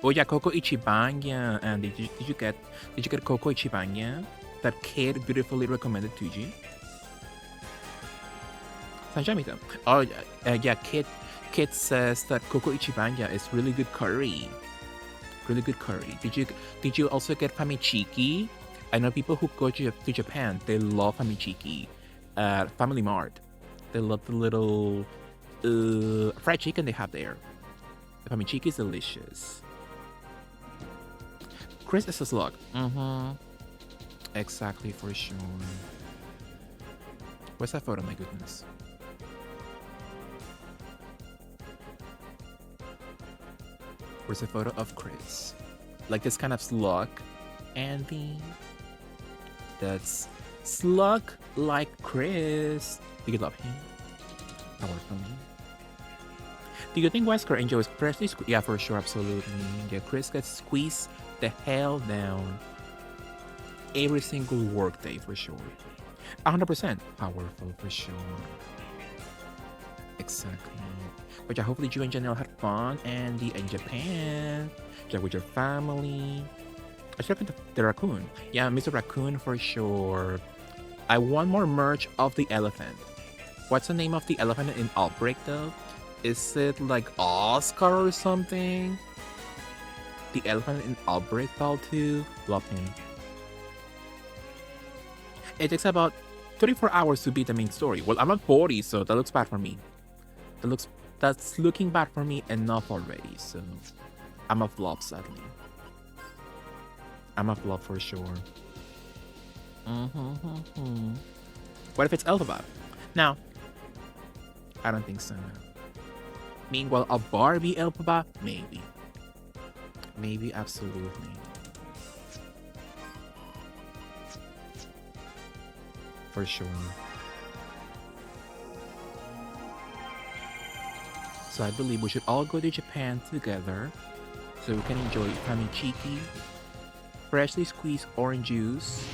Oh yeah, Coco Ichibanya. And did you get Coco Ichibanya? That Kate beautifully recommended to you. Sanjamita. Oh yeah, Kate says that Coco Ichibanya is really good curry. Really good curry. Did you also get Famichiki? I know people who go to Japan, they love Famichiki. Family Mart. They love the little fried chicken they have there. The Famichiki is delicious. Chris is a slug. Exactly, for sure. Where's that photo? My goodness. Where's a photo of Chris? Like this kind of slug. Andy. That's slug like Chris. Do you love him? Powerful. Do you think Wesker enjoys freshly squeezed? Yeah, for sure, absolutely. Yeah, Chris gets squeezed the hell down every single workday for sure. 100% powerful for sure. Exactly. But yeah, hopefully you and Janelle had fun and in Japan. Yeah, with your family. I should have the raccoon. Yeah, Mr. Raccoon for sure. I want more merch of the elephant. What's the name of the elephant in Outbreak though? Is it like Oscar or something? The elephant in Outbreak Pal 2. Love him. It takes about 34 hours to beat the main story. Well, I'm at 40, so that looks bad for me. That's looking bad for me enough already, so I'm a flop, sadly. I'm a flop for sure. What if it's Elphaba? Now, I don't think so. Meanwhile, a Barbie Elphaba? Maybe. Maybe, absolutely. For sure. So I believe we should all go to Japan together so we can enjoy Famichiki, freshly squeezed orange juice.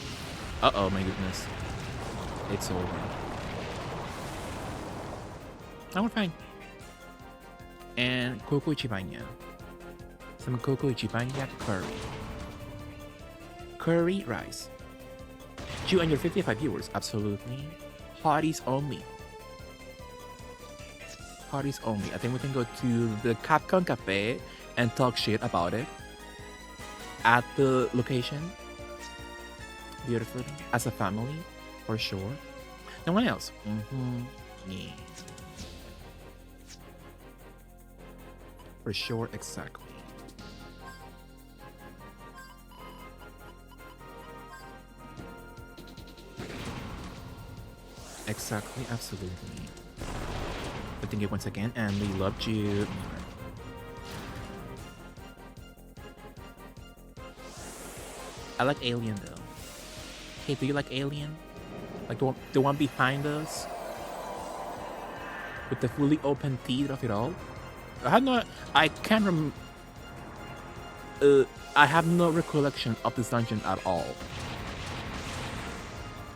Uh-oh, my goodness. It's over. Oh, we're fine. And Coco Ichibanya. Some Coco Ichibanya curry. Curry rice. You and your 55 viewers, absolutely. Hotties only. Hotties only. I think we can go to the Capcom Cafe and talk shit about it. At the location. Beautifully. As a family, for sure. No one else. Yeah. For sure, exactly. Exactly, absolutely. But thank you once again, and we loved you. I like Alien though. Hey, do you like Alien? Like the one behind us? With the fully open teeth of it all? I can't I have no recollection of this dungeon at all.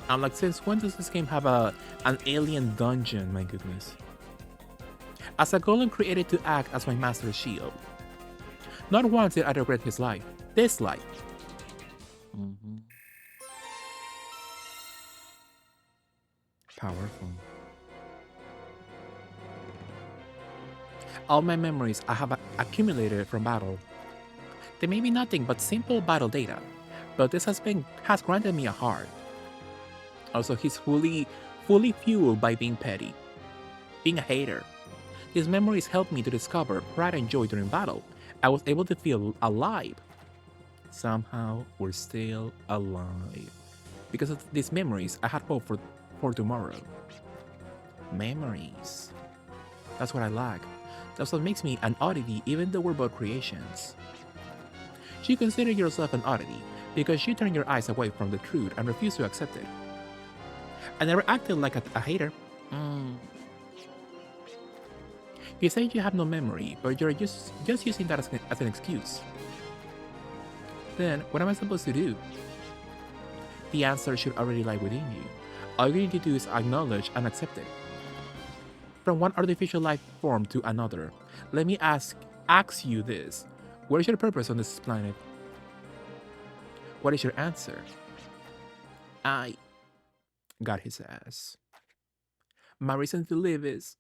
I'm like, since when does this game have an alien dungeon? My goodness. As a golem created to act as my master's shield. Not once did I regret his life. This life. Powerful. All my memories I have accumulated from battle. They may be nothing but simple battle data, but this has granted me a heart. Also, he's fully fueled by being petty, being a hater. These memories helped me to discover pride and joy during battle. I was able to feel alive. Somehow, we're still alive. Because of these memories, I had hope for tomorrow. Memories. That's what I lack. That's what makes me an oddity, even though we're both creations. You consider yourself an oddity because you turn your eyes away from the truth and refuse to accept it. I never acted like a hater. You say you have no memory, but you're just using that as an excuse. Then, what am I supposed to do? The answer should already lie within you. All you need to do is acknowledge and accept it. from one artificial life form to another. Let me ask you this. What is your purpose on this planet? What is your answer? I got his ass. My reason to live is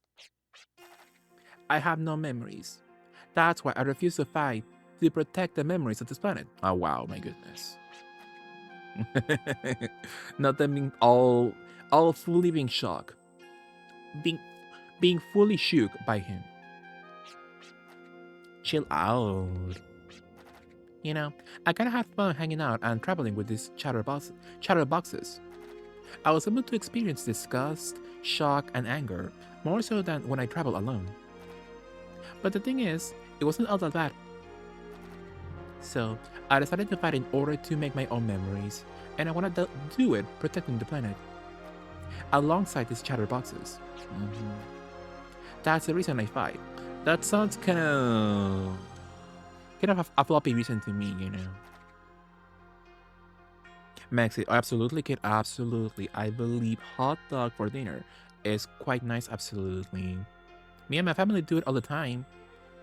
I have no memories. That's why I refuse to fight to protect the memories of this planet. Oh wow, my goodness. Not them being all fully being shocked. Being fully shook by him. Chill out. You know, I kinda had fun hanging out and traveling with these chatterboxes. I was able to experience disgust, shock, and anger more so than when I travel alone. But the thing is, it wasn't all that bad. So, I decided to fight in order to make my own memories, and I wanted to do it protecting the planet. Alongside these chatterboxes. That's the reason I fight. That sounds kind of a floppy reason to me, you know. Maxi, absolutely, kid, absolutely. I believe hot dog for dinner is quite nice, absolutely. Me and my family do it all the time.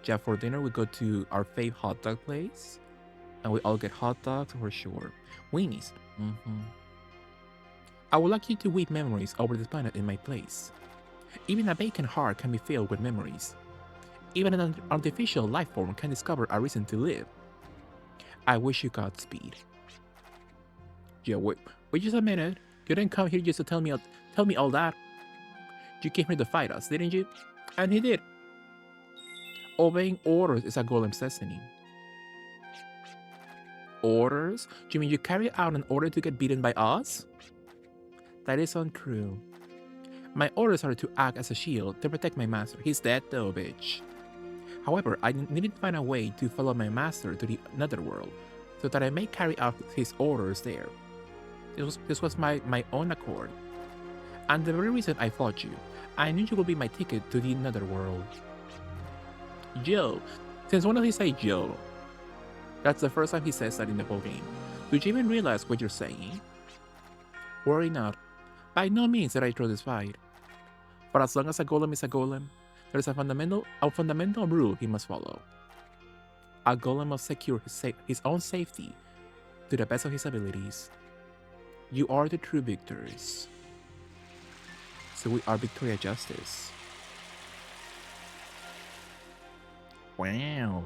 Jeff, for dinner, we go to our fave hot dog place, and we all get hot dogs for sure. Weenies. I would like you to weave memories over this planet in my place. Even a bacon heart can be filled with memories. Even an artificial life form can discover a reason to live. I wish you Godspeed. Yeah, wait just a minute. You didn't come here just to tell me all that. You came here to fight us, didn't you? And he did. Obeying orders is a golem's destiny. Orders? Do you mean you carry out an order to get beaten by us? That is untrue. My orders are to act as a shield to protect my master. He's dead though, bitch. However, I needed to find a way to follow my master to the netherworld, so that I may carry out his orders there. This was my own accord. And the very reason I fought you, I knew you would be my ticket to the netherworld. Joe. Since when did he say Joe? That's the first time he says that in the whole game. Do you even realize what you're saying? Worry not. By no means did I throw this fight. For as long as a golem is a golem, there is a fundamental rule he must follow. A golem must secure his own safety to the best of his abilities. You are the true victors. So we are Victoria Justice. Wow.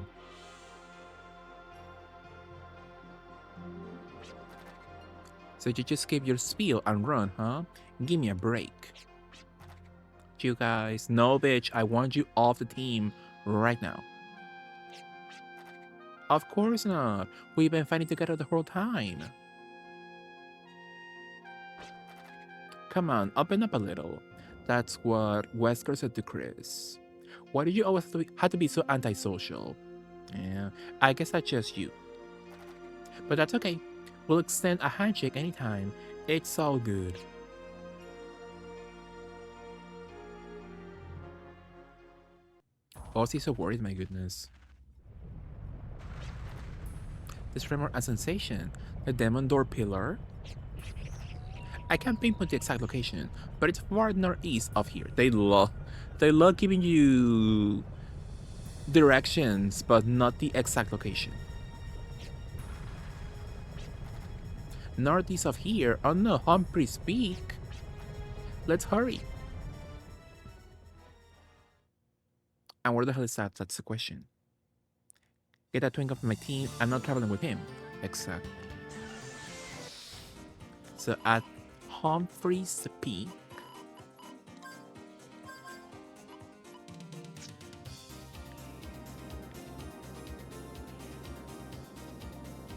So you just gave your spiel and run, huh? Give me a break. You guys, no bitch, I want you off the team right now. Of course not. We've been fighting together the whole time. Come on, open up a little. That's what Wesker said to Chris. Why did you always have to be so antisocial? Yeah, I guess that's just you. But that's okay. We'll extend a handshake anytime. It's all good. Oh, he's so worried, my goodness. This tremor and sensation. The demon door pillar? I can't pinpoint the exact location, but it's far northeast of here. They love giving you directions, but not the exact location. Northeast of here? Oh no, Humphrey's Peak. Let's hurry. And where the hell is that? That's the question. Get that twink off my team. I'm not traveling with him. Exactly. So at Humphrey's Peak.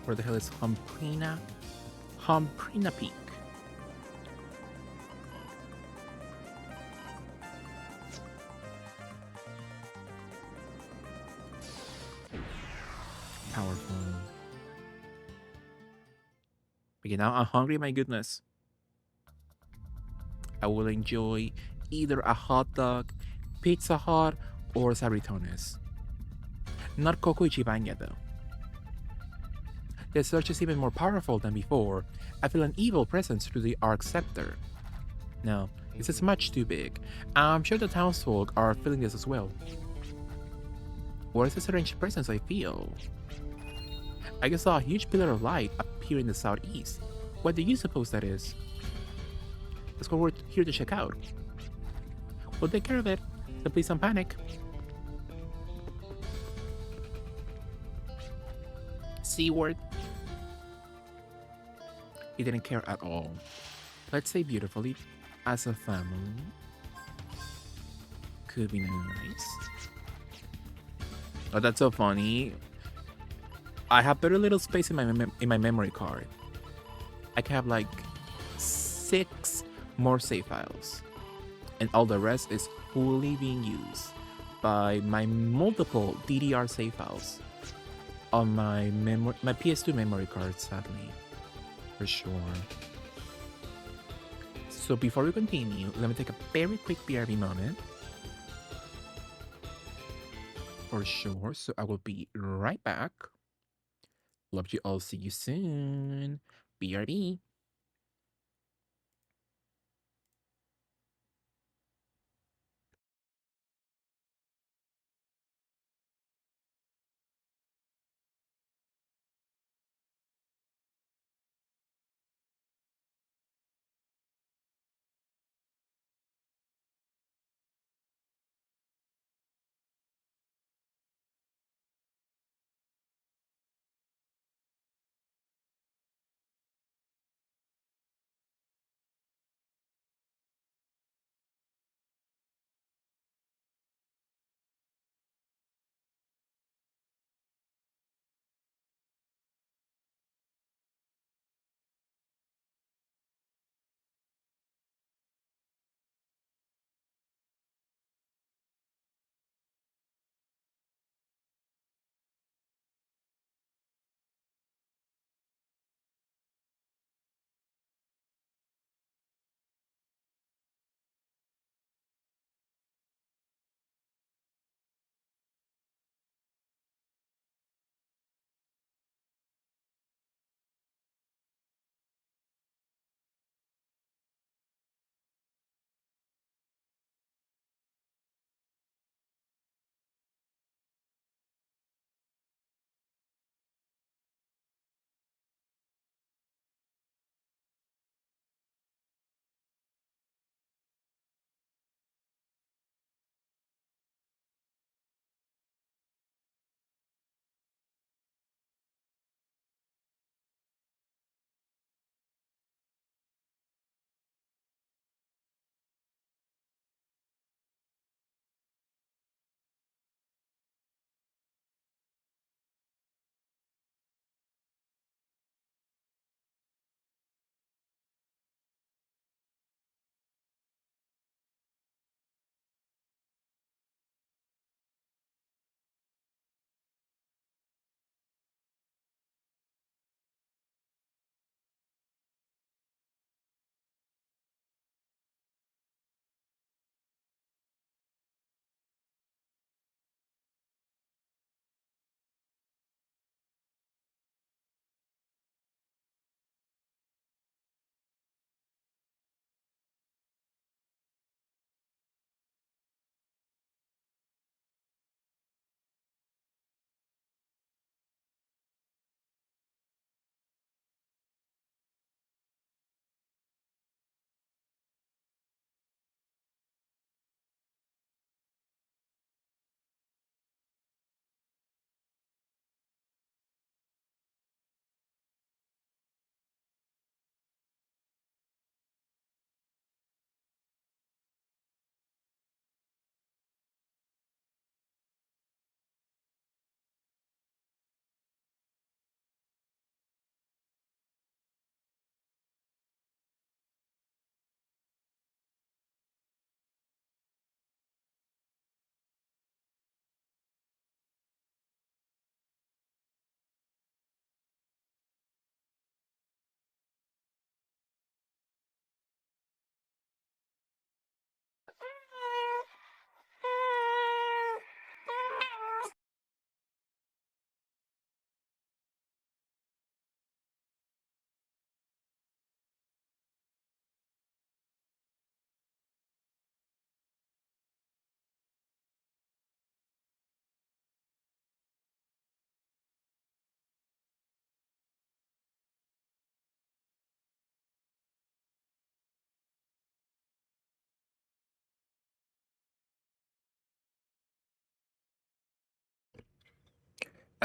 Where the hell is Humprina? Humprina Peak. Powerful. Okay, now I'm hungry, my goodness. I will enjoy either a hot dog, Pizza Hut, or Sabritones. Not Coco Ichibanya though. The search is even more powerful than before. I feel an evil presence through the Arc Scepter. No, This is much too big. I'm sure the townsfolk are feeling this as well. What is the strange presence I feel? I just saw a huge pillar of light appear in the southeast. What do you suppose that is? Let's go over here to check out. We'll take care of it, so please don't panic. C-word. He didn't care at all. Let's say beautifully, as a family. Could be nice. Oh, that's so funny. I have very little space in my memory card. I can have like 6 more save files, and all the rest is fully being used by my multiple DDR save files on my PS2 memory card, sadly, for sure. So before we continue, let me take a very quick BRB moment. For sure. So I will be right back. Love you all. See you soon. BRB.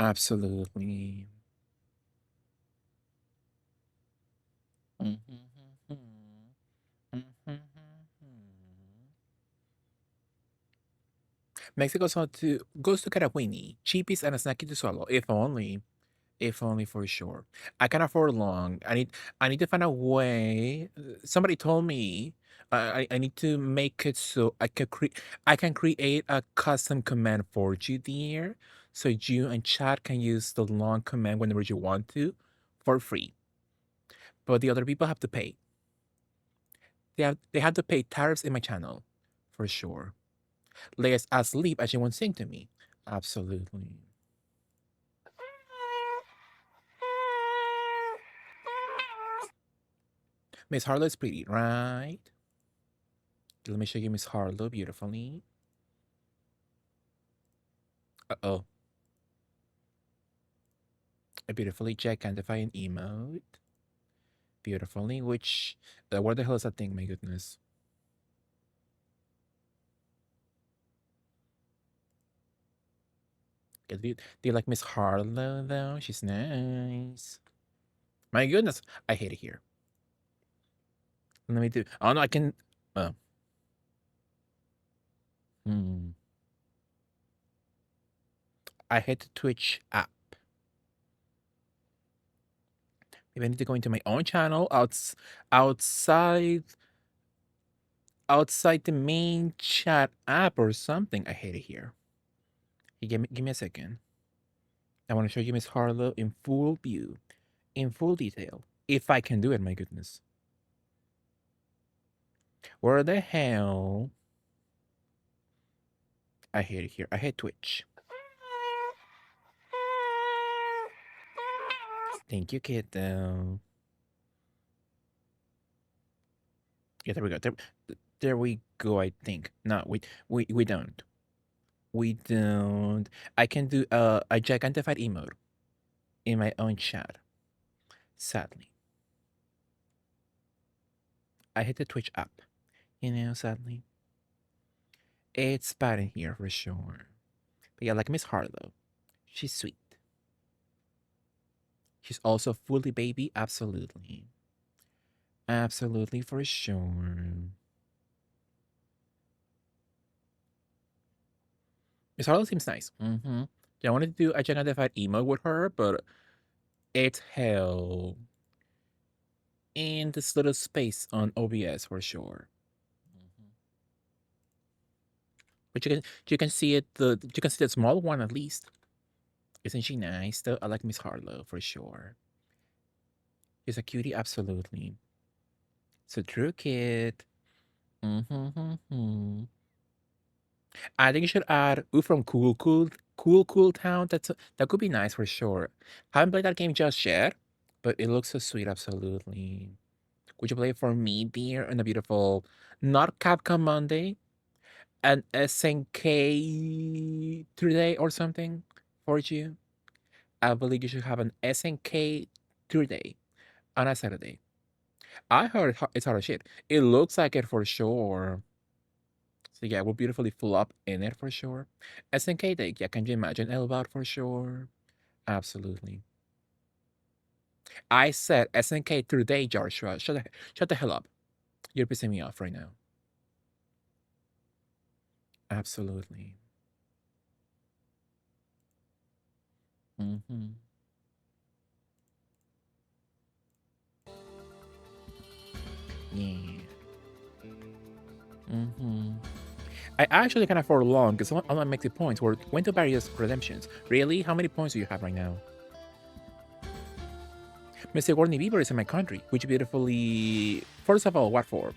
Absolutely. Mexico goes to Carawini, cheapies and a snacky to swallow. If only. If only for sure. I can afford long. I need to find a way. Somebody told me I need to make it so I can create a custom command for you there, so you and chat can use the long command whenever you want to, for free. But the other people have to pay. They have to pay tariffs in my channel, for sure. Lay us asleep as you won't sing to me. Absolutely. Miss Harlow's pretty, right? Let me show you Miss Harlow beautifully. Uh-oh. A beautifully gigantifying emote. Beautifully, which... what the hell is that thing? My goodness. Do you like Miss Harlow, though? She's nice. My goodness. I hate it here. Let me do... Oh, no, I can... Oh. I hate the Twitch app. Maybe I need to go into my own channel outside the main chat app or something. I hate it here. Give me a second. I want to show you Miss Harlow in full view, in full detail. If I can do it, my goodness. Where the hell? I hate it here. I hate Twitch. Thank you, kiddo. Yeah, there we go. There we go, I think. No, we don't. We don't. I can do a gigantified emote in my own chat. Sadly. I hate the Twitch app. Sadly. It's bad in here for sure. But yeah, like Miss Harlow. She's sweet. She's also fully baby. Absolutely. Absolutely for sure. Miss Harlow seems nice. Yeah, I wanted to do a gigantified emo with her, but it's hell in this little space on OBS for sure. But you can see it you can see the small one at least. Isn't she nice though? I like Miss Harlow for sure. She's a cutie, absolutely. So true, kid. I think you should add Ooh from Cool Town. That could be nice for sure. Haven't played that game just yet, but it looks so sweet, absolutely. Would you play it for me, dear, on a beautiful, not Capcom Monday, an SNK today or something for you? I believe you should have an SNK today on a Saturday. I heard it's hard as shit. It looks like it for sure. So yeah, we'll beautifully full up in it for sure. SNK Day, yeah, can you imagine Elbot for sure? Absolutely. I said SNK today, Joshua. Shut the hell up. You're pissing me off right now. Absolutely. Yeah. I actually can afford long because all my maxi points went to various redemptions. Really? How many points do you have right now? Mr. Gordon Bieber is in my country, which beautifully... First of all, what for?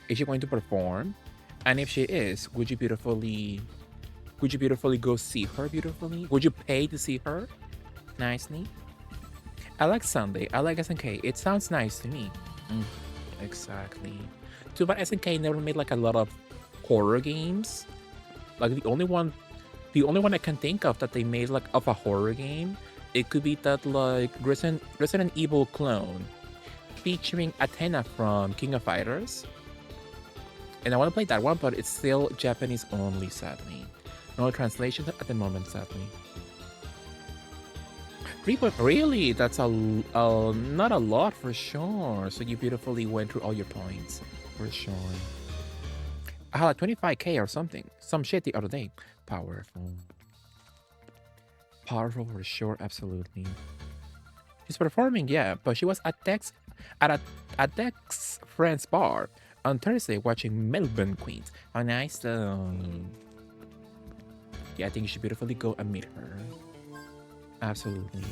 Is she going to perform? And if she is, would you beautifully go see her beautifully? Would you pay to see her? Nicely. I like Sunday. I like SNK. It sounds nice to me. Exactly. Too bad SNK never made like a lot of horror games. Like the only one I can think of that they made like of a horror game, it could be that like Resident Evil clone featuring Athena from King of Fighters. And I want to play that one, but it's still Japanese only, sadly. No translation at the moment, sadly. 3 point, really? That's not a lot for sure. So you beautifully went through all your points for sure. I had like 25k or something. Some shit the other day. Powerful. Powerful for sure, absolutely. She's performing, yeah, but she was at at Dex friend's bar on Thursday watching Melbourne Queens. How nice though. Yeah, I think you should beautifully go and meet her. Absolutely.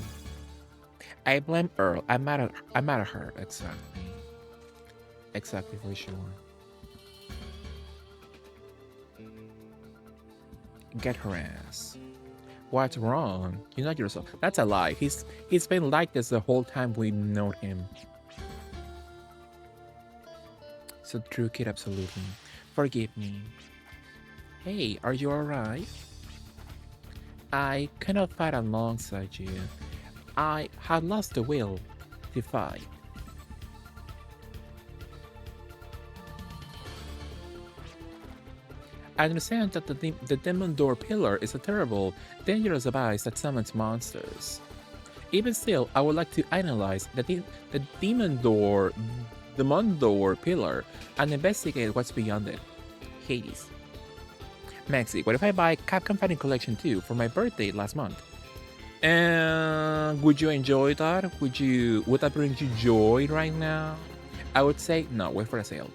I blame Earl. I'm mad at her. Exactly. Exactly for sure. Get her ass. What's wrong? You're not yourself. That's a lie. He's been like this the whole time we know him. So true, kid. Absolutely. Forgive me. Hey, are you alright? I cannot fight alongside you. I had lost the will to fight. I understand that the Demon Door Pillar is a terrible, dangerous device that summons monsters. Even still, I would like to analyze the Demon Door Pillar and investigate what's beyond it. Hades. Maxi, what if I buy Capcom Fighting Collection 2 for my birthday last month? And would you enjoy that? Would that bring you joy right now? I would say no, wait for the sale.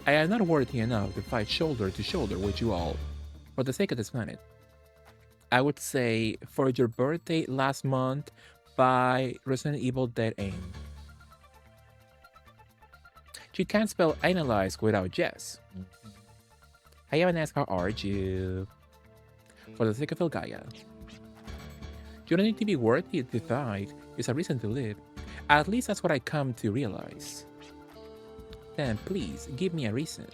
I am not worthy enough to fight shoulder to shoulder with you all, for the sake of this planet. I would say for your birthday last month, buy Resident Evil Dead Aim. You can't spell analyze without Jess. I haven't asked how are you? For the sake of Elgaia. You don't need to be worthy to fight, it's a reason to live. At least that's what I come to realize. Then please, give me a reason.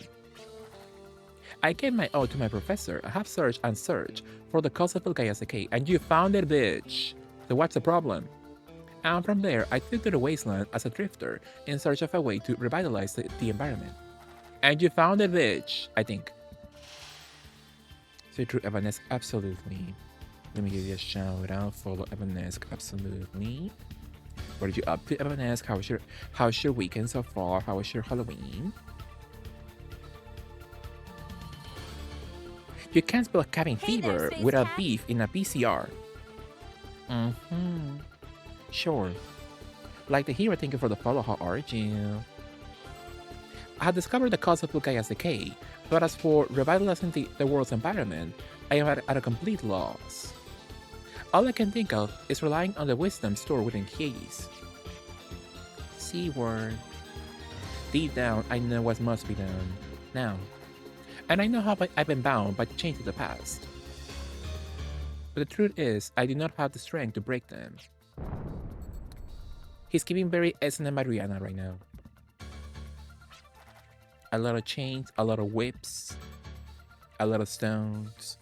I gave my ode to my professor. I have searched and searched for the cause of Elgaia's decay, and you found it, bitch! So what's the problem? And from there, I took to the wasteland as a drifter in search of a way to revitalize the environment. And you found it, bitch, I think. So true, Evanesque, absolutely. Let me give you a shout out. Follow Evanesque, absolutely. What are you up to, Evanesque? How's your weekend so far? How was your Halloween? You can't spell cabin fever without beef in a PCR. Sure. Like the hero, thank you for the follow. How are you? I have discovered the cause of Elgaia's decay, but as for revitalizing the world's environment, I am at a complete loss. All I can think of is relying on the wisdom stored within Hades. C-word. Deep down, I know what must be done. Now. And I know how I've been bound by the chains of the past. But the truth is, I do not have the strength to break them. He's giving very S&M Mariana right now. A lot of chains, a lot of whips, a lot of stones.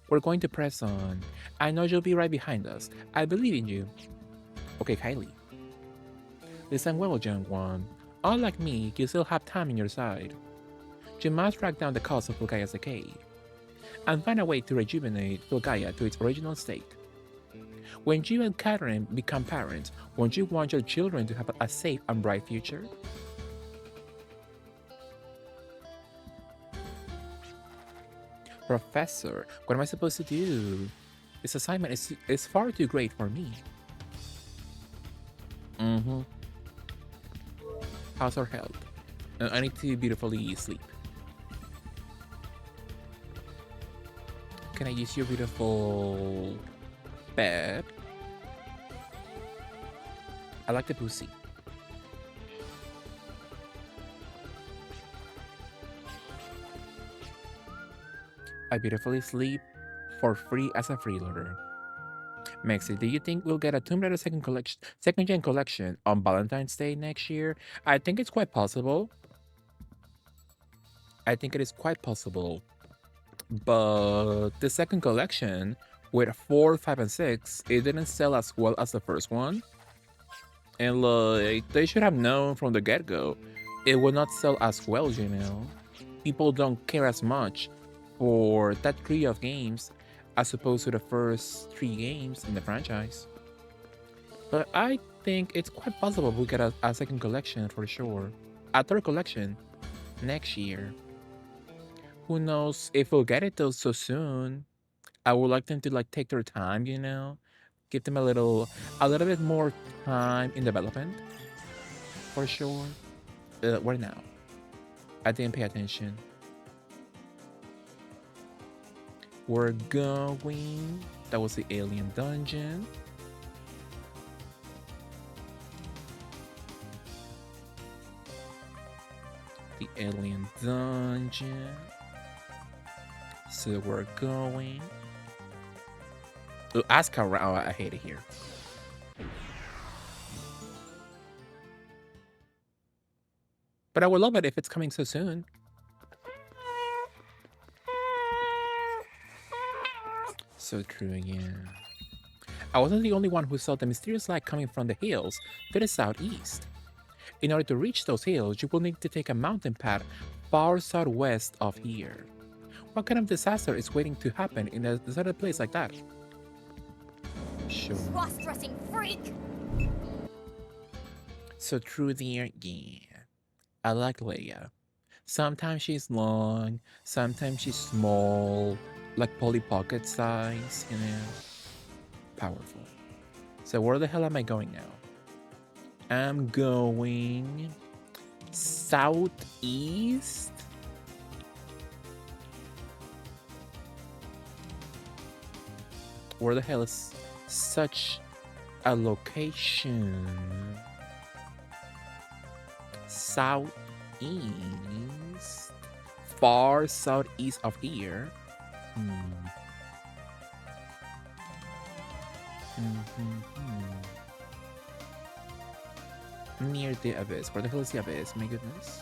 We're going to press on. I know you'll be right behind us. I believe in you. Okay, Kylie. Listen well, young one. Unlike me, you still have time on your side. You must track down the cause of Elgaia's decay and find a way to rejuvenate Elgaia to its original state. When you and Catherine become parents, won't you want your children to have a safe and bright future? Professor, what am I supposed to do? This assignment is far too great for me. How's our health? I need to beautifully sleep. Can I use your beautiful bed? I like the pussy. I beautifully sleep for free as a freeloader. Maxi, do you think we'll get a Tomb Raider second gen collection on Valentine's Day next year? I think it's quite possible. I think it is quite possible. But the second collection with 4, 5, and 6, it didn't sell as well as the first one. And like, they should have known from the get-go, it would not sell as well, you know? People don't care as much for that trio of games as opposed to the first 3 games in the franchise. But I think it's quite possible we get a second collection for sure. A third collection next year. Who knows if we'll get it though so soon. I would like them to like take their time, you know? Give them a little bit more time in development for sure. Where now? I didn't pay attention. We're going. That was the alien dungeon. The alien dungeon. So we're going. Oh, ask around. Oh, I hate it here. But I would love it if it's coming so soon. So true, yeah. I wasn't the only one who saw the mysterious light coming from the hills to the southeast. In order to reach those hills, you will need to take a mountain path far southwest of here. What kind of disaster is waiting to happen in a deserted place like that? Sure. Cross-dressing freak! So true there, yeah. I like Leia. Sometimes she's long, sometimes she's small, like Polly Pocket size, you know? Powerful. So where the hell am I going now? I'm going southeast. Where the hell is such a location? Southeast. Far southeast of here. Near the abyss. Where the hell is the abyss? My goodness.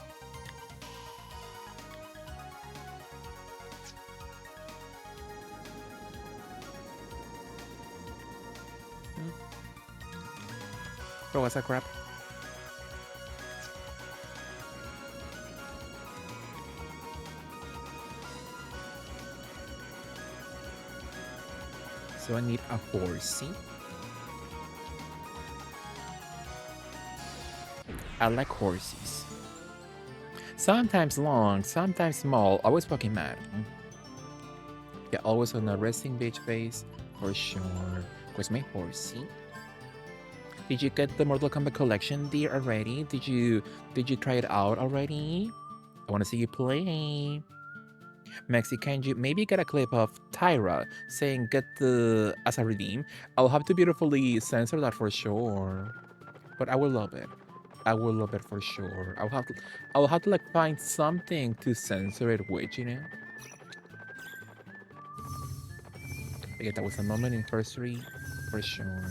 Oh, what's that crap? So I need a horsey. I like horses. Sometimes long, sometimes small, always fucking mad. Yeah, always on a resting bitch face, for sure. Where's my horsey? Did you get the Mortal Kombat collection, dear, already? Did you try it out already? I want to see you play. Maxi, can you maybe get a clip of Tyra saying get the as a redeem? I'll have to beautifully censor that for sure. But I will love it. I will love it for sure. I'll have to like find something to censor it with, you know? I get that was a moment in Firstory for sure.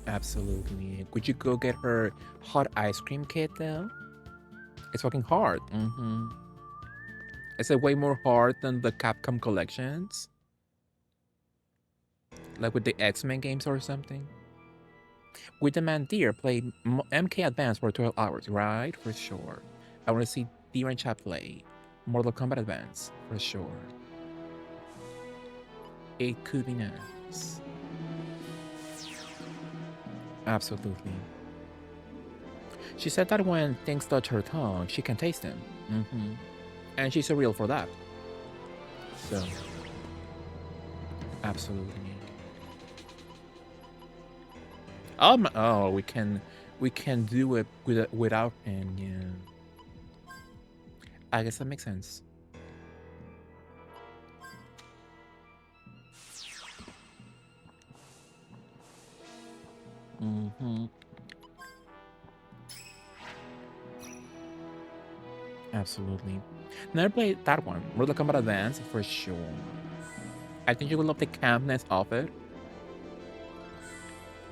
Absolutely. Could you go get her hot ice cream kit though? It's fucking hard. Is it way more hard than the Capcom collections? Like with the X-Men games or something? With the man Deer played MK Advance for 12 hours, right? For sure. I want to see Deer and Chat play Mortal Kombat Advance, for sure. It could be nice. Absolutely. She said that when things touch her tongue, she can taste them. And she's surreal for that. So, absolutely. Oh, we can do it without him. Yeah. I guess that makes sense. Absolutely. Never played that one. Mortal Kombat Advance for sure. I think you will love the campness of it.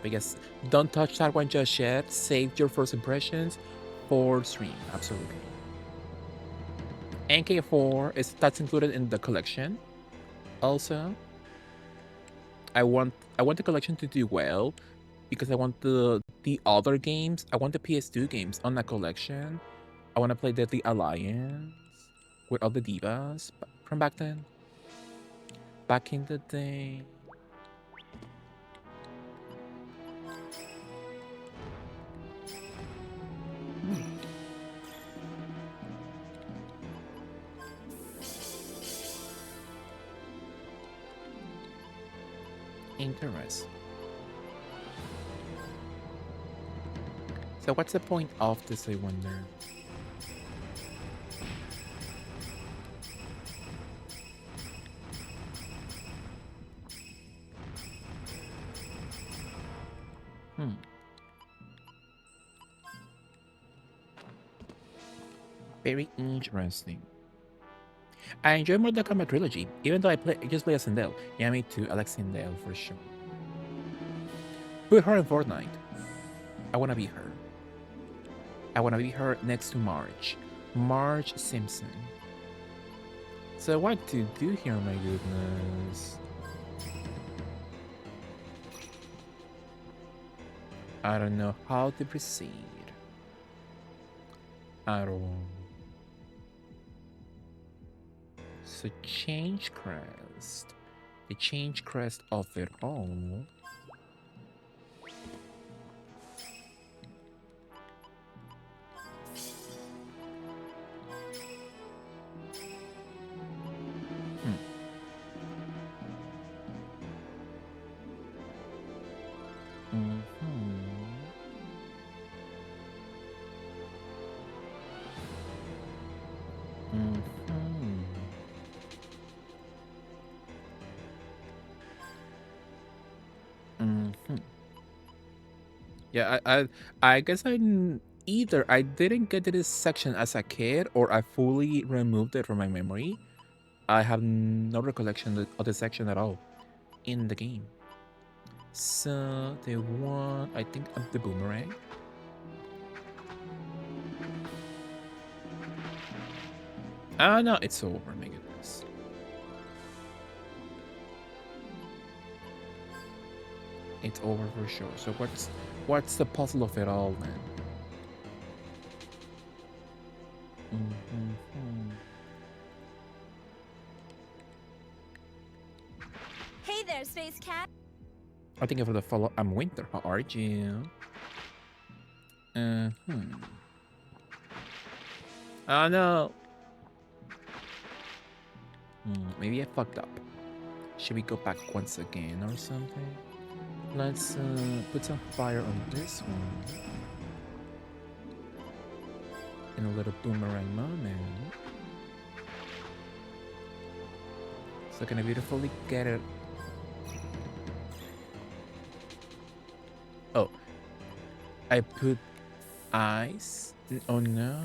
Because don't touch that one just yet. Save your first impressions for stream. Absolutely. NK4 that's included in the collection. Also, I want the collection to do well because I want the other games. I want the PS2 games on that collection. I want to play Deadly Alliance with all the divas from back then? Back in the day. Interesting. So what's the point of this, I wonder? Very interesting. I enjoy Mortal Kombat Trilogy, even though I just play as Sindel. Yeah, me too. I like Sindel for sure. Put her in Fortnite. I wanna be her. I wanna be her next to Marge. Marge Simpson. So what to do here, my goodness? I don't know how to proceed at all. So change crest. The change crest of it all. Yeah, I guess either I didn't get to this section as a kid or I fully removed it from my memory. I have no recollection of the section at all in the game. So the one, I think, of the boomerang. Ah, no, it's over, my goodness. It's over for sure. So what's the puzzle of it all then? Hey there, Space Cat. I think for the follow. I'm Winter. How are you? Oh no. Maybe I fucked up. Should we go back once again or something? Let's put some fire on this one. In a little boomerang moment. So can I beautifully get it? Oh. I put ice? Oh no.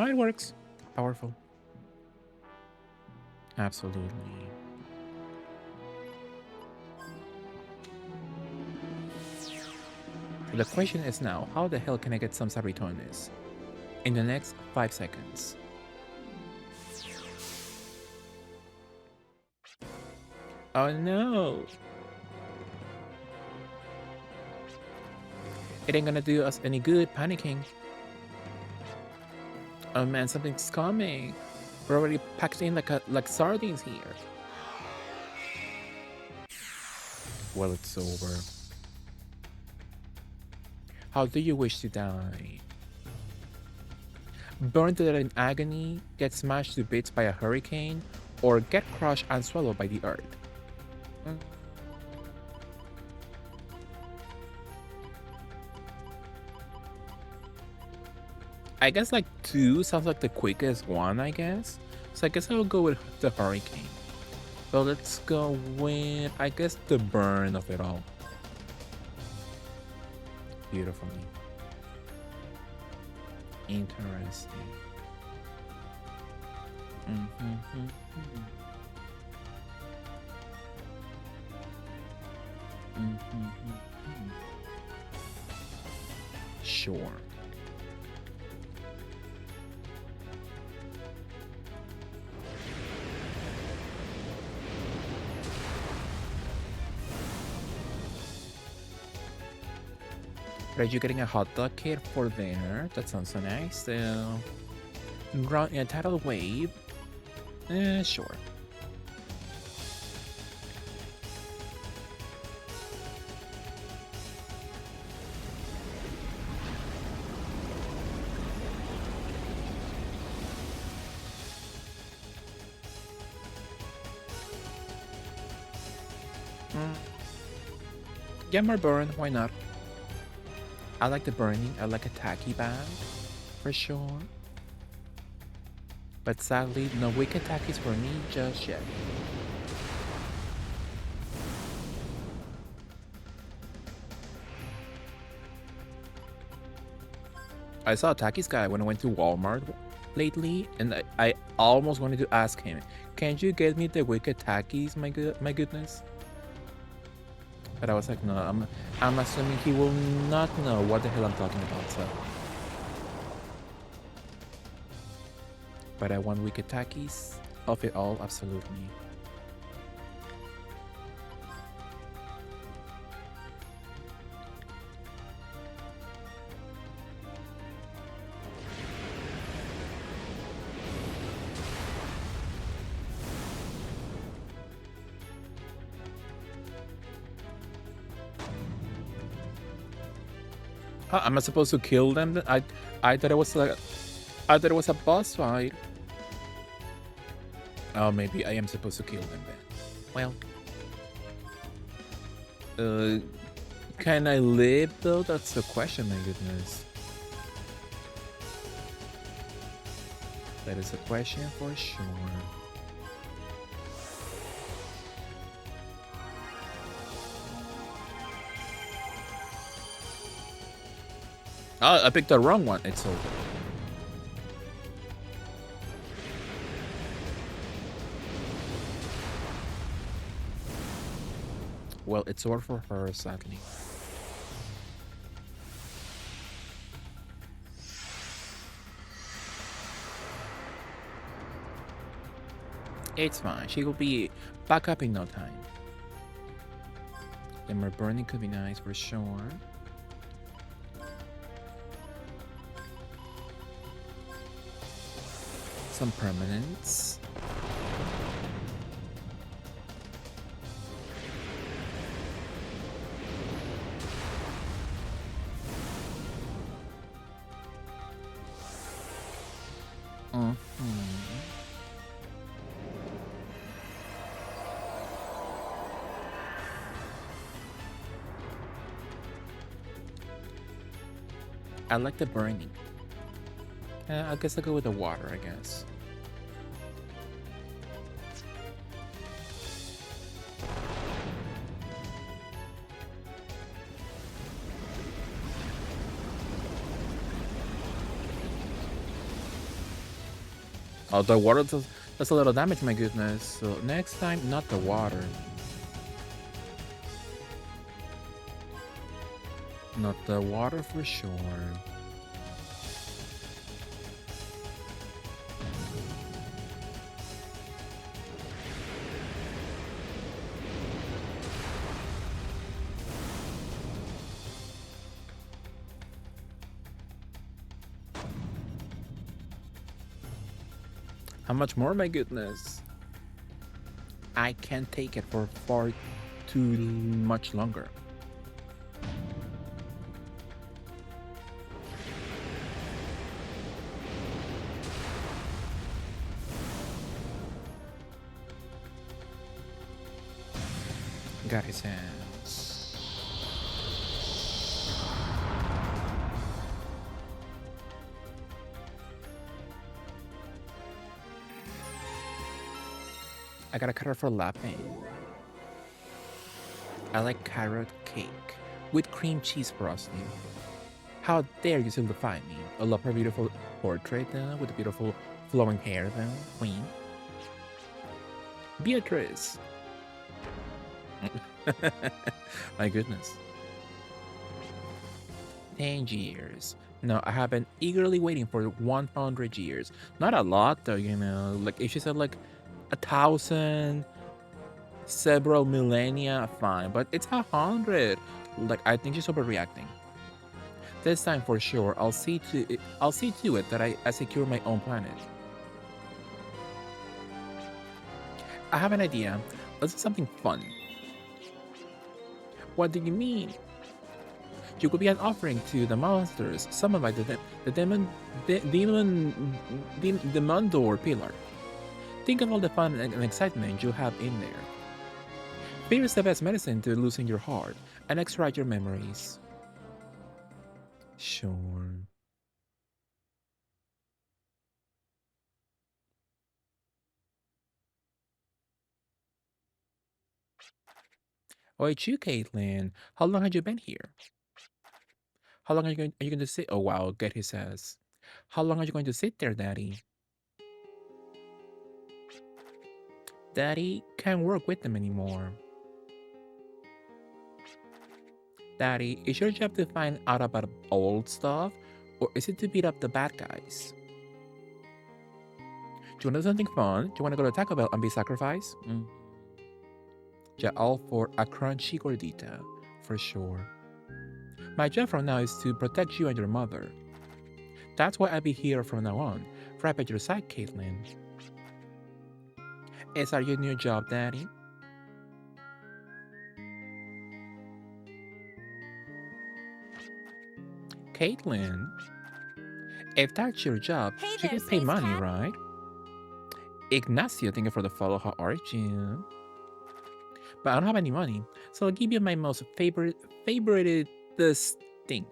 Oh, it works. Powerful. Absolutely. The question is now, how the hell can I get some sabritones? In the next 5 seconds. Oh no! It ain't gonna do us any good panicking. Oh man, something's coming. We're already packed in like sardines here. Well, it's over. How do you wish to die? Burn to death in agony, get smashed to bits by a hurricane, or get crushed and swallowed by the earth? I guess like 2 sounds like the quickest one, I guess. So I guess I'll go with the hurricane. So let's go with, I guess, the burn of it all. Beautifully. Interesting. Sure. But are you getting a hot dog kit for dinner? That sounds so nice. Run a tidal wave. Sure. Yeah, more burn. Why not? I like the burning. I like a tacky bag, for sure. But sadly, no wicked tackies for me just yet. I saw a Takis guy when I went to Walmart lately, and I almost wanted to ask him, "Can you get me the wicked Takis, my goodness?" But I was like, no, I'm assuming he will not know what the hell I'm talking about, so. But I want wicked Takis of it all, absolutely. Huh, am I supposed to kill them? I thought it was like, I thought it was a boss fight. Oh, maybe I am supposed to kill them then. Well, can I live though? That's the question. My goodness, that is a question for sure. Oh, I picked the wrong one. It's over. Well, it's over for her, sadly. It's fine. She will be back up in no time. And more burning could be nice for sure. Some permanents. I like the burning. I guess I'll go with the water, I guess. Oh, the water does a little damage, my goodness. So next time, not the water. Not the water for sure. How much more, my goodness? I can't take it for far too much longer. Got his hands. I got a carrot for laughing. I like carrot cake with cream cheese frosting. How dare you simplify me? I love her beautiful portrait with the beautiful flowing hair queen. Beatrice. My goodness. 10 years. No, I have been eagerly waiting for 100 years. Not a lot though, you know. Like if she said like 1,000, several millennia, fine. But it's 100. Like I think she's overreacting. This time for sure, I'll see to it that I secure my own planet. I have an idea. Let's do something fun. What do you mean? You could be an offering to the monsters summoned by the demon door pillar. Think of all the fun and excitement you have in there. Fear is the best medicine to losing your heart and extract your memories. Sure. Oh, it's you, Caitlin. How long have you been here? How long are you going to sit? Oh, wow, get his ass. How long are you going to sit there, Daddy? Daddy can't work with them anymore. Daddy, is your job to find out about old stuff, or is it to beat up the bad guys? Do you want to do something fun? Do you want to go to Taco Bell and be sacrificed? Yeah, all for a crunchy gordita, for sure. My job from now is to protect you and your mother. That's why I'll be here from now on, right at your side, Caitlin. Is that your new job, Daddy? Caitlin, if that's your job, Hey you there, get paid Space money, Cat. right? Ignacio, thank you for the follow. How are you? But I don't have any money, so I'll give you my most favorited this thing.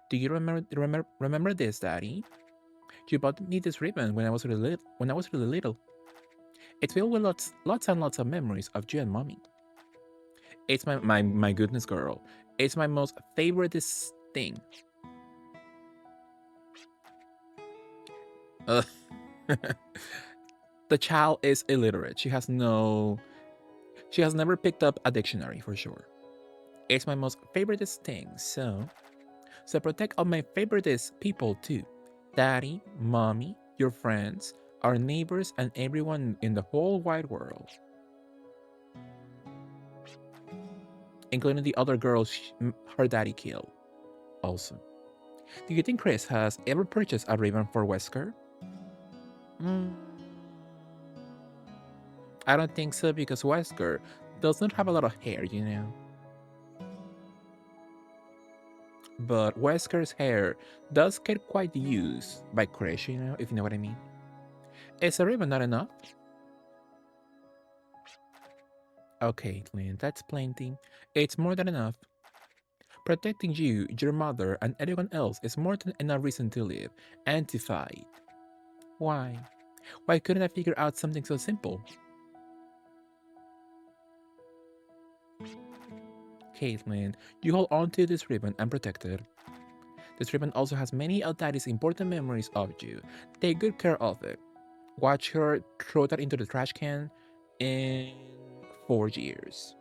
Do you remember this, Daddy? You bought me this ribbon when I was really little. It's filled with lots and lots of memories of you and Mommy. It's my goodness, girl. It's my most favoriteest thing. Ugh. The child is illiterate. She has never picked up a dictionary for sure. It's my most favoriteest thing. So protect all my favoriteest people too. Daddy, Mommy, your friends, our neighbors, and everyone in the whole wide world. Including the other girls her daddy killed. Also. Do you think Chris has ever purchased a ribbon for Wesker? Mm, I don't think so because Wesker does not have a lot of hair, you know. But Wesker's hair does get quite used by Chris, you know, if you know what I mean. Is a ribbon not enough? Okay, Lynn, that's plenty. It's more than enough. Protecting you, your mother, and everyone else is more than enough reason to live and to fight. Why? Why couldn't I figure out something so simple? Caitlin, you hold on to this ribbon and protect it. This ribbon also has many of Daddy's important memories of you. Take good care of it. Watch her throw that into the trash can in 4 years.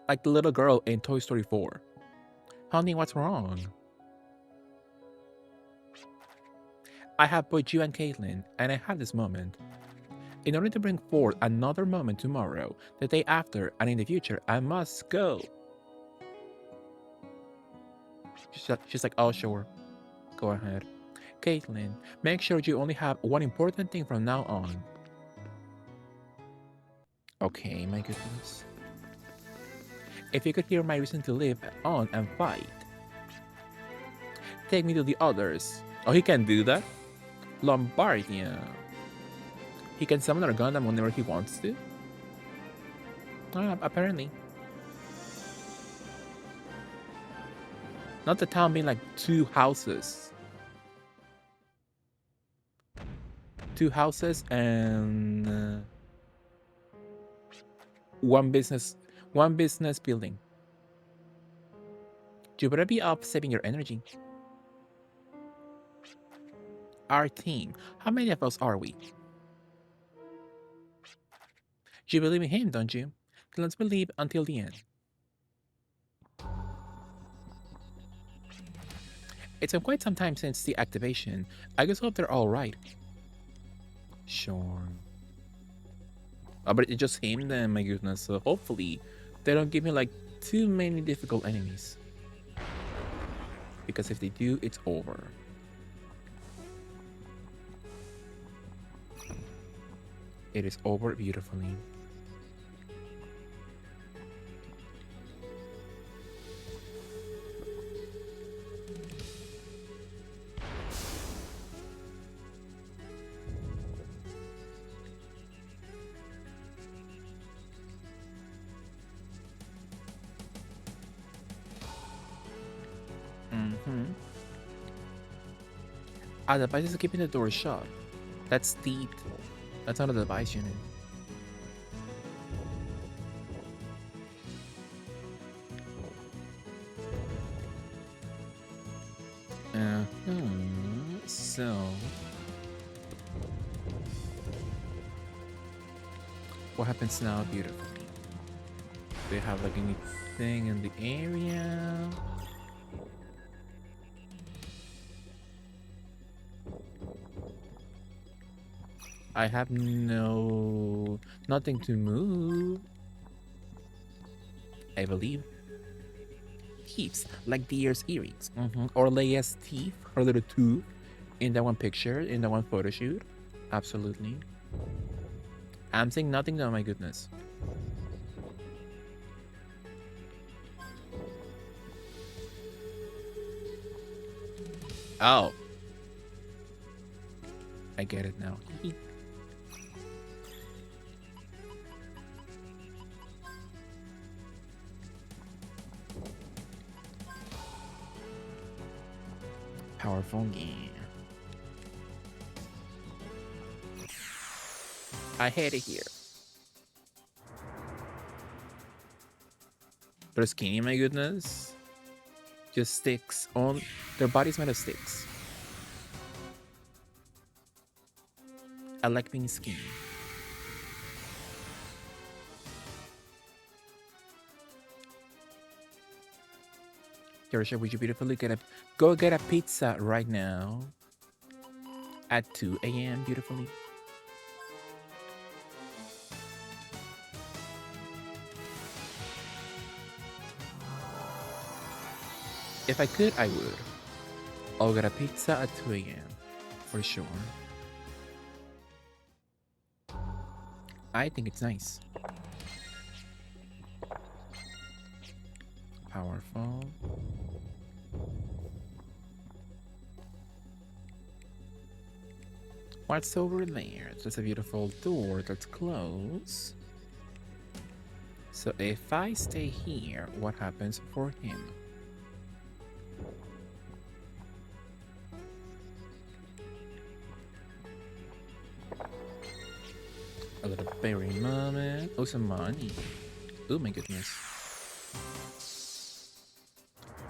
Like the little girl in Toy Story 4. Honey, what's wrong? I have both you and Caitlin, and I have this moment. In order to bring forth another moment tomorrow, the day after, and in the future, I must go. She's like, oh, sure. Go ahead. Caitlin, make sure you only have one important thing from now on. Okay, my goodness. If you could hear my reason to live on and fight, take me to the others. Oh, he can do that? Lombardia. He can summon our Gundam whenever he wants to? Apparently. Not the town being like two houses. Two houses and one business building. You better be up saving your energy. Our team. How many of us are we? You believe in him, don't you? Then let's believe until the end. It's been quite some time since the activation. I just hope they're alright. Sure. Oh, but it's just him then, my goodness. So hopefully They don't give me like too many difficult enemies. Because if they do, it's over. It is over beautifully. Ah, the device is keeping the door shut. That's the... That's not a device unit. So... What happens now? Beautiful. Do you have like anything in the area? I have nothing to move. I believe. Teeth, like deer's earrings. Or Leia's teeth, her little tooth. In that one picture, in that one photo shoot. Absolutely. I'm saying nothing though, my goodness. Oh. I get it now. Powerful game. I hate it here. They're skinny, my goodness. Just sticks on their body's made of sticks. I like being skinny. Kirsha, would you beautifully go get a pizza right now at 2 a.m. beautifully? If I could, I would. I'll get a pizza at 2 a.m. for sure. I think it's nice. Powerful. What's over there? There's a beautiful door that's closed. So if I stay here, what happens for him? A little berry moment. Oh, some money. Oh my goodness.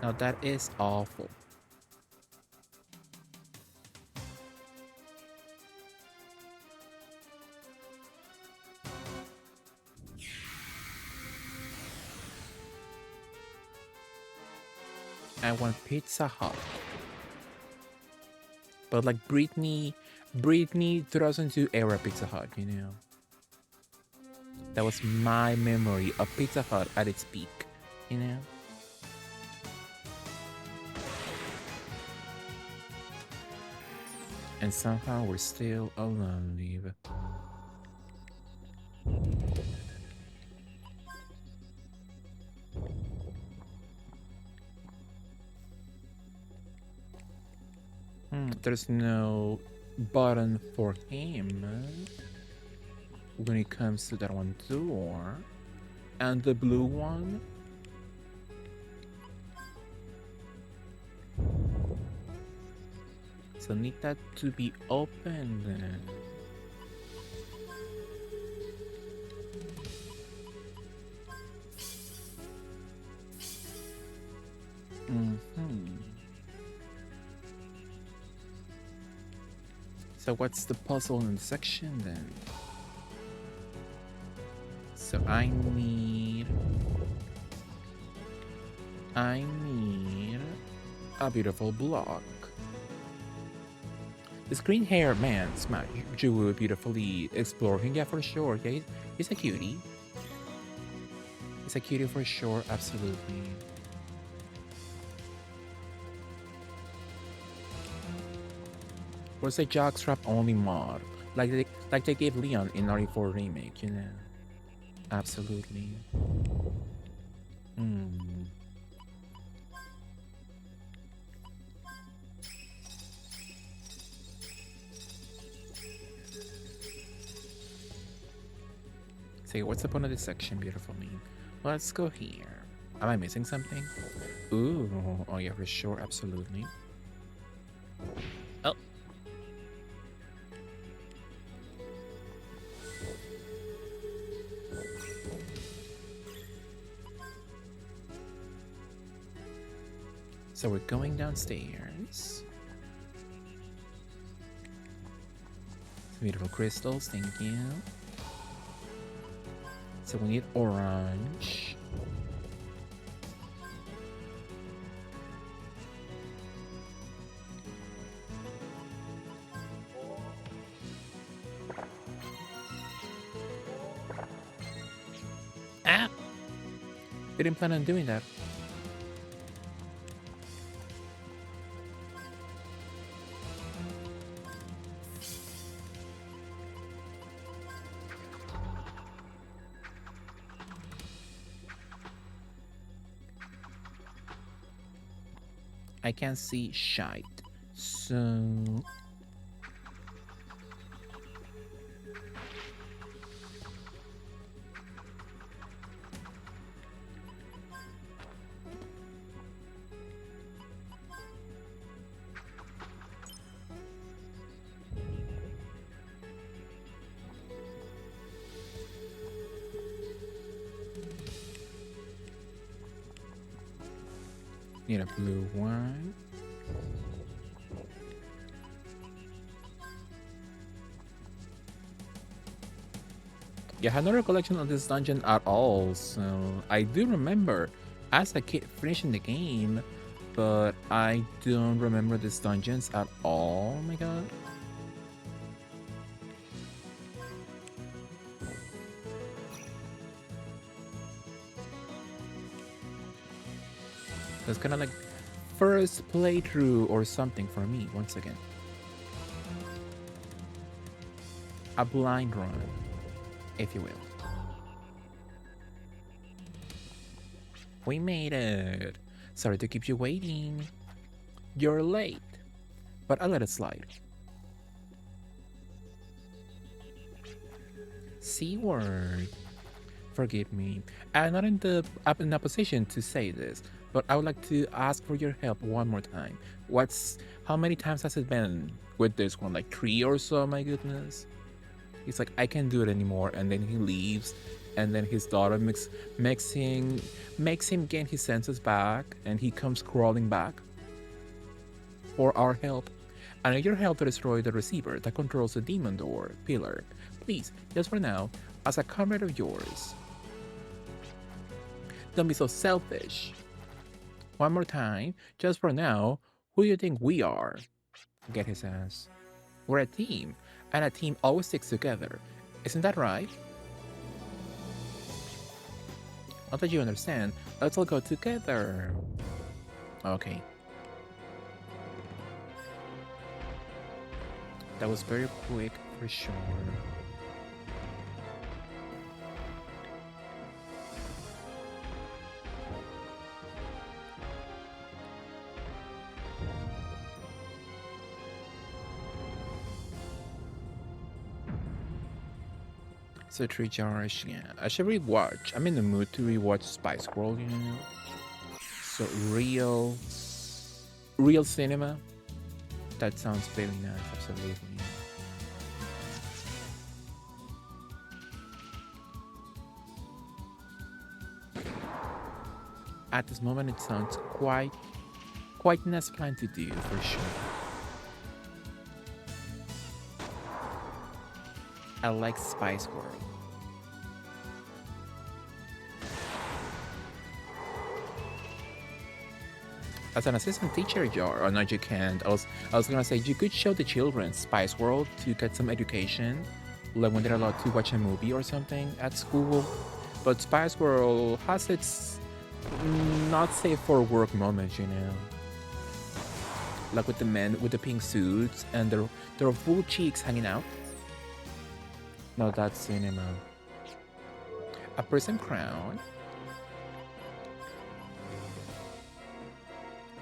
Now that is awful. I want Pizza Hut. But like Britney 2002 era Pizza Hut, you know. That was my memory of Pizza Hut at its peak, you know. And somehow we're still alive. There's no button for him when it comes to that one door. And the blue one? So need that to be open then. So what's the puzzle in the section then? So I need a beautiful block. This green hair man, Smash, you would beautifully explore him, yeah, for sure. Yeah, he's a cutie. It's a cutie for sure, absolutely. Was a jockstrap only mod, like they gave Leon in RE4 remake, you know? Absolutely. Hmm. Say, what's the point of this section, beautiful me? Let's go here. Am I missing something? Ooh, oh yeah, for sure, absolutely. Oh. So we're going downstairs. Beautiful crystals, thank you. So we need orange. Ah! Didn't plan on doing that. I can't see shite. So need a blue one. Yeah, I had no recollection of this dungeon at all, so I do remember as a kid finishing the game, but I don't remember these dungeons at all. Oh my god. It's kind of like first playthrough or something for me once again. A blind run, if you will. We made it. Sorry to keep you waiting. You're late, but I'll let it slide. C-word. Forgive me. I'm not in a position to say this, but I would like to ask for your help one more time. How many times has it been with this one? Like 3 or so, my goodness. He's like, I can't do it anymore, and then he leaves, and then his daughter makes him gain his senses back, and he comes crawling back for our help. I need your help to destroy the receiver that controls the demon door pillar. Please, just for now, as a comrade of yours. Don't be so selfish. One more time, just for now, who do you think we are? Get his ass. We're a team, and a team always sticks together. Isn't that right? Not that you understand, let's all go together. Okay. That was very quick for sure. So 3 jars, yeah. I should rewatch. I'm in the mood to rewatch Spice World, you know. So real cinema. That sounds very nice, absolutely. At this moment, it sounds quite nice plan to do for sure. I like Spice World. As an assistant teacher, or not, you can't. I was gonna say you could show the children Spice World to get some education, like when they're allowed to watch a movie or something at school. But Spice World has its not safe for work moments, you know. Like with the men with the pink suits and their full cheeks hanging out. No, that's cinema. A prison crown.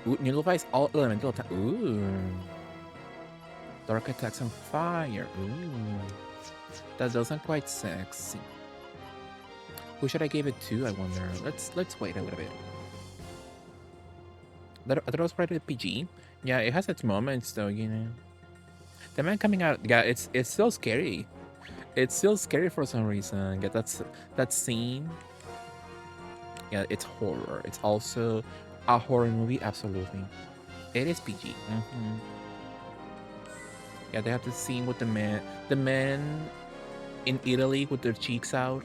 Ooh, nullifies all elemental attack. Ooh. Dark attacks on fire. Ooh. That doesn't quite sexy. Who should I give it to, I wonder? Let's wait a little bit. That was rated PG. Yeah, it has its moments though, you know. The man coming out, yeah, it's still scary. It's still scary for some reason. Yeah, that scene. Yeah, it's horror. It's also a horror movie, absolutely. It is PG. Yeah, they have the scene with the men in Italy with their cheeks out.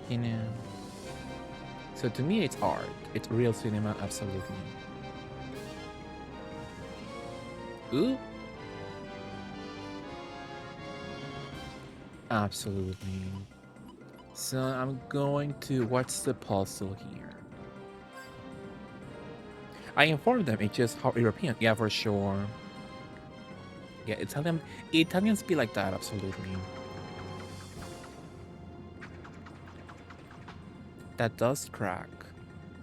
You know. So to me, it's art. It's real cinema, absolutely. Ooh. Absolutely. So I'm going to, what's the puzzle here? I informed them it's just how European. Yeah, for sure. Yeah, Italians be like that, absolutely. That does crack.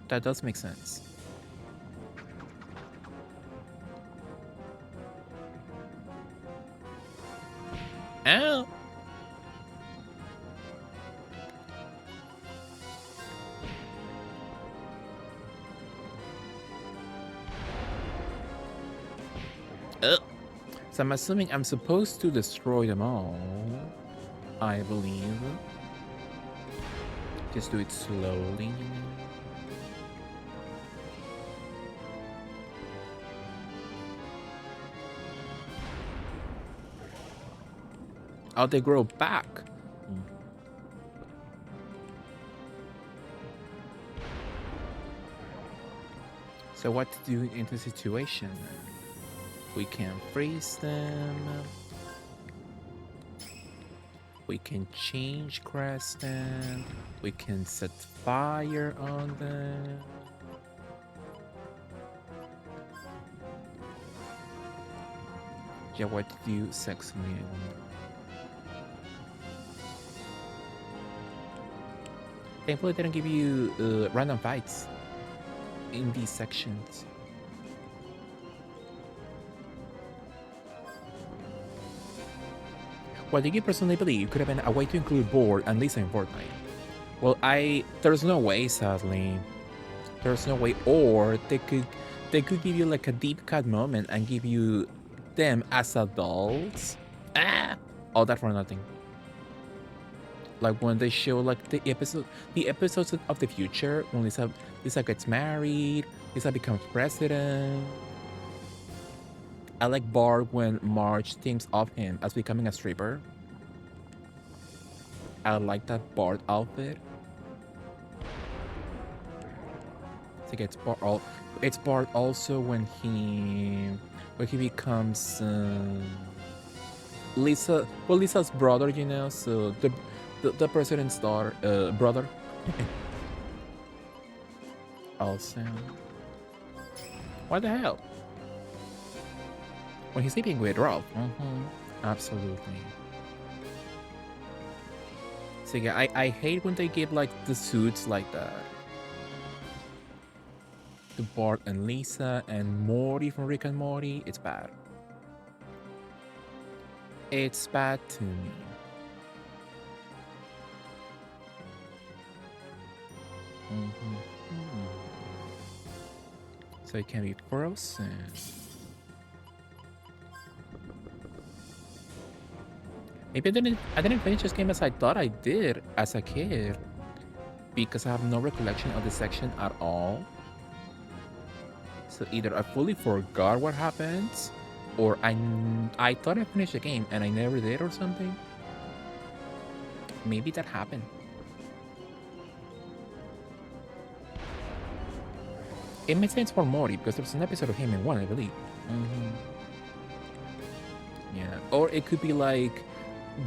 That does make sense. Ow! So I'm assuming I'm supposed to destroy them all. I believe. Just do it slowly. Oh, they grow back. So what to do in this situation? We can freeze them. We can change Crescent. We can set fire on them. Yeah, what to do sexually, I wonder. Thankfully, they don't give you random fights in these sections. What do you personally believe could have been a way to include Board and Lisa in Fortnite? Well, there's no way, sadly. There's no way, or they could give you like a deep cut moment and give you them as adults. All that for nothing. Like when they show like the episodes of the future when Lisa gets married, Lisa becomes president. I like Bart when Marge thinks of him as becoming a stripper. I like that Bart outfit. It's Bart also when he becomes Lisa's brother, you know. So the president's brother. Also, what the hell? When he's sleeping with Ralph. Absolutely. So yeah, I hate when they give like the suits like that. To Bart and Lisa and Morty from Rick and Morty, it's bad. It's bad to me. So it can be frozen. Maybe I didn't finish this game as I thought I did as a kid, because I have no recollection of this section at all. So either I fully forgot what happens, or I thought I finished the game and I never did, or something. Maybe that happened. It makes sense for Morty because there's an episode of him in one, I believe. Yeah, or it could be like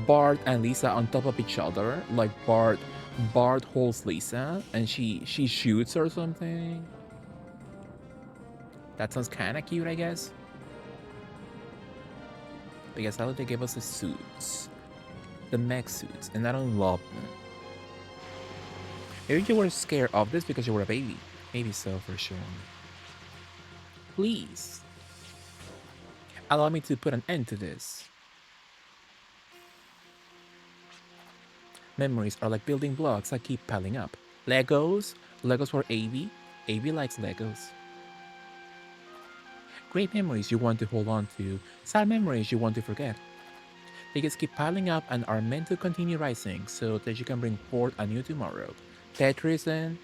Bart and Lisa on top of each other, like Bart holds Lisa and she shoots or something. That sounds kind of cute, I guess. Because I like they gave us the suits, the mech suits, and I don't love them. Maybe you were scared of this because you were a baby. Maybe so, for sure. Please, allow me to put an end to this. Memories are like building blocks that keep piling up. Legos? Legos for Avi? Avi likes Legos. Great memories you want to hold on to, sad memories you want to forget. They just keep piling up and are meant to continue rising so that you can bring forth a new tomorrow. Tetris and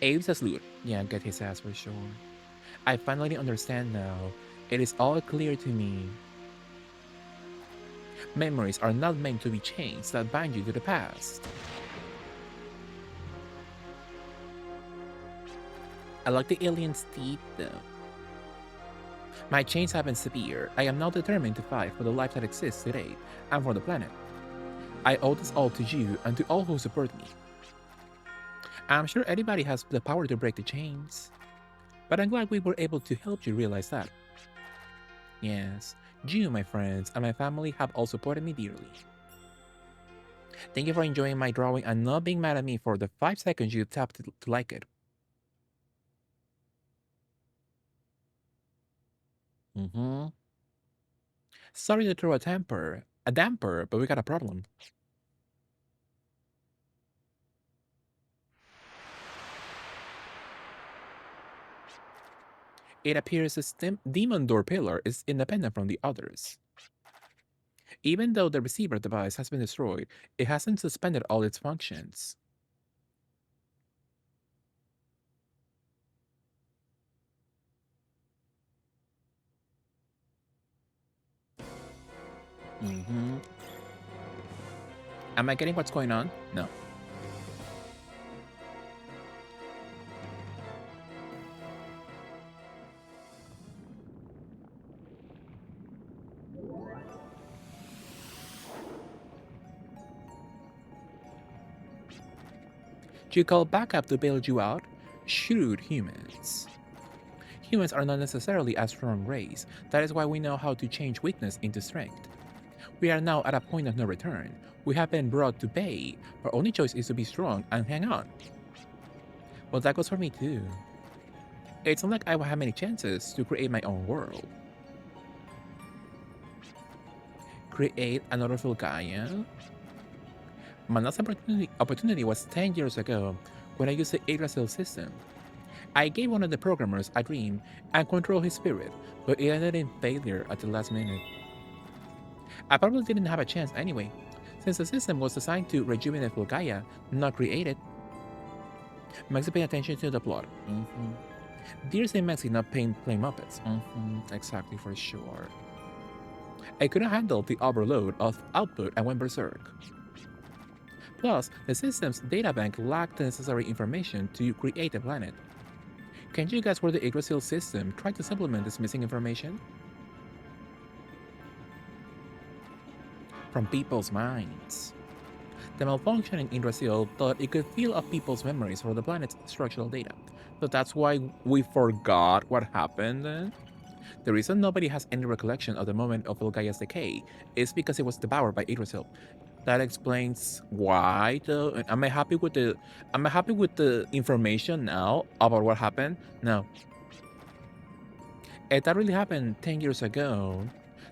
Abe's a sleuth. Yeah, get his ass for sure. I finally understand now. It is all clear to me. Memories are not meant to be chains that bind you to the past. I like the alien's teeth though. My chains have been severe. I am now determined to fight for the life that exists today and for the planet. I owe this all to you and to all who support me. I'm sure anybody has the power to break the chains, but I'm glad we were able to help you realize that. Yes, you, my friends, and my family have all supported me dearly. Thank you for enjoying my drawing and not being mad at me for the 5 seconds you tapped to like it. Sorry to throw a damper, but we got a problem. It appears the demon door pillar is independent from the others. Even though the receiver device has been destroyed, it hasn't suspended all its functions. Am I getting what's going on? No. You call backup to bail you out? Shrewd humans. Humans are not necessarily a strong race. That is why we know how to change weakness into strength. We are now at a point of no return. We have been brought to bay. Our only choice is to be strong and hang on. Well, that goes for me too. It's not like I will have many chances to create my own world. Create another Fulgaia? My last opportunity was 10 years ago when I used the Yggdrasil system. I gave one of the programmers a dream and controlled his spirit, but it ended in failure at the last minute. I probably didn't have a chance anyway, since the system was designed to rejuvenate Fulgaia, not create it. Maxi pay attention to the plot. Dear say Maxi not playing Muppets. Exactly, for sure. I couldn't handle the overload of output and went berserk. Plus, the system's databank lacked the necessary information to create the planet. Can you guess where the Yggdrasil system tried to supplement this missing information? From people's minds. The malfunctioning Yggdrasil thought it could fill up people's memories for the planet's structural data. So that's why we forgot what happened then? The reason nobody has any recollection of the moment of Fulgaia's decay is because it was devoured by Yggdrasil. That explains why though. Am I happy with the information now about what happened? No. If that really happened 10 years ago,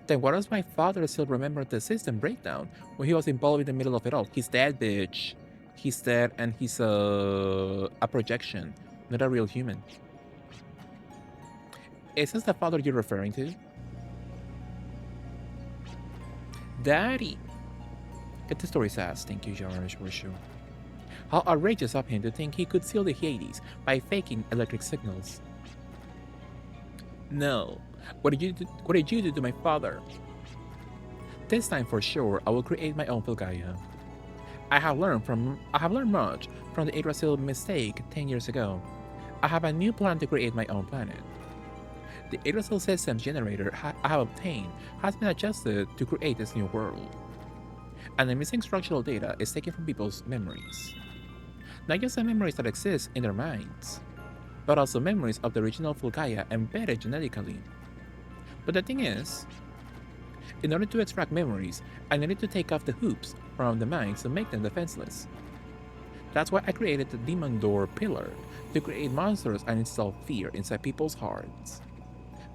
then why does my father still remember the system breakdown when he was involved in the middle of it all? He's dead, bitch. He's dead and he's a projection, not a real human. Is this the father you're referring to? Daddy. Get the story says, thank you, George, for sure. How outrageous of him to think he could seal the Hades by faking electric signals. No. What did you do to my father? This time for sure I will create my own Fulgaia. I have learned much from the Yggdrasil mistake 10 years ago. I have a new plan to create my own planet. The Yggdrasil systems generator I have obtained has been adjusted to create this new world. And the missing structural data is taken from people's memories. Not just the memories that exist in their minds, but also memories of the original Fulgaia embedded genetically. But the thing is, in order to extract memories, I needed to take off the hoops from the minds to make them defenseless. That's why I created the Demon Door pillar, to create monsters and install fear inside people's hearts.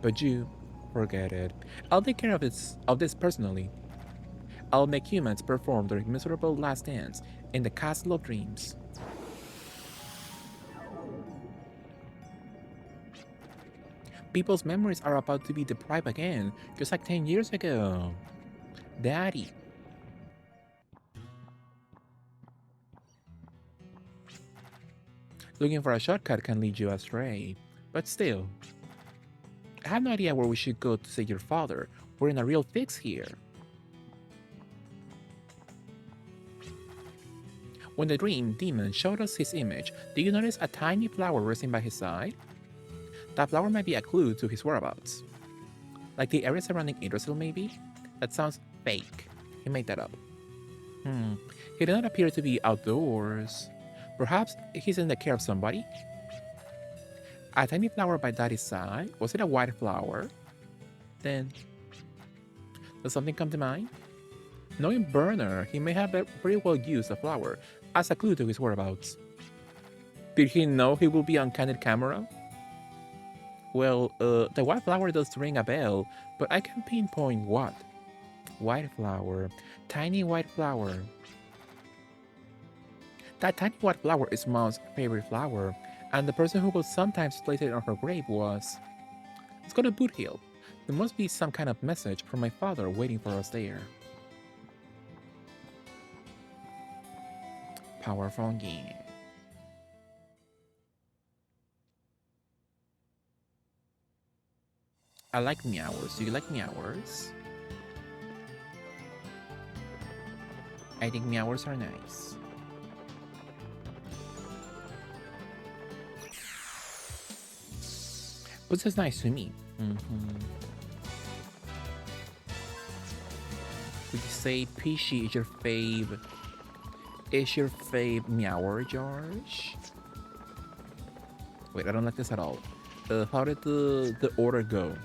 But you, forget it. I'll take care of this personally. I'll make humans perform their miserable last dance in the Castle of Dreams. People's memories are about to be deprived again, just like 10 years ago. Daddy. Looking for a shortcut can lead you astray, but still. I have no idea where we should go to see your father. We're in a real fix here. When the dream demon showed us his image, did you notice a tiny flower resting by his side? That flower might be a clue to his whereabouts. Like the area surrounding Idrisil, maybe? That sounds fake. He made that up. He did not appear to be outdoors. Perhaps he's in the care of somebody? A tiny flower by Daddy's side? Was it a white flower? Then, does something come to mind? Knowing Burner, he may have very well used the flower as a clue to his whereabouts. Did he know he will be on candid camera? Well, the white flower does ring a bell, but I can't pinpoint what. White flower. Tiny white flower. That tiny white flower is Mom's favorite flower, and the person who will sometimes place it on her grave was... Let's go to Boot Hill. There must be some kind of message from my father waiting for us there. Powerful game. I like meowers. Do you like meowers? I think meowers are nice. But it's nice to me. Would you say Pishy is your fave? Is your fave meower, George? Wait, I don't like this at all. How did the order go?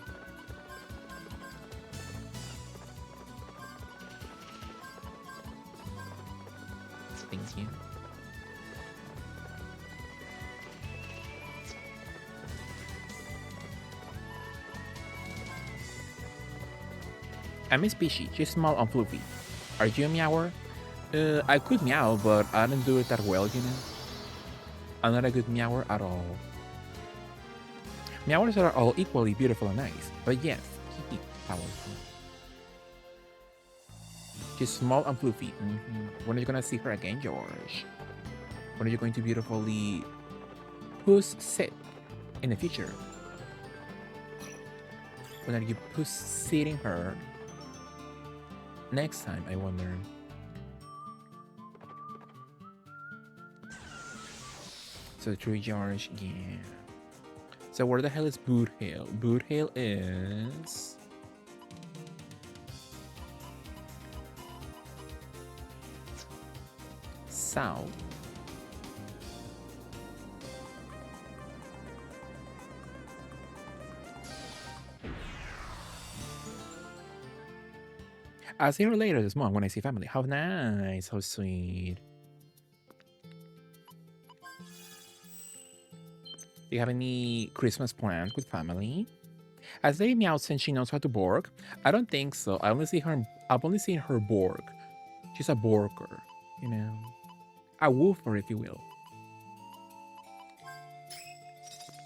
Thank you. I miss Pishy. She's small and fluffy. Are you a meower? I could meow, but I don't do it that well, you know? I'm not a good meower at all. Meowers are all equally beautiful and nice, but yes, powerful. She's small and fluffy. When are you gonna see her again, George? When are you going to beautifully puss sit in the future? When are you puss sitting her next time, I wonder? So true, George, yeah. So where the hell is Boot Hill? Boot Hill is... south. I'll see her later this month when I see family. How nice, how sweet. Do you have any Christmas plans with family? Has Lady meowed since she knows how to bork? I don't think so. I've only seen her bork. She's a borker, you know. A woofer, if you will.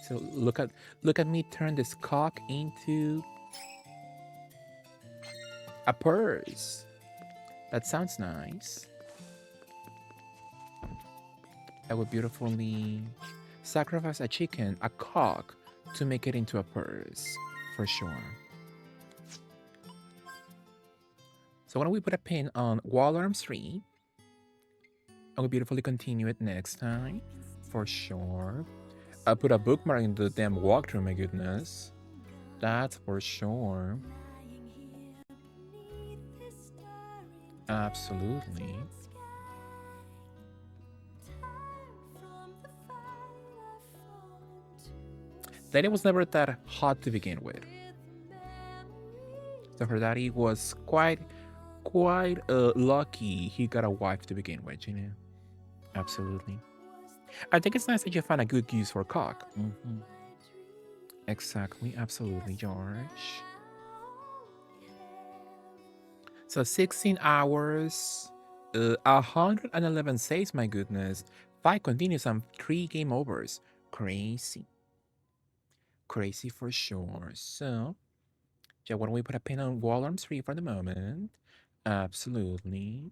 So look at me turn this cock into a purse. That sounds nice. I would beautifully sacrifice a chicken, a cock, to make it into a purse, for sure. So why don't we put a pin on Wall Arms 3? I will beautifully continue it next time, for sure. I'll put a bookmark in the damn walkthrough, my goodness. That's for sure. Absolutely. Daddy was never that hot to begin with. So her daddy was quite lucky he got a wife to begin with, you know? Absolutely. I think it's nice that you find a good use for cock. Exactly, absolutely, George. So 16 hours, 111 saves, my goodness. 5 continues and 3 game overs. Crazy. Crazy for sure. So, yeah, why don't we put a pin on wall arms 3 for the moment? Absolutely.